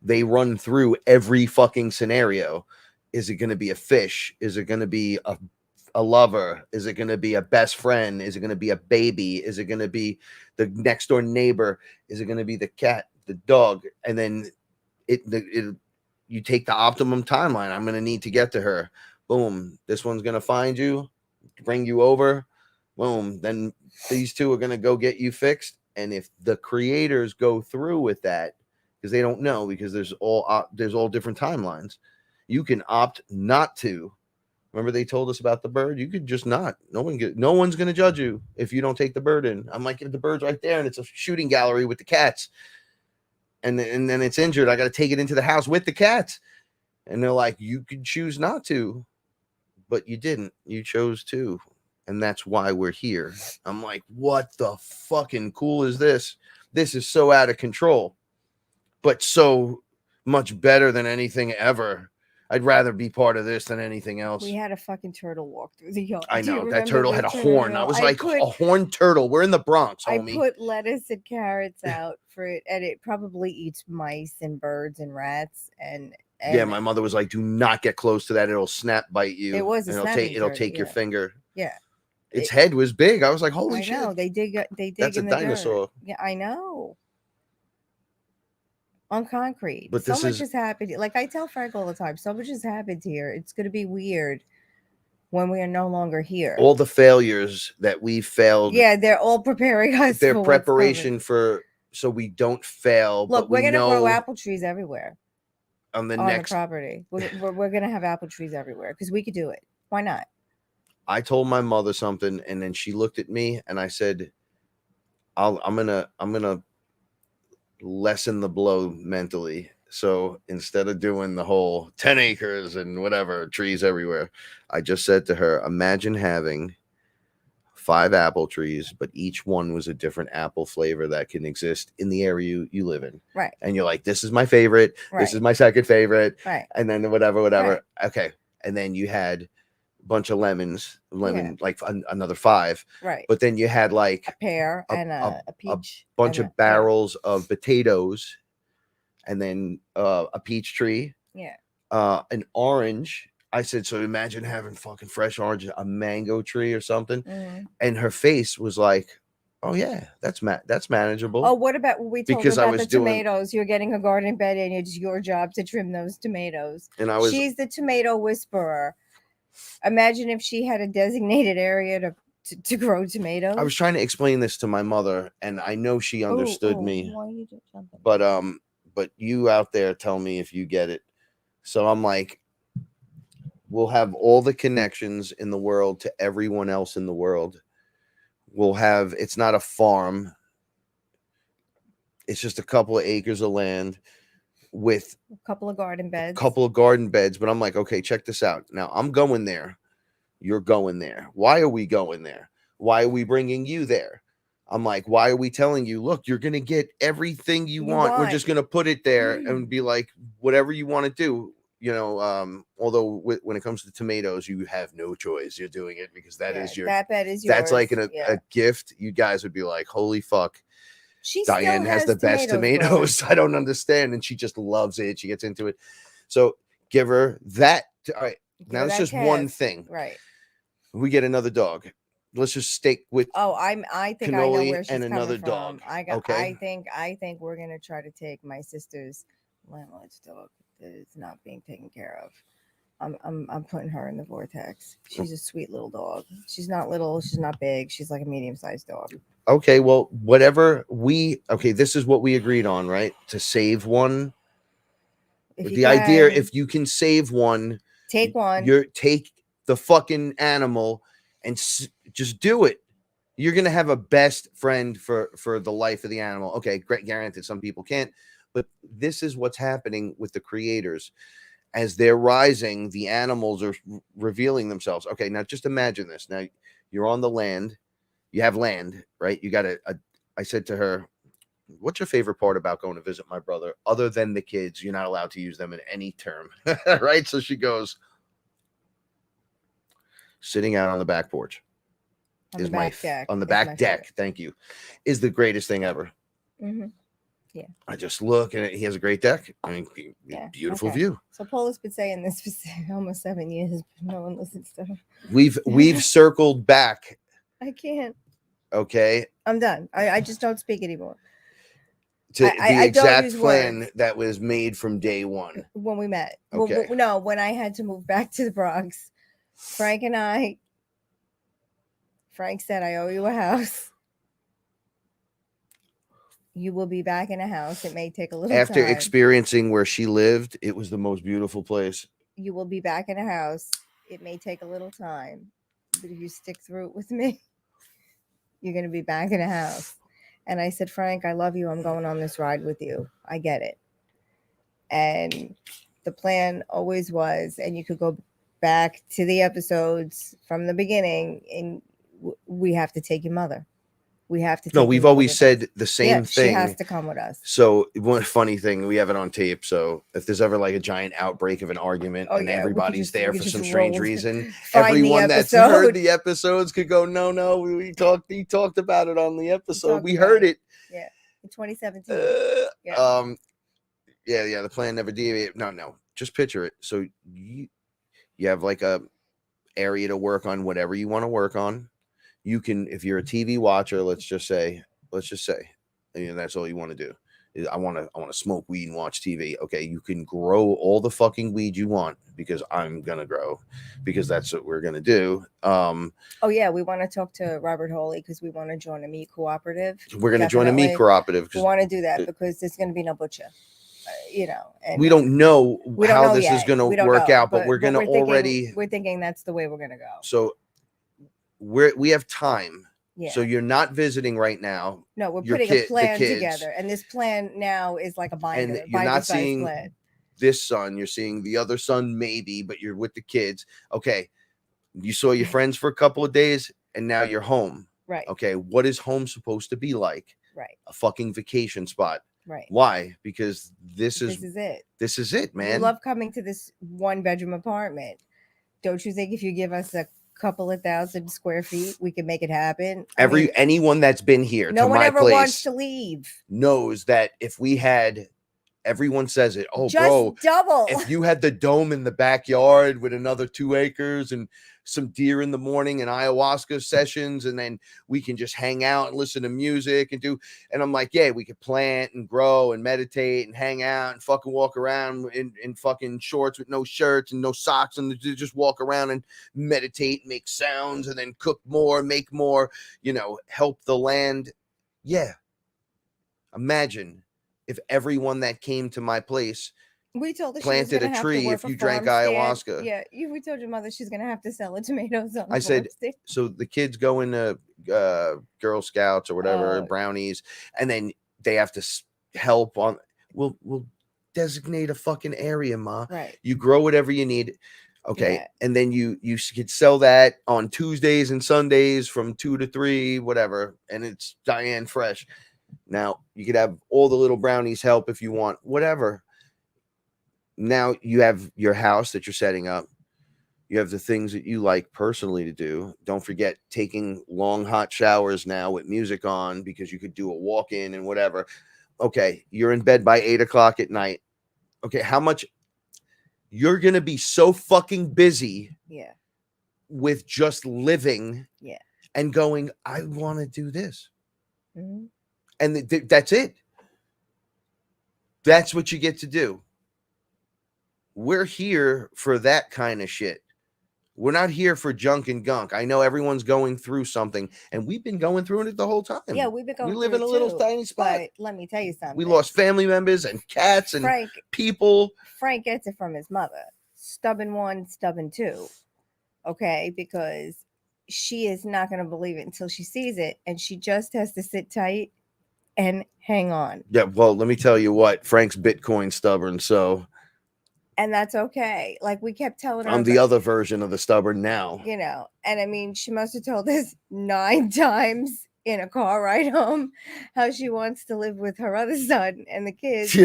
they run through every fucking scenario. Is it going to be a fish? Is it going to be a lover? Is it going to be a best friend? Is it going to be a baby? Is it going to be the next door neighbor? Is it going to be the cat, the dog? And then you take the optimum timeline. I'm going to need to get to her. Boom. This one's going to find you, bring you over. Boom. Then these two are going to go get you fixed. And if the creators go through with that, because they don't know, because there's all different timelines, you can opt not to. Remember they told us about the bird? You could just not. No one's going to judge you if you don't take the bird in. I'm like, if the bird's right there and it's a shooting gallery with the cats, and then it's injured, I got to take it into the house with the cats. And they're like, you could choose not to, but you didn't. You chose to. And that's why we're here. I'm like, what the fucking cool is this? This is so out of control, but so much better than anything ever. I'd rather be part of this than anything else. We had a fucking turtle walk through the yard. I Do you know that remember turtle the had a turtle? horn. I was like, a horned turtle. We're in the Bronx, homie. I put lettuce and carrots out for it, and it probably eats mice and birds and rats. And yeah, my mother was like, do not get close to that. It'll snap bite you. It was a snapping it'll turtle, take your finger. Yeah. Its head was big. I was like, holy shit. I know. They dig That's in a the dinosaur. dirt. Yeah, I know. On concrete. But so much has happened. Like I tell Frank all the time, so much has happened here. It's going to be weird when we are no longer here. All the failures that we failed. Yeah, they're all preparing us. Their preparation for so we don't fail. Look, we're going to grow apple trees everywhere on the property. We're going to have apple trees everywhere because we could do it. Why not? I told my mother something, and then she looked at me, and I said, I'm gonna lessen the blow mentally. So instead of doing the whole 10 acres and whatever, trees everywhere, I just said to her, imagine having 5 apple trees, but each one was a different apple flavor that can exist in the area you live in. Right. And you're like, this is my favorite. Right. This is my second favorite. Right. And then whatever. Right. Okay. And then you had a bunch of lemon, like another 5. Right. But then you had like a pear and a peach. A bunch of barrels of potatoes, and then a peach tree. Yeah. An orange. I said, so imagine having fucking fresh orange, a mango tree or something. Mm-hmm. And her face was like, oh yeah, that's manageable. Oh, what about what we told because her about the tomatoes? You're getting a garden bed, and it's your job to trim those tomatoes. And she's the tomato whisperer. Imagine if she had a designated area to grow tomatoes. I was trying to explain this to my mother, and I know she understood me. Why you just jumping? But you out there, tell me if you get it. So I'm like, we'll have all the connections in the world to everyone else in the world. We'll have, it's not a farm. It's just a couple of acres of land with a couple of garden beds. But I'm like, okay, check this out. Now I'm going there. You're going there. Why are we going there? Why are we bringing you there? I'm like, why are we telling you, look, you're going to get everything you want. We're just going to put it there and be like, whatever you want to do. Although when it comes to tomatoes, you have no choice. You're doing it because that bed is yours. That's like a gift. You guys would be like, holy fuck. Diane has the best tomatoes. I don't understand. And she just loves it. She gets into it. So give her that. All right. Now it's just one thing. Right. We get another dog. Let's just stick with I think I know where she's and another coming dog. From. I think we're gonna try to take my sister's landlord's dog that is not being taken care of. I'm putting her in the vortex. She's a sweet little dog. She's not little. She's not big. She's like a medium-sized dog. Okay, well, this is what we agreed on, right? To save one. If you The idea, can, if you can save one, take one. take the fucking animal and just do it. You're gonna have a best friend for the life of the animal. Okay, great, granted, some people can't, but this is what's happening with the creators. As they're rising, the animals are revealing themselves. Okay, now just imagine this. Now you're on the land. You have land, right? You got I said to her, what's your favorite part about going to visit my brother? Other than the kids, you're not allowed to use them in any term, right? So she goes, sitting out on the back porch On the back deck. On the back deck, thank you, is the greatest thing ever. Mm-hmm. Yeah. I just look and he has a great deck. I mean, beautiful view. So Paula's been saying this for almost 7 years, but no one listens to her. We've circled back. I can't. Okay. I'm done. I just don't speak anymore. To the exact plan that was made from day one. When we met. Okay. Well, no, when I had to move back to the Bronx, Frank said, I owe you a house. You will be back in a house. It may take a little time. After experiencing where she lived, it was the most beautiful place. You will be back in a house. It may take a little time, but if you stick through it with me, you're going to be back in a house. And I said, Frank, I love you. I'm going on this ride with you. I get it. And the plan always was, and you could go back to the episodes from the beginning, and we have to take your mother. We have to. No, we've always said the same thing. She has to come with us. So one funny thing, we have it on tape. So if there's ever like a giant outbreak of an argument and everybody's there for some strange reason, everyone that's heard the episodes could go, no, he talked about it on the episode. We heard it. Yeah, in 2017. The plan never deviated. No, just picture it. So you have like a area to work on whatever you want to work on. You can, if you're a TV watcher, let's just say, and that's all you want to do. I want to smoke weed and watch TV. Okay, you can grow all the fucking weed you want because I'm gonna grow, because that's what we're gonna do. We want to talk to Robert Hawley because we want to join a meat cooperative. We're gonna join a meat cooperative. We want to do that because there's gonna be no butcher. And we don't know how this is gonna work out, but we're thinking that's the way we're gonna go. So we have time. Yeah. So you're not visiting right now. No, we're putting a plan together, and this plan now is like a binder. And you're not seeing this son. You're seeing the other son, maybe, but you're with the kids. Okay, you saw your friends for a couple of days, and now you're home. Right. Okay, what is home supposed to be like? Right. A fucking vacation spot. Right. Why? Because this is it. This is it, man. We love coming to this 1-bedroom apartment. Don't you think if you give us a couple of 1,000 square feet, we can make it happen? Anyone that's been here, no to one my ever place, wants to leave, knows that if we had, everyone says it. Oh, just bro, double. If you had the dome in the backyard with another 2 acres and some deer in the morning and ayahuasca sessions, and then we can just hang out and listen to music and I'm like, yeah, we could plant and grow and meditate and hang out and fucking walk around in fucking shorts with no shirts and no socks, and just walk around and meditate, make sounds, and then cook more, make more, help the land. Yeah. Imagine if everyone that came to my place planted a tree if you drank ayahuasca. Yeah, we told your mother she's gonna have to sell the tomatoes. I said, so the kids go into Girl Scouts or whatever, brownies, and then they have to help on. We'll designate a fucking area, Ma. Right. You grow whatever you need. Okay, yeah. And then you could sell that on Tuesdays and Sundays from 2 to 3, whatever, and it's Diane Fresh. Now you could have all the little brownies help if you want, whatever. Now you have your house that you're setting up. You have the things that you like personally to do. Don't forget taking long hot showers now with music on, because you could do a walk-in and whatever. Okay, you're in bed by 8 o'clock at night. Okay, how much you're gonna be so fucking busy, with just living, and going, I want to do this, and that's it. That's what you get to do. we're here for that kind of shit. We're not here for junk and gunk. I know everyone's going through something, and we've been going through it the whole time. Yeah, we've been going We through live in it a little too, tiny spot. But let me tell you something. We lost family members and cats and people. Frank gets it from his mother. Stubborn 1, stubborn 2. Okay, because she is not going to believe it until she sees it, and she just has to sit tight and hang on. Yeah, well, let me tell you what, Frank's Bitcoin stubborn, so and that's okay. Like we kept telling her, I'm the other version of the stubborn now. You know, and I mean, she must have told us 9 times in a car ride home how she wants to live with her other son and the kids. She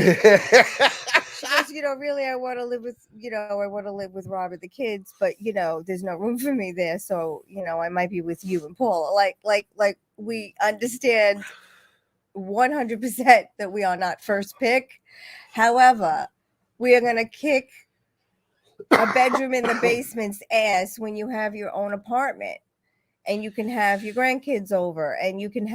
goes, you know, really, I want to live with, you know, I want to live with Robert, the kids, but you know, there's no room for me there. So, you know, I might be with you and Paula. Like we understand 100% that we are not first pick. However, we are going to kick a bedroom in the basement's ass when you have your own apartment. And you can have your grandkids over, and you can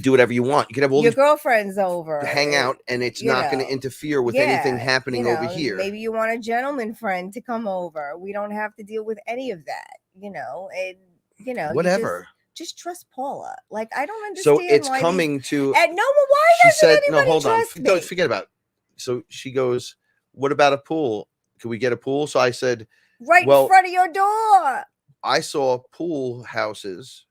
do whatever you want. You can have all your girlfriends over, hang out, and it's not going to interfere with anything happening over here. Maybe you want a gentleman friend to come over. We don't have to deal with any of that, you know. And you know, whatever. Just trust Paula. Like I don't understand. So it's why coming to. And no, well, why doesn't anybody no, hold on. me? Forget about it. So she goes, "What about a pool? Can we get a pool?" So I said, "Right in front of your door." I saw pool houses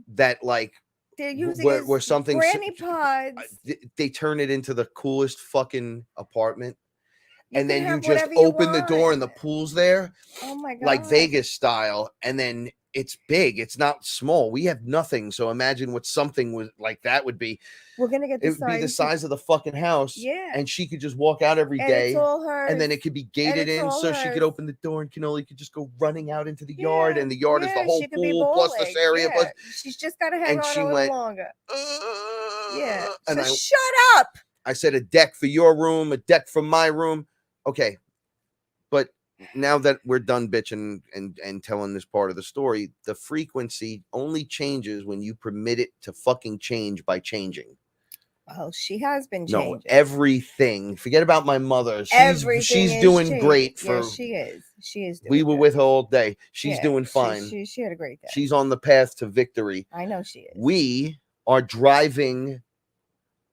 that like they're using where something granny pods. They turn it into the coolest fucking apartment, and then you just open the door and the pool's there. Oh my god! Like Vegas style, and then it's big. It's not small. We have nothing, so imagine what something was like that would be. We're gonna get. It would be the size of the fucking house. Yeah. And she could just walk out every day. It's all hers. And then it could be gated in, so she could open the door, and Cannoli could just go running out into the yard, and the yard is the whole pool plus this area. Plus, she's just gotta hang on a little longer. Yeah. And so shut up. I said a deck for your room, a deck for my room. Okay, but now that we're done bitching and telling this part of the story, the frequency only changes when you permit it to fucking change by changing. Well, she has been changing. No, everything. Forget about my mother. She's doing changed. great. For yes, she is. She is. We were with her all day. She's doing fine. She had a great day. She's on the path to victory. I know she is. We are driving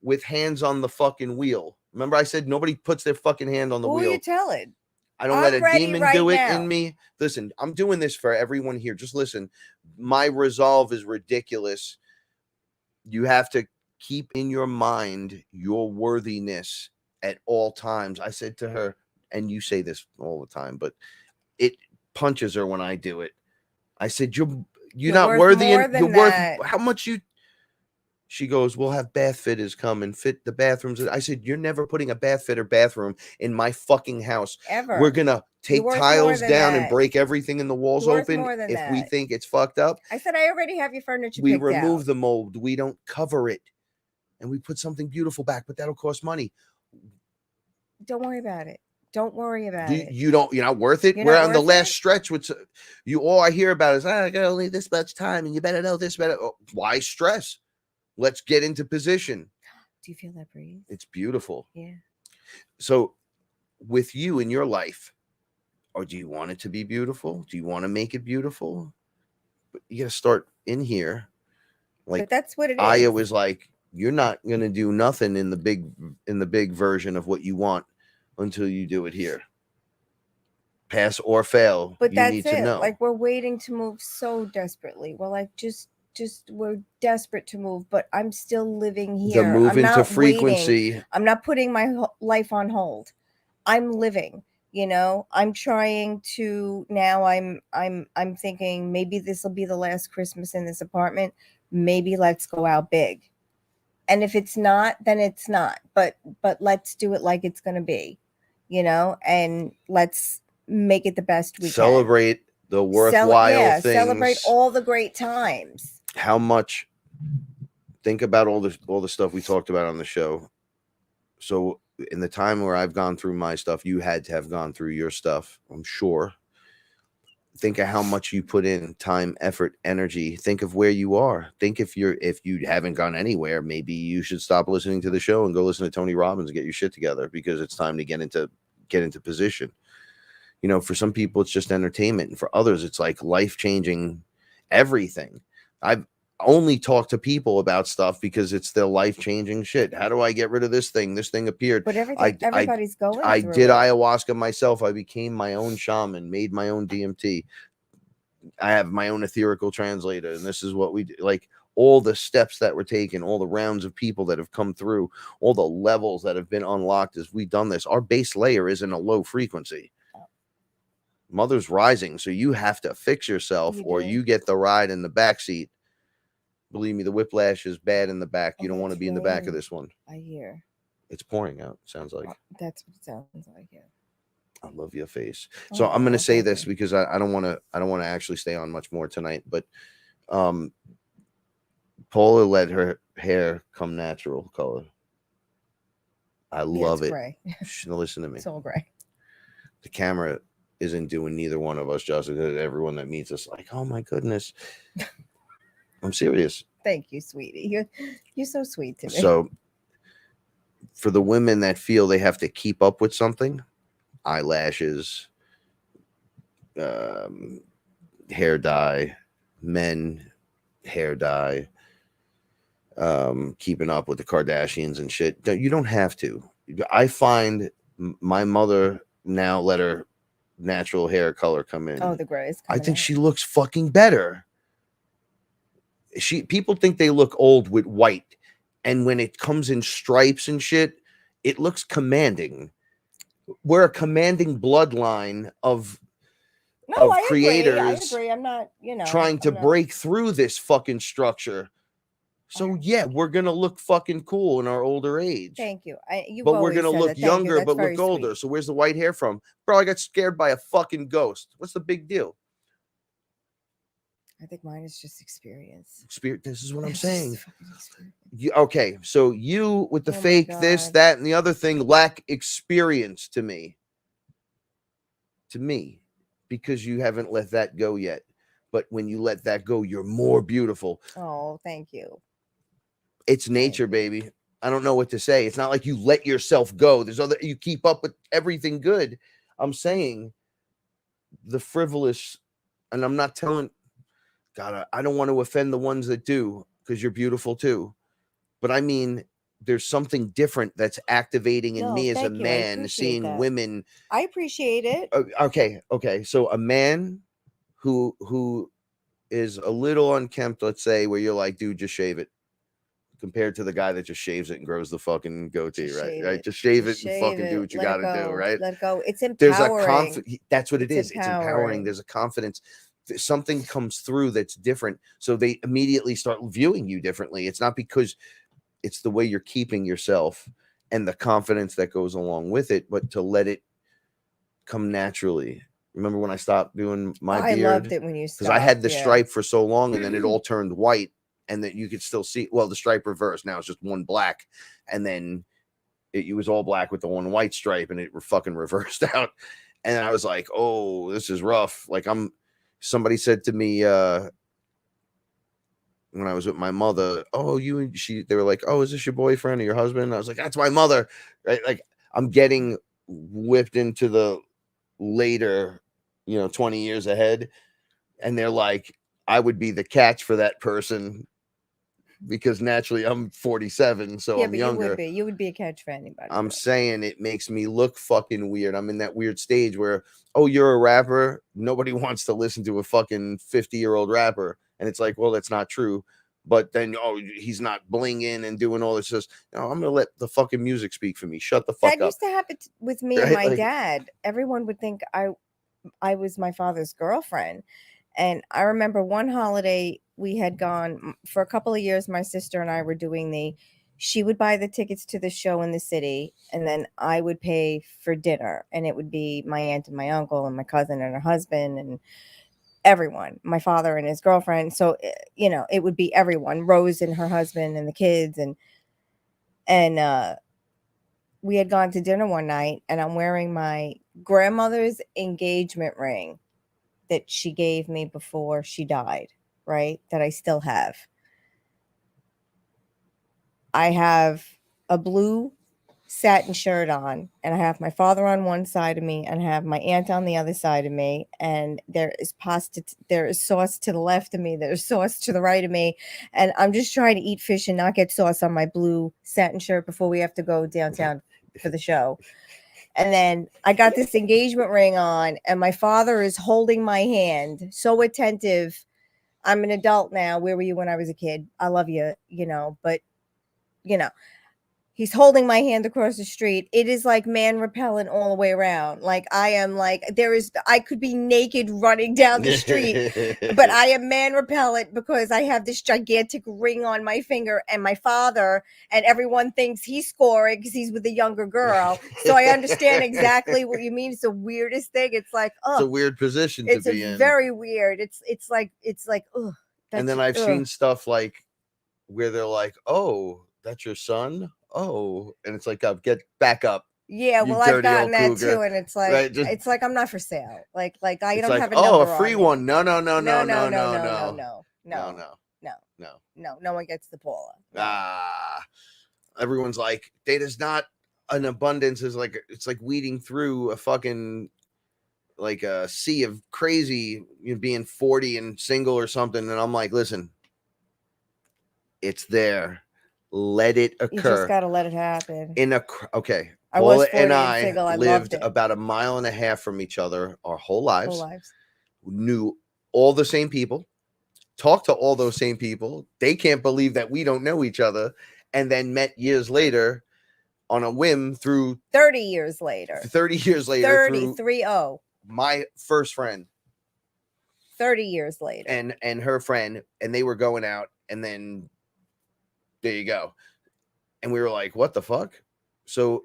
with hands on the fucking wheel. Remember, I said nobody puts their fucking hand on the wheel. Who are you telling? I don't let a demon do it in me. Listen, I'm doing this for everyone here. Just listen. My resolve is ridiculous. You have to keep in your mind your worthiness at all times. I said to her, and you say this all the time, but it punches her when I do it. I said, you're not worthy. You're worth how much you. She goes, we'll have bath fitters come and fit the bathrooms. I said, you're never putting a bath fitter bathroom in my fucking house. Ever. We're going to take tiles down and break everything in the walls open if we think it's fucked up. I said, I already have your furniture We picked remove out. the mold. We don't cover it. And we put something beautiful back, but that'll cost money. Don't worry about it. Don't worry about it. You're not worth it. We're on the last stretch. Which all I hear about is, I got only this much time, and you better know this better. Oh, why stress? Let's get into position. Do you feel that breeze? It's beautiful. Yeah. So, with you in your life, or do you want it to be beautiful? Do you want to make it beautiful? But you got to start in here. Like, but that's what it is. Aya was like, you're not going to do nothing in the big version of what you want until you do it here. Pass or fail. But you need to know. Like, we're waiting to move so desperately. We're like, just we're desperate to move, but I'm still living here. The move into frequency. Waiting. I'm not putting my life on hold. I'm living. You know, I'm trying to now. I'm thinking maybe this will be the last Christmas in this apartment. Maybe let's go out big. And if it's not, then it's not. But let's do it like it's going to be, you know, and let's make it the best we can. Celebrate the worthwhile things. Celebrate all the great times. How much? Think about all the stuff we talked about on the show. So in the time where I've gone through my stuff, you had to have gone through your stuff, I'm sure. Think of how much you put in time, effort, energy. Think of where you are. Think if you haven't gone anywhere, maybe you should stop listening to the show and go listen to Tony Robbins and get your shit together, because it's time to get into get into position. You know, for some people it's just entertainment, and for others it's like life-changing everything. I've only talked to people about stuff because it's their life-changing shit. How do I get rid of this thing? This thing appeared. But everybody's going I through did it. ayahuasca myself. I became my own shaman, made my own DMT. I have my own etherical translator, and this is what we do. Like, all the steps that were taken, all the rounds of people that have come through, all the levels that have been unlocked as we've done this. Our base layer isn't a low frequency. Mother's rising, so you have to fix yourself, or you get the ride in the back seat. Believe me, the whiplash is bad in the back. You don't want to be in the back of this one. I hear it's pouring out. Sounds like that's what it sounds like. Yeah. I love your face. So I'm going to say this because I don't want to actually stay on much more tonight. But Paula let her hair come natural color. I love it. Gray. Listen to me. It's all gray. The camera isn't doing neither one of us justice. Everyone that meets us, like, oh my goodness. I'm serious. Thank you, sweetie. You're so sweet to me. So for the women that feel they have to keep up with something, eyelashes, hair dye, men, hair dye, keeping up with the Kardashians and shit. You don't have to. I find my mother now let her natural hair color come in. Oh, the gray is I think she looks fucking better. People think they look old with white, and when it comes in stripes and shit, it looks commanding. We're a commanding bloodline of creators. I agree. I'm not, trying to break through this fucking structure. So yeah, we're gonna look fucking cool in our older age. Thank you. But we're gonna look younger, but look older. Sweet. So where's the white hair from? Bro, I got scared by a fucking ghost. What's the big deal? I think mine is just experience. This is what I'm saying. Okay, so you with the fake this, that, and the other thing lack experience to me. Because you haven't let that go yet. But when you let that go, you're more beautiful. Oh, thank you. It's nature, baby. I don't know what to say. It's not like you let yourself go. You keep up with everything good. I'm saying the frivolous, and I'm not telling, God, I don't want to offend the ones that do, because you're beautiful too. But I mean, there's something different that's activating in me as a man, seeing women. I appreciate it. Okay. So a man who is a little unkempt, let's say, where you're like, dude, just shave it, compared to the guy that just shaves it and grows the fucking goatee, right? Just shave it and fucking do what you got to do, right? Let go. It's empowering. That's what it is. It's empowering. There's a confidence. Something comes through that's different. So they immediately start viewing you differently. It's not because it's the way you're keeping yourself and the confidence that goes along with it, but to let it come naturally. Remember when I stopped doing my beard? I loved it when you stopped. Because I had the stripe for so long, and then it all turned white, and that you could still see. Well, the stripe reversed. Now it's just one black, and then it was all black with the one white stripe, and it fucking reversed out. And I was like, oh, this is rough. Like somebody said to me when I was with my mother, oh, they were like, oh, is this your boyfriend or your husband? And I was like, that's my mother, right? Like, I'm getting whipped into the later, 20 years ahead. And they're like, I would be the catch for that person, because naturally I'm 47, so I'm younger. You would be a catch for anybody. I'm saying it makes me look fucking weird. I'm in that weird stage where, oh, you're a rapper. Nobody wants to listen to a fucking 50-year-old rapper. And it's like, well, that's not true. But then, oh, he's not blinging and doing all this. Just, I'm going to let the fucking music speak for me. Shut the fuck up. That used to happen with me and my dad. Everyone would think I was my father's girlfriend. And I remember one holiday we had gone for a couple of years. My sister and I were doing she would buy the tickets to the show in the city, and then I would pay for dinner. And it would be my aunt and my uncle and my cousin and her husband and everyone, my father and his girlfriend. So, it would be everyone, Rose and her husband and the kids. And we had gone to dinner one night, and I'm wearing my grandmother's engagement ring that she gave me before she died, right? That I still have. I have a blue satin shirt on, and I have my father on one side of me and I have my aunt on the other side of me, and there is pasta, there is sauce to the left of me, there's sauce to the right of me, and I'm just trying to eat fish and not get sauce on my blue satin shirt before we have to go downtown for the show. And then I got this engagement ring on, and my father is holding my hand, so attentive. I'm an adult now. Where were you when I was a kid? I love you, but he's holding my hand across the street. It is like man repellent all the way around. Like I am like, I could be naked running down the street, but I am man repellent because I have this gigantic ring on my finger, and my father and everyone thinks he's scoring because he's with a younger girl. So I understand exactly what you mean. It's the weirdest thing. It's like, It's a weird position to be in. It's very weird. It's like, ugh. And then I've seen stuff like where they're like, oh, that's your son? Oh, and it's like, get back up. Yeah, well, I've gotten that too, and it's like, right, it's like I'm not for sale. Like I don't like, have a number. A free one. No. No. No one gets the Paula. Everyone's like, data's not an abundance. Is like, it's like weeding through a fucking like a sea of crazy, being 40 and single or something. And I'm like, listen, it's there. Let it occur. You just gotta let it happen. Okay. Paula and I lived about a mile and a half from each other our whole lives. Knew all the same people, talked to all those same people. They can't believe that we don't know each other, and then met years later on a whim through 30 years later. 30 my first friend. 30 years later. And her friend, and they were going out, and then there you go. And we were like, what the fuck? So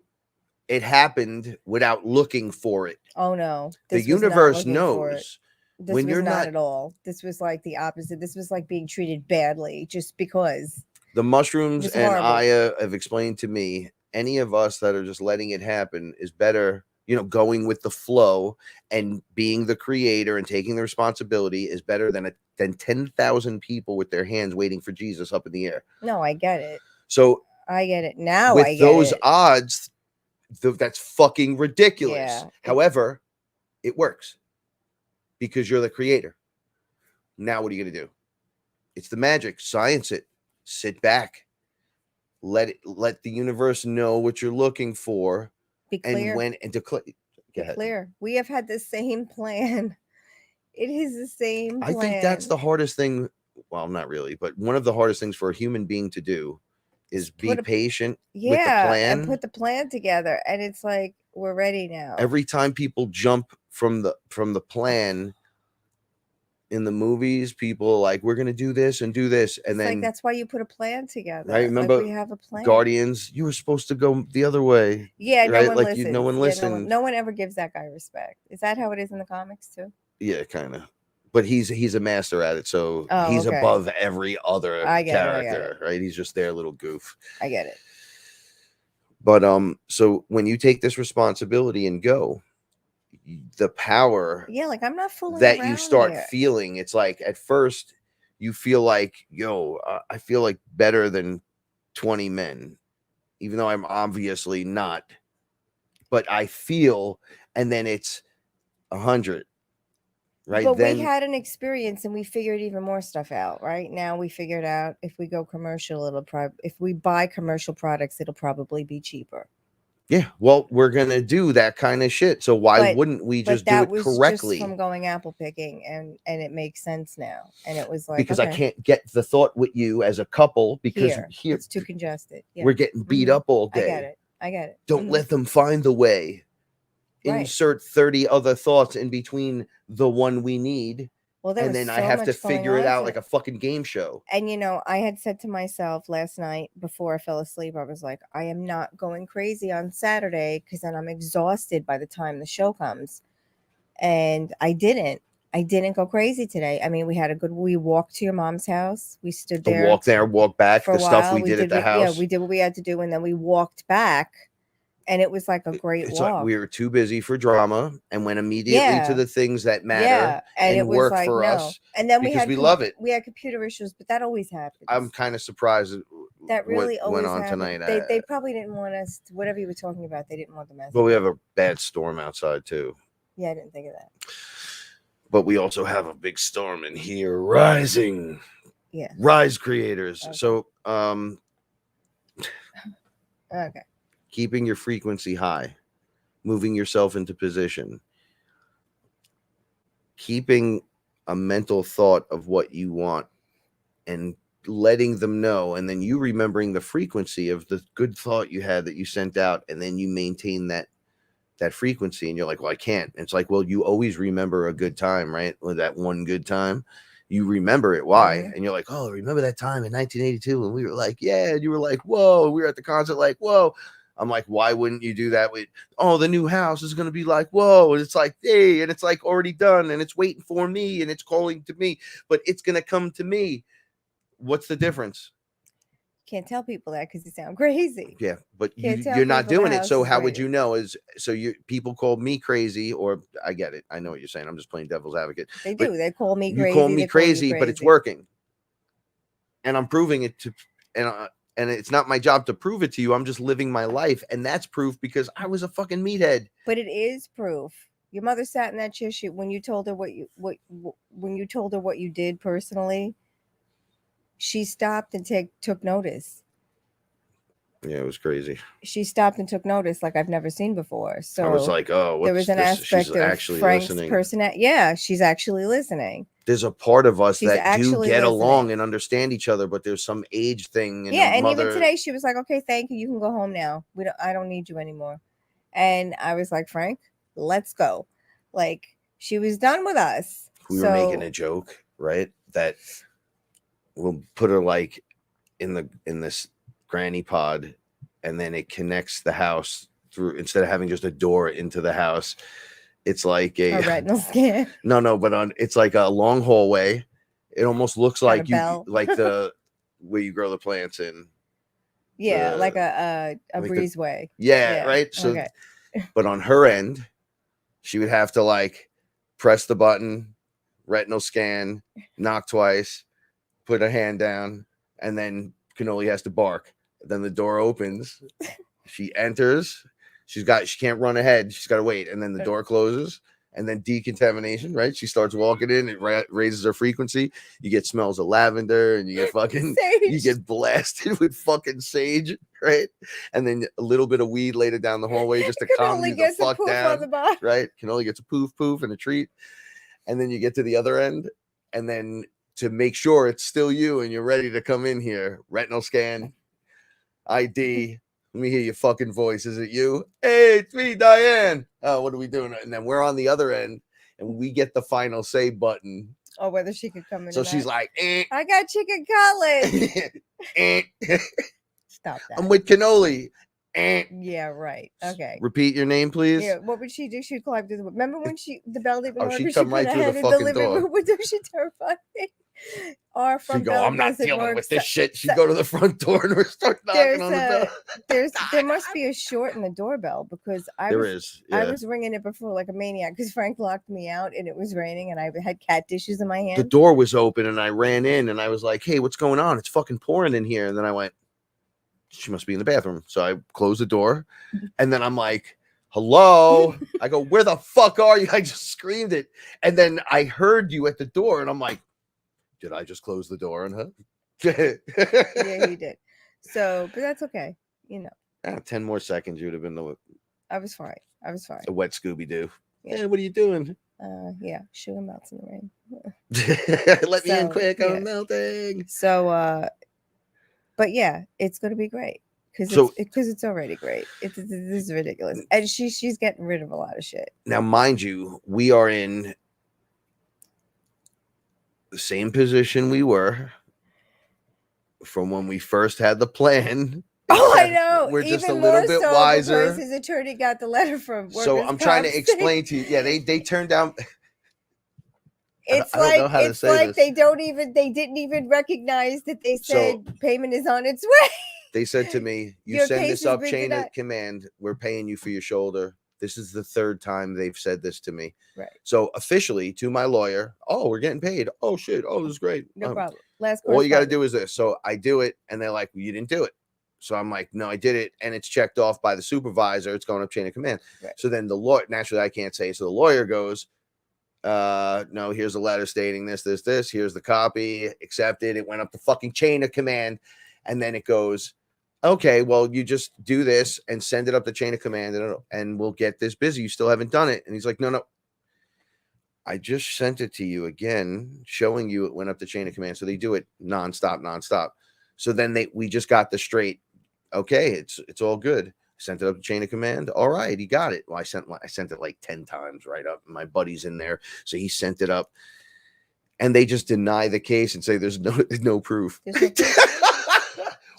it happened without looking for it. Oh no. The universe knows. This was not at all. This was like the opposite. This was like being treated badly just because. The mushrooms and Aya have explained to me, any of us that are just letting it happen is better, going with the flow and being the creator and taking the responsibility is better than 10,000 people with their hands waiting for Jesus up in the air. No, I get it. So I get it now. With those odds, that's fucking ridiculous. Yeah. However, it works because you're the creator. Now, what are you going to do? It's the magic. Science it. Sit back. Let the universe know what you're looking for. Be clear. Be clear. We have had the same plan. It is the same plan. I think that's the hardest thing. Well, not really, but one of the hardest things for a human being to do is be patient with the plan. And put the plan together. And it's like, we're ready now. Every time people jump from the plan in the movies, people are like, we're going to do this and do this. And then that's why you put a plan together. I remember like we have a plan. Guardians, you were supposed to go the other way. Yeah, right? No one listens. No one listened. No one ever gives that guy respect. Is that how it is in the comics too? Yeah, kind of. But he's a master at it, so he's above every other character, right? He's just their little goof. I get it. But so when you take this responsibility and go, the power, like I'm not fooling that around you start here. feeling, it's like at first you feel like, I feel like better than 20 men, even though I'm obviously not. But I feel, and then it's 100. Right. But we had an experience and we figured even more stuff out. Right now, we figured out if we go commercial, if we buy commercial products, it'll probably be cheaper. Yeah. Well, we're going to do that kind of shit. So why wouldn't we just do it correctly? Just from going apple picking, and it makes sense now. And it was like, because I can't get the thought with you as a couple because here it's too congested. Yeah. We're getting beat up all day. I get it. Don't let them find the way. Insert 30 other thoughts in between the one we need. Well, and then I have to figure it out like a fucking game show. And, I had said to myself last night before I fell asleep, I was like, I am not going crazy on Saturday because then I'm exhausted by the time the show comes. And I didn't go crazy today. I mean, we walked to your mom's house. We stood there. Walk there, walk back. The stuff we did at the house. Yeah, we did what we had to do. And then we walked back. and it was like a great It's walk. like we were too busy for drama and went immediately to the things that matter Yeah, and it was work like for no. us. And then because we love it. We had computer issues, but that always happens. I'm kind of surprised that really what always went on happened. tonight. They probably didn't want us to, whatever you were talking about. They didn't want the message. But we have a bad storm outside too. Yeah, I didn't think of that. But we also have a big storm in here rising. Yeah. Rise creators. Okay. So Okay. keeping your frequency high, moving yourself into position, keeping a mental thought of what you want and letting them know, and then you remembering the frequency of the good thought you had that you sent out, and then you maintain that frequency, and you're like, well, I can't. And it's like, well, you always remember a good time, right? Or that one good time. You remember it. Why? Mhm. And you're like, oh, remember that time in 1982 when we were like, yeah, and you were like, whoa, we were at the concert like, whoa. I'm like, why wouldn't you do that with, oh, the new house is going to be like, whoa. And it's like, hey, and it's like already done, and it's waiting for me, and it's calling to me, but it's going to come to me. What's the difference? Can't tell people that because you sound crazy. Yeah, but Can't tell you're not people the doing it. So house is how would you waiting. know? People called me crazy, or I get it. I know what you're saying. I'm just playing devil's advocate. They But do. They call me You crazy. call me they you crazy, but it's working, and I'm proving it to, and it's not my job to prove it to you. I'm just living my life, and that's proof because I was a fucking meathead. But it is proof. Your mother sat in that chair. When you told her when you told her what you did personally, she stopped and took notice. Yeah, it was crazy. She stopped and took notice like I've never seen before. So I was like, oh, there was an aspect she's of actually Frank's listening. personality. Yeah, she's actually listening. There's a part of us She's that do actually get along listening. and understand each other, but there's some age thing. And Yeah, and even today she was like, okay, thank you. You can go home now. I don't need you anymore. And I was like, Frank, let's go. Like, she was done with us. We were making a joke, right? That we'll put her like in this granny pod, and then it connects the house through, instead of having just a door into the house, it's like a retinal scan. No, but it's like a long hallway. It almost looks like like the where you grow the plants in. Yeah, like a like breezeway. Yeah, right. So, okay. But on her end, she would have to like press the button, retinal scan, knock twice, put her hand down, and then Cannoli has to bark. Then the door opens. She enters. She can't run ahead. She's got to wait. And then the door closes. And then decontamination, right? She starts walking in. It raises her frequency. You get smells of lavender, and you get fucking sage. You get blasted with fucking sage, right? And then a little bit of weed later down the hallway just to calm you the fuck down, right? Cannoli gets a poof and a treat. And then you get to the other end, and then to make sure it's still you and you're ready to come in here, retinal scan, ID. Let me hear your fucking voice. Is it you? Hey, it's me, Diane. Oh, what are we doing? And then we're on the other end, and we get the final say button. Oh, whether she could come in. So she's like, I got chicken cutlet. Stop that. I'm with Cannoli. Yeah, right. Okay. Repeat your name, please. Yeah. What would she do? She'd climb through the. Remember when the bell didn't work? She'd come right through the fucking door. Would she terrify me? Our front She'd go, bell I'm not doesn't dealing work. with this shit. She'd go to the front door and start knocking on the bell. There must be a short in the doorbell because I was ringing it before like a maniac because Frank locked me out and it was raining and I had cat dishes in my hand. The door was open and I ran in and I was like, hey, what's going on? It's fucking pouring in here. And then I went, she must be in the bathroom. So I closed the door and then I'm like, hello. I go, where the fuck are you? I just screamed it. And then I heard you at the door and I'm like, did I just close the door on her? Yeah, you did. So, but that's okay. You know. 10 more seconds, you'd have been I was fine. A wet Scooby-Doo. Yeah. Hey, what are you doing? Yeah, sugar melts in the rain. Let me in quick. I'm melting. So, but yeah, it's going to be great because it's already great. This is ridiculous, and she's getting rid of a lot of shit. Now, mind you, we are in the same position we were from when we first had the plan. Oh, I know. We're just a little bit wiser. His attorney got the letter from. So I'm trying to explain to you. Yeah, they turned down. It's like they didn't even recognize that they said payment is on its way. They said to me, you Your send case this has up been chain of denied. command, we're paying you for your shoulder. This is the third time they've said this to me. Right. So officially to my lawyer, oh, we're getting paid. Oh shit. Oh, this is great. No problem. Last All you got to correspondence. do is this. So I do it, and they're like, well, you didn't do it. So I'm like, no, I did it, and it's checked off by the supervisor. It's going up chain of command. Right. So then the lawyer, naturally, I can't say. So the lawyer goes, no, here's a letter stating this. Here's the copy. Accepted. It went up the fucking chain of command, and then it goes, okay, well, you just do this and send it up the chain of command, and we'll get this busy. You still haven't done it. And he's like, no. I just sent it to you again, showing you it went up the chain of command. So they do it nonstop. So then we just got the straight. Okay, it's all good. Sent it up the chain of command. All right, he got it. Well, I sent it like 10 times right up. My buddy's in there, so he sent it up, and they just deny the case and say there's no proof. There's no proof.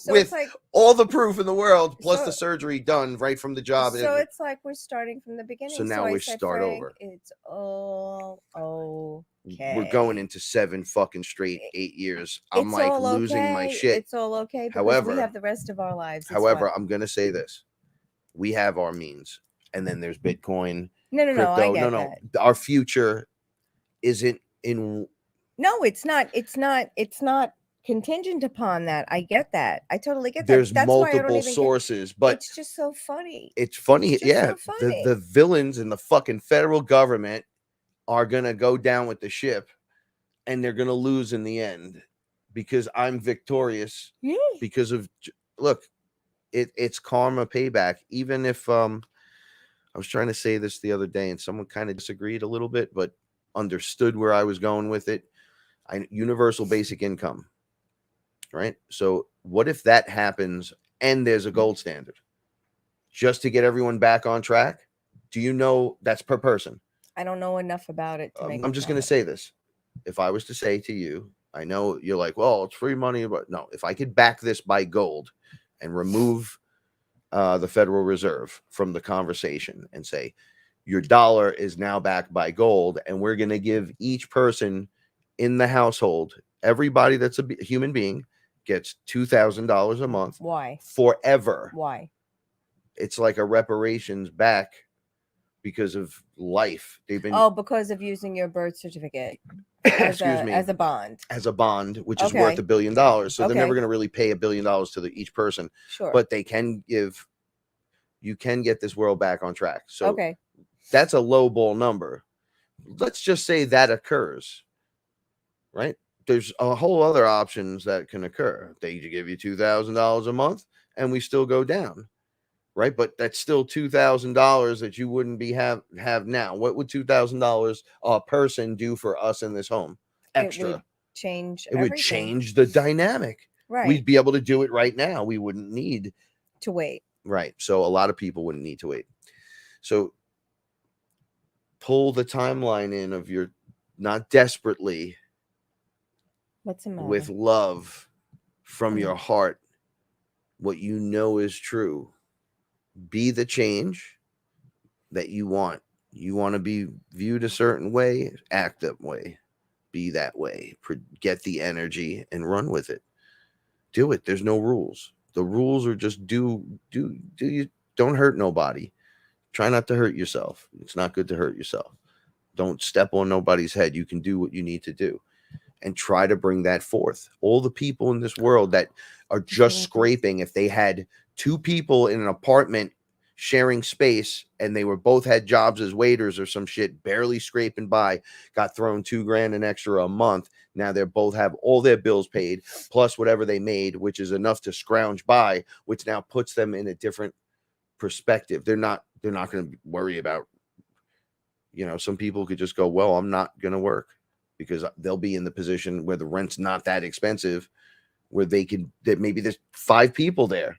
So With it's like all the proof in the world, plus So- the surgery done right from the job. so it's like we're starting from the beginning. So now I we said, start Frank, over. It's all okay. We're going into 7 fucking straight 8 years. I'm It's like all losing my okay. shit. It's all okay. Because However- we have the rest of our lives. It's However, fine. I'm gonna say this: we have our means, and then there's Bitcoin, no, crypto. I get that. Our future isn't in. No, it's not. It's not contingent upon that. I get that. I totally get that. There's That's why I don't multiple even sources, but it's just so funny. it's funny. It's just Yeah, so funny. the villains in the fucking federal government are gonna go down with the ship, and they're gonna lose in the end because I'm victorious. Yeah. Because of look, it's karma payback. Even if I was trying to say this the other day and someone kind of disagreed a little bit, but understood where I was going with it. Universal basic income, right? So what if that happens and there's a gold standard just to get everyone back on track? Do you know that's per person? I don't know enough about it to make. I'm just going to say this. If I was to say to you, I know you're like, well, it's free money, but no, if I could back this by gold and remove the Federal Reserve from the conversation and say your dollar is now backed by gold, and we're going to give each person in the household, everybody that's a human being, gets $2,000 a month. Why? Forever. Why? It's like a reparations back because of life. They've been Because of using your birth certificate excuse me, as a bond. as a bond, which is Okay. worth $1 billion. So they're Okay. never going to really pay $1 billion to each person, Sure. but they can give. You can get this world back on track. So okay. that's a low ball number. Let's just say that occurs, right? There's a whole other options that can occur. They give you $2,000 a month, and we still go down, right? But that's still $2,000 that you wouldn't be have now. What would $2,000 a person do for us in this home? Extra. It would change. It would everything. change the dynamic. Right. We'd be able to do it right now. We wouldn't need. to wait. Right. So a lot of people wouldn't need to wait. So pull the timeline in of your, not desperately, What's the matter? with love from Mhm. your heart, what you know is true. Be the change that you want. You want to be viewed a certain way, act that way, be that way, get the energy and run with it. Do it. There's no rules. The rules are just do you don't hurt nobody. Try not to hurt yourself. It's not good to hurt yourself. Don't step on nobody's head. You can do what you need to do and try to bring that forth. All the people in this world that are just scraping, if they had 2 people in an apartment sharing space and they were both had jobs as waiters or some shit, barely scraping by, got thrown $2,000 an extra a month. Now they're both have all their bills paid plus whatever they made, which is enough to scrounge by, which now puts them in a different perspective. They're not going to worry about, some people could just go, well, I'm not going to work, because they'll be in the position where the rent's not that expensive, where that maybe there's 5 people there.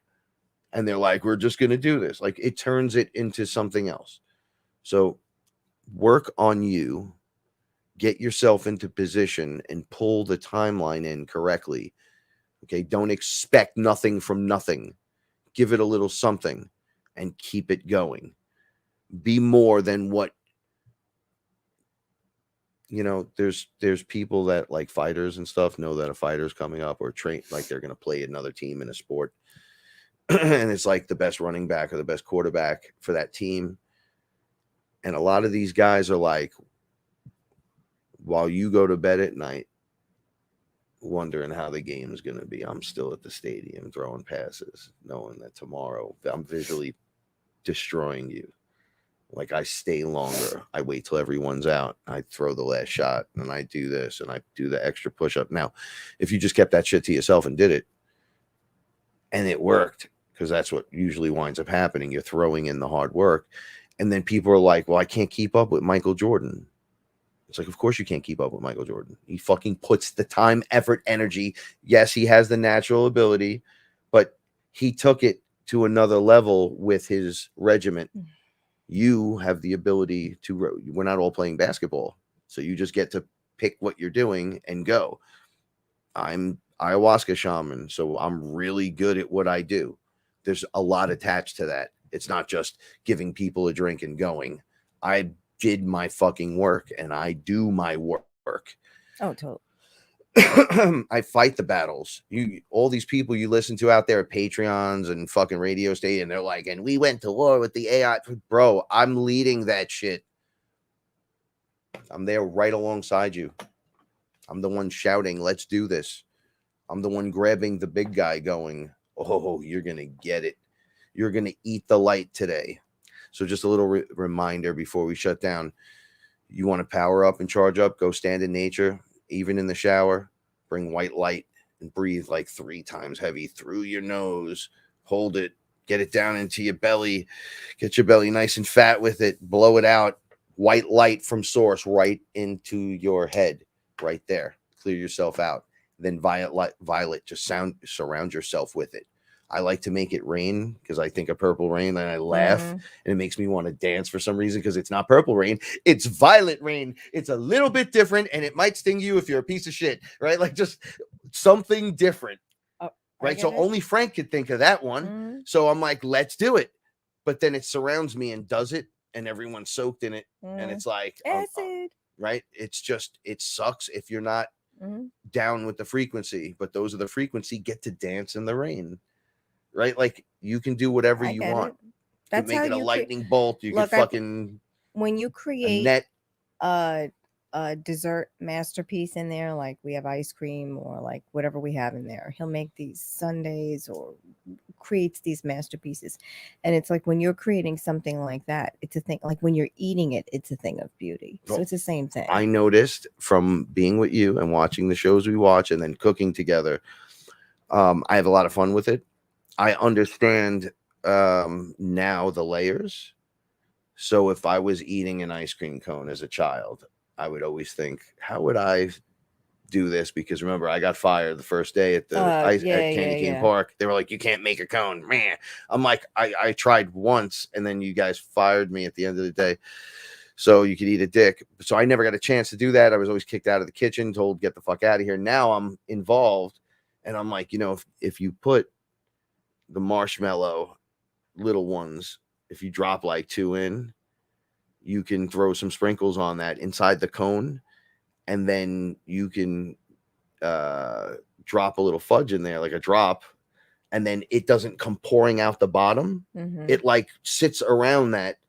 And they're like, we're just going to do this. Like, it turns it into something else. So work on you, get yourself into position and pull the timeline in correctly. Okay. Don't expect nothing from nothing. Give it a little something and keep it going. Be more than what, there's people that like fighters and stuff know that a fighter's coming up or train, like they're going to play another team in a sport. and it's like the best running back or the best quarterback for that team. And a lot of these guys are like, while you go to bed at night, wondering how the game is going to be, I'm still at the stadium throwing passes, knowing that tomorrow I'm visually destroying you. Like, I stay longer. I wait till everyone's out. I throw the last shot, and I do this, and I do the extra push-up. Now, if you just kept that shit to yourself and did it, and it worked, because that's what usually winds up happening. You're throwing in the hard work, and then people are like, well, I can't keep up with Michael Jordan. It's like, of course you can't keep up with Michael Jordan. He fucking puts the time, effort, energy. Yes, he has the natural ability, but he took it to another level with his regiment. You have the ability to, we're not all playing basketball. So you just get to pick what you're doing and go. I'm ayahuasca shaman, so I'm really good at what I do. There's a lot attached to that. It's not just giving people a drink and going. I did my fucking work, and I do my work. Oh, totally. I fight the battles. All these people you listen to out there at Patreons and fucking radio station, they're like, and we went to war with the AI. Bro, I'm leading that shit. I'm there right alongside you. I'm the one shouting, let's do this. I'm the one grabbing the big guy going, oh, you're going to get it. You're going to eat the light today. So just a little reminder before we shut down. You want to power up and charge up, go stand in nature, even in the shower, bring white light and breathe like 3 times heavy through your nose. Hold it, get it down into your belly, get your belly nice and fat with it, blow it out. White light from source right into your head, right there. Clear yourself out. Then violet, just surround yourself with it. I like to make it rain because I think of purple rain and I laugh and it makes me want to dance for some reason because it's not purple rain. It's violet rain. It's a little bit different and it might sting you if you're a piece of shit, right? Like just something different, right? So only Frank could think of that one. So I'm like, let's do it. But then it surrounds me and does it and everyone's soaked in it. And it's like, acid. Right? It's just, it sucks if you're not down with the frequency, but those of the frequency get to dance in the rain. Right, like you can do whatever you want. That's you make it a lightning bolt. You can fucking when you create a dessert masterpiece in there, like we have ice cream or like whatever we have in there. He'll make these sundaes or creates these masterpieces, and it's like when you're creating something like that, it's a thing. Like when you're eating it, it's a thing of beauty. So it's the same thing. I noticed from being with you and watching the shows we watch and then cooking together. I have a lot of fun with it. I understand now the layers. So if I was eating an ice cream cone as a child, I would always think, how would I do this? Because remember, I got fired the first day at the at Candy Cane Park. They were like, you can't make a cone. Man, I'm like, I tried once and then you guys fired me at the end of the day. So you could eat a dick. So I never got a chance to do that. I was always kicked out of the kitchen, told, get the fuck out of here. Now I'm involved. And I'm like, if you put the marshmallow little ones, if you drop like 2 in, you can throw some sprinkles on that inside the cone, and then you can drop a little fudge in there, like a drop, and then it doesn't come pouring out the bottom. It like sits around that,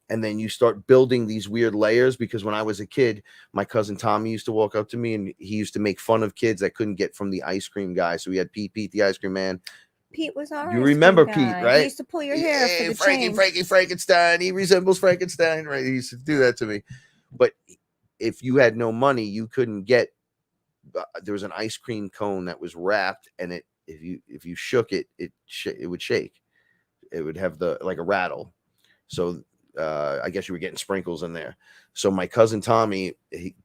and then you start building these weird layers. Because when I was a kid, my cousin Tommy used to walk up to me and he used to make fun of kids that couldn't get from the ice cream guy. So we had Pete the ice cream man. Pete was our You remember Pete, right? He used to pull your hair for the chains. Frankenstein. He resembles Frankenstein, right? He used to do that to me. But if you had no money, you couldn't get. There was an ice cream cone that was wrapped, and if you shook it, it would shake. It would have like a rattle. So I guess you were getting sprinkles in there. So my cousin Tommy,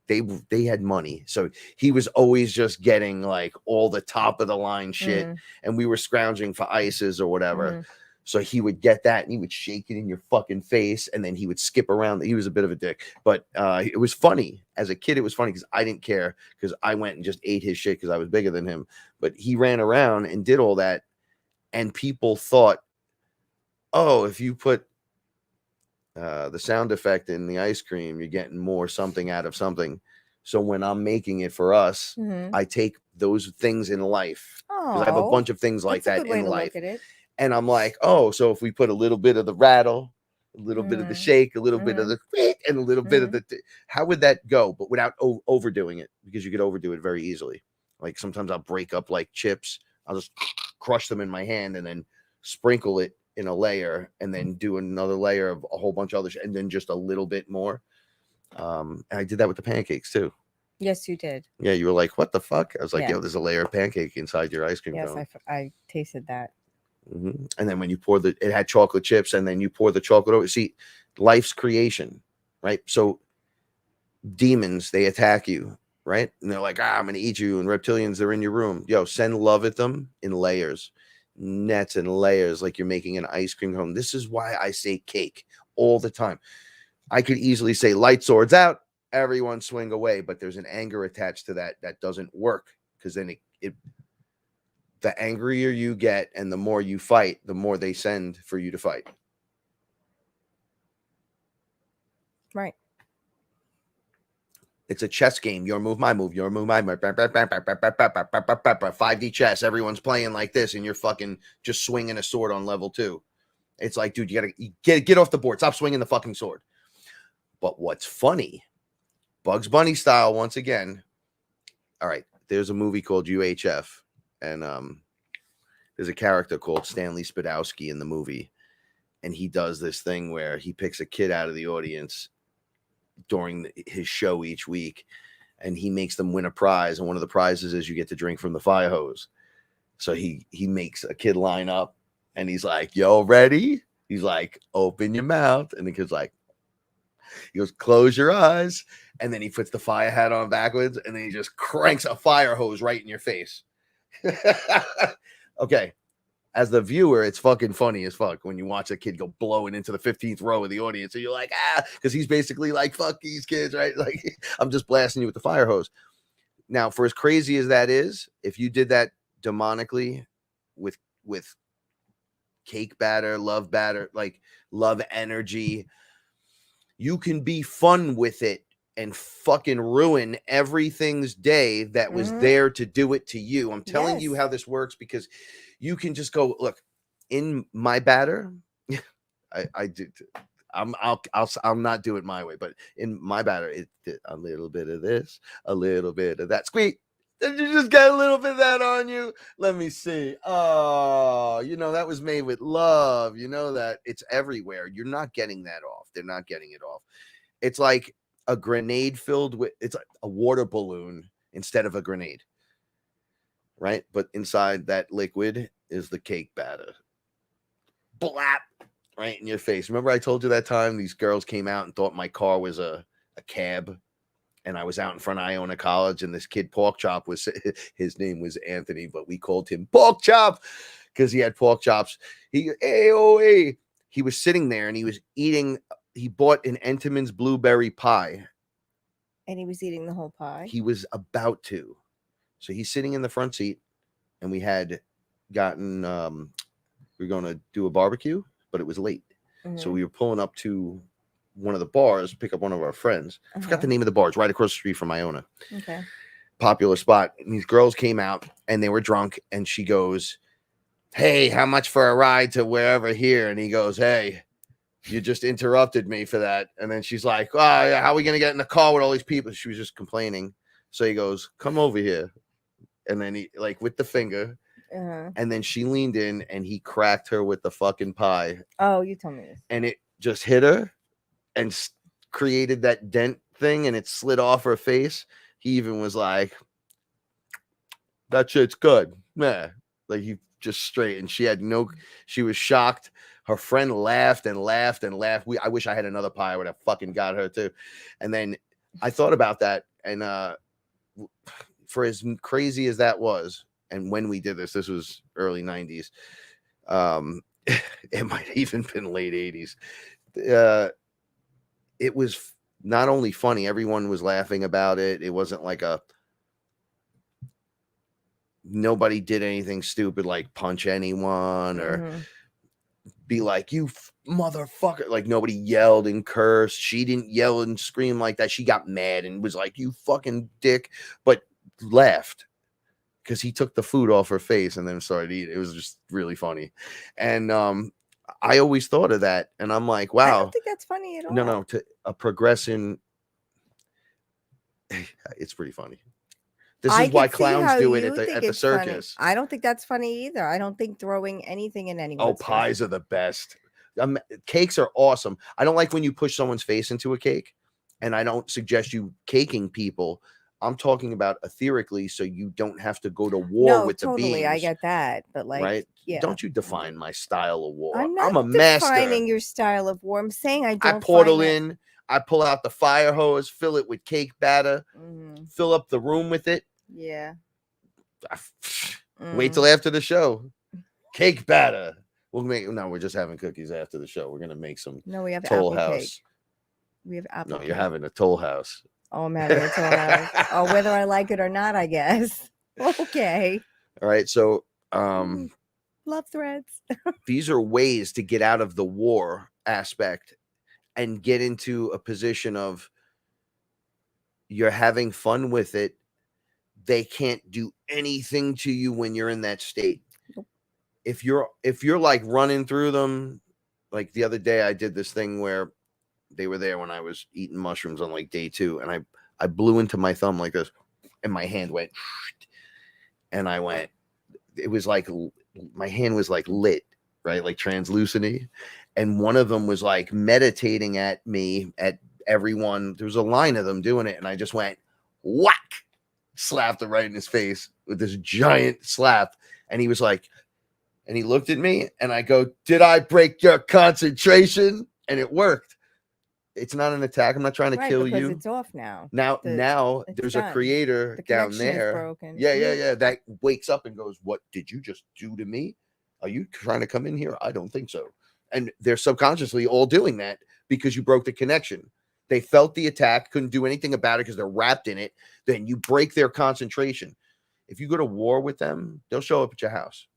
they had money, so he was always just getting like all the top of the line shit, and we were scrounging for ices or whatever. So he would get that and he would shake it in your fucking face, and then he would skip around. He was a bit of a dick, but it was funny. As a kid, it was funny because I didn't care, because I went and just ate his shit because I was bigger than him. But he ran around and did all that, and people thought, oh, if you put the sound effect in the ice cream, you're getting more something out of something. So when I'm making it for us, I take those things in life, because I have a bunch of things like that in life, And I'm like, oh, so if we put a little bit of the rattle, a little bit of the shake, a little bit of the squeak, and a little bit of the, how would that go? But without overdoing it, because you could overdo it very easily. Like sometimes I'll break up like chips. I'll just crush them in my hand and then sprinkle it in a layer and then do another layer of a whole bunch of other and then just a little bit more. And I did that with the pancakes too. Yes, you did. Yeah, you were like, what the fuck? I was like, Yeah. yo, there's a layer of pancake inside your ice cream Yes, cone. I tasted that. And then when you pour it had chocolate chips, and then you pour the chocolate over. See, life's creation, right? So demons, they attack you, right? And they're like, I'm gonna eat you. And reptilians, they're in your room. Yo, send love at them in layers, nets and layers, like you're making an ice cream cone. This is why I say cake all the time. I could easily say light swords out, everyone swing away, but there's an anger attached to that doesn't work, because then it the angrier you get and the more you fight, the more they send for you to fight. Right. It's a chess game. Your move, my move. Your move, my move. 5D chess. Everyone's playing like this, and you're fucking just swinging a sword on level 2. It's like, dude, you gotta get off the board. Stop swinging the fucking sword. But what's funny, Bugs Bunny style, once again. All right, there's a movie called UHF, and there's a character called Stanley Spadowski in the movie, and he does this thing where he picks a kid out of the audience during his show each week, and he makes them win a prize, and one of the prizes is you get to drink from the fire hose. So he makes a kid line up, and he's like, yo, ready? He's like, open your mouth, and the kid's like, he goes, close your eyes, and then he puts the fire hat on backwards, and then he just cranks a fire hose right in your face. Okay, as the viewer, it's fucking funny as fuck when you watch a kid go blowing into the 15th row of the audience, and you're like, because he's basically like, fuck these kids, right? Like, I'm just blasting you with the fire hose. Now, for as crazy as that is, if you did that demonically with cake batter, like love energy, you can be fun with it and fucking ruin everything's day that was there to do it to you. I'm telling you how this works, because you can just go, look, in my batter, I'll not do it my way, but in my batter, it a little bit of this, a little bit of that. Squeak. Did you just get a little bit of that on you? Let me see. Oh, that was made with love. You know that it's everywhere. You're not getting that off. They're not getting it off. It's like a grenade filled with, it's like a water balloon instead of a grenade, right? But inside that liquid is the cake batter. Blap, right in your face. Remember I told you that time these girls came out and thought my car was a cab, and I was out in front of Iona College, and this kid Pork Chop his name was Anthony, but we called him Pork Chop because he had pork chops. He was sitting there and he was eating. He bought an Entenmann's blueberry pie. And he was eating the whole pie? He was about to. So he's sitting in the front seat, and we had gotten, we were going to do a barbecue, but it was late. So we were pulling up to one of the bars, pick up one of our friends. I forgot the name of the bar. It's right across the street from Iona. Okay. Popular spot. And these girls came out, and they were drunk, and she goes, hey, how much for a ride to wherever here? And he goes, hey, you just interrupted me for that. And then she's like, oh, yeah, how are we going to get in the car with all these people? She was just complaining. So he goes, come over here. And then he, like, with the finger. And then she leaned in, and he cracked her with the fucking pie. Oh, you told me this. And it just hit her and created that dent thing, and it slid off her face. He even was like, that shit's good. Yeah. Like, he just straight. And she was shocked. Her friend laughed and laughed and laughed. I wish I had another pie. I would have fucking got her too. And then I thought about that. And for as crazy as that was, and when we did this was early 90s. It might have even been late 80s. It was not only funny, everyone was laughing about it. It wasn't like nobody did anything stupid like punch anyone or be like, you motherfucker. Like, nobody yelled and cursed. She didn't yell and scream like that. She got mad and was like, you fucking dick, but laughed. because he took the food off her face and then started eating. It was just really funny. And I always thought of that, and I'm like, I wow. don't think that's funny at all. No, to a progression. It's pretty funny. This I is why could see clowns how do it you at the think it's circus. funny. I don't think that's funny either. I don't think throwing anything in anyone's face. Pies are the best. Cakes are awesome. I don't like when you push someone's face into a cake, and I don't suggest you caking people. I'm talking about etherically, so you don't have to go to war with the beings. Totally, I get that, but like, right? yeah. Don't you define my style of war? I'm not a master. defining your style of war. I'm saying I don't. I portal in. I pull out the fire hose, fill it with cake batter, fill up the room with it. Yeah. Wait till after the show. Cake batter. We're just having cookies after the show. We're gonna make some. No, we have Toll apple House. cake. We have apple. No, cake. you're having a Toll House. Oh, I'm having a Toll House. Oh, whether I like it or not, I guess. Okay. All right. So, love threads. These are ways to get out of the war aspect and get into a position of you're having fun with it. They can't do anything to you when you're in that state. Nope. If you're like running through them, like the other day I did this thing where they were there when I was eating mushrooms on like day 2, and I blew into my thumb like this, and my hand went, and I went, it was like my hand was like lit, right? Like translucent-y. And one of them was like meditating at me, at everyone. There was a line of them doing it, and I just went whack, slapped him right in his face with this giant slap. And he was like, and he looked at me, and I go, "Did I break your concentration?" And it worked. It's not an attack. I'm not trying to kill you. It's off now. Now there's a creator down there. Yeah. That wakes up and goes, "What did you just do to me? Are you trying to come in here? I don't think so." And they're subconsciously all doing that because you broke the connection. They felt the attack, couldn't do anything about it because they're wrapped in it. Then you break their concentration. If you go to war with them, they'll show up at your house.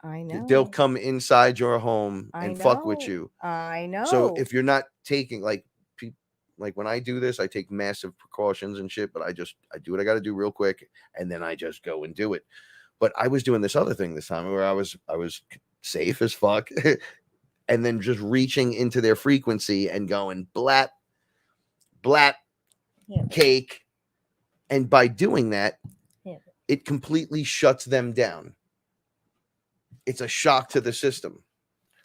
I know. They'll come inside your home and fuck with you. I know. So if you're not taking like when I do this, I take massive precautions and shit, but I do what I got to do real quick, and then I just go and do it. But I was doing this other thing this time where I was safe as fuck, and then just reaching into their frequency and going blap, blap, cake, and by doing that, it completely shuts them down. It's a shock to the system.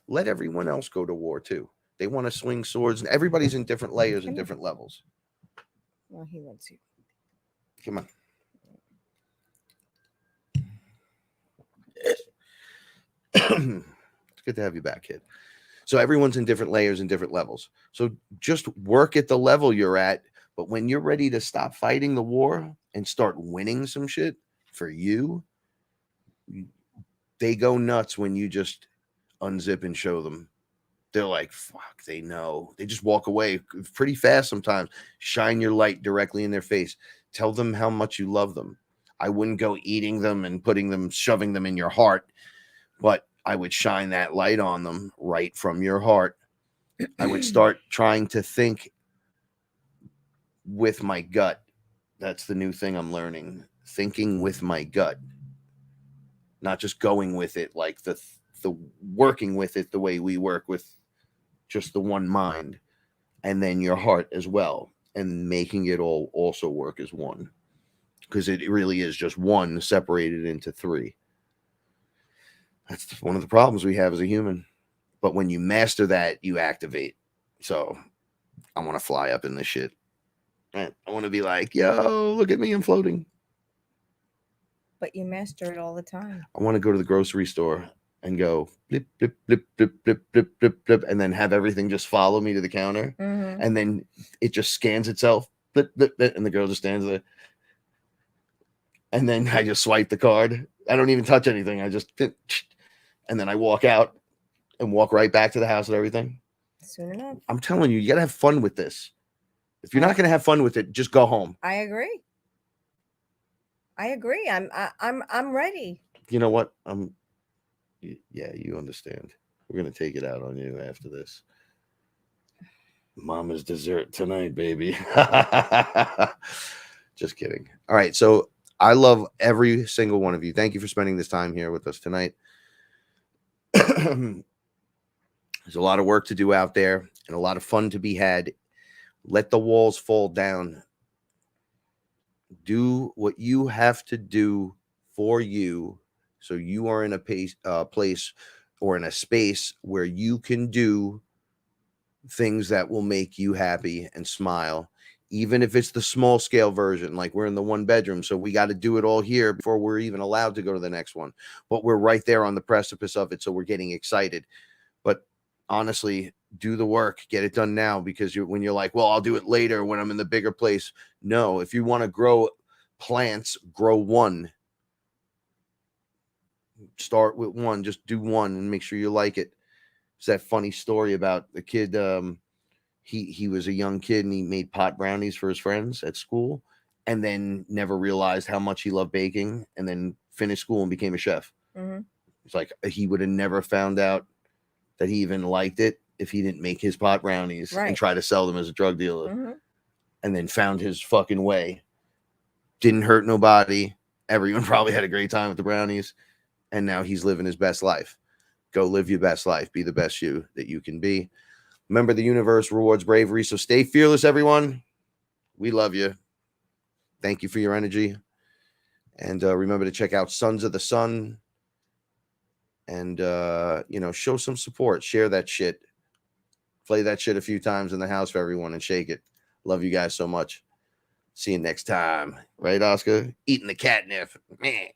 Let everyone else go to war too. They want to swing swords, and everybody's in different layers and different levels. Well, he wants you. Come on. It's good to have you back, kid. So everyone's in different layers and different levels. So just work at the level you're at. But when you're ready to stop fighting the war and start winning some shit for you, they go nuts when you just unzip and show them. They're like, fuck, they know. They just walk away pretty fast sometimes. Shine your light directly in their face. Tell them how much you love them. I wouldn't go eating them and shoving them in your heart, but I would shine that light on them right from your heart. I would start trying to think with my gut. That's the new thing I'm learning. Thinking with my gut. Not just going with it like the working with it the way we work with just the one mind, and then your heart as well, and making it all also work as one, because it really is just one separated into three. That's one of the problems we have as a human. But when you master that, you activate. So I want to fly up in this shit. I want to be like, yo, look at me, I'm floating. But you master it all the time. I want to go to the grocery store and go blip, blip, blip, blip, blip, blip, blip, blip, and then have everything just follow me to the counter. Mm-hmm. And then it just scans itself, blip, blip, blip, and the girl just stands there. And then I just swipe the card. I don't even touch anything. I just, and then I walk out and walk right back to the house with everything. Soon enough. I'm telling you, you got to have fun with this. If you're not going to have fun with it, just go home. I agree. I'm ready. You know what? Yeah, you understand. We're going to take it out on you after this. Mama's dessert tonight, baby. Just kidding. All right. So I love every single one of you. Thank you for spending this time here with us tonight. There's a lot of work to do out there and a lot of fun to be had. Let the walls fall down. Do what you have to do for you, so you are in a place or in a space where you can do things that will make you happy and smile, even if it's the small scale version. Like, we're in the 1 bedroom, so we got to do it all here before we're even allowed to go to the next one, but we're right there on the precipice of it, so we're getting excited. But honestly, do the work, get it done now, because when you're like, well, I'll do it later when I'm in the bigger place. No, if you want to grow plants, grow one. Start with one, just do one and make sure you like it. It's that funny story about the kid. He was a young kid and he made pot brownies for his friends at school, and then never realized how much he loved baking, and then finished school and became a chef. Mhm. It's like he would have never found out that he even liked it if he didn't make his pot brownies and Right. try to sell them as a drug dealer, Mhm. and then found his fucking way. Didn't hurt nobody. Everyone probably had a great time with the brownies, and now he's living his best life. Go live your best life. Be the best you that you can be. Remember, the universe rewards bravery, so stay fearless, everyone. We love you. Thank you for your energy. And remember to check out Sons of the Sun. And, show some support. Share that shit. Play that shit a few times in the house for everyone and shake it. Love you guys so much. See you next time. Right, Oscar? Eating the catnip. Meh.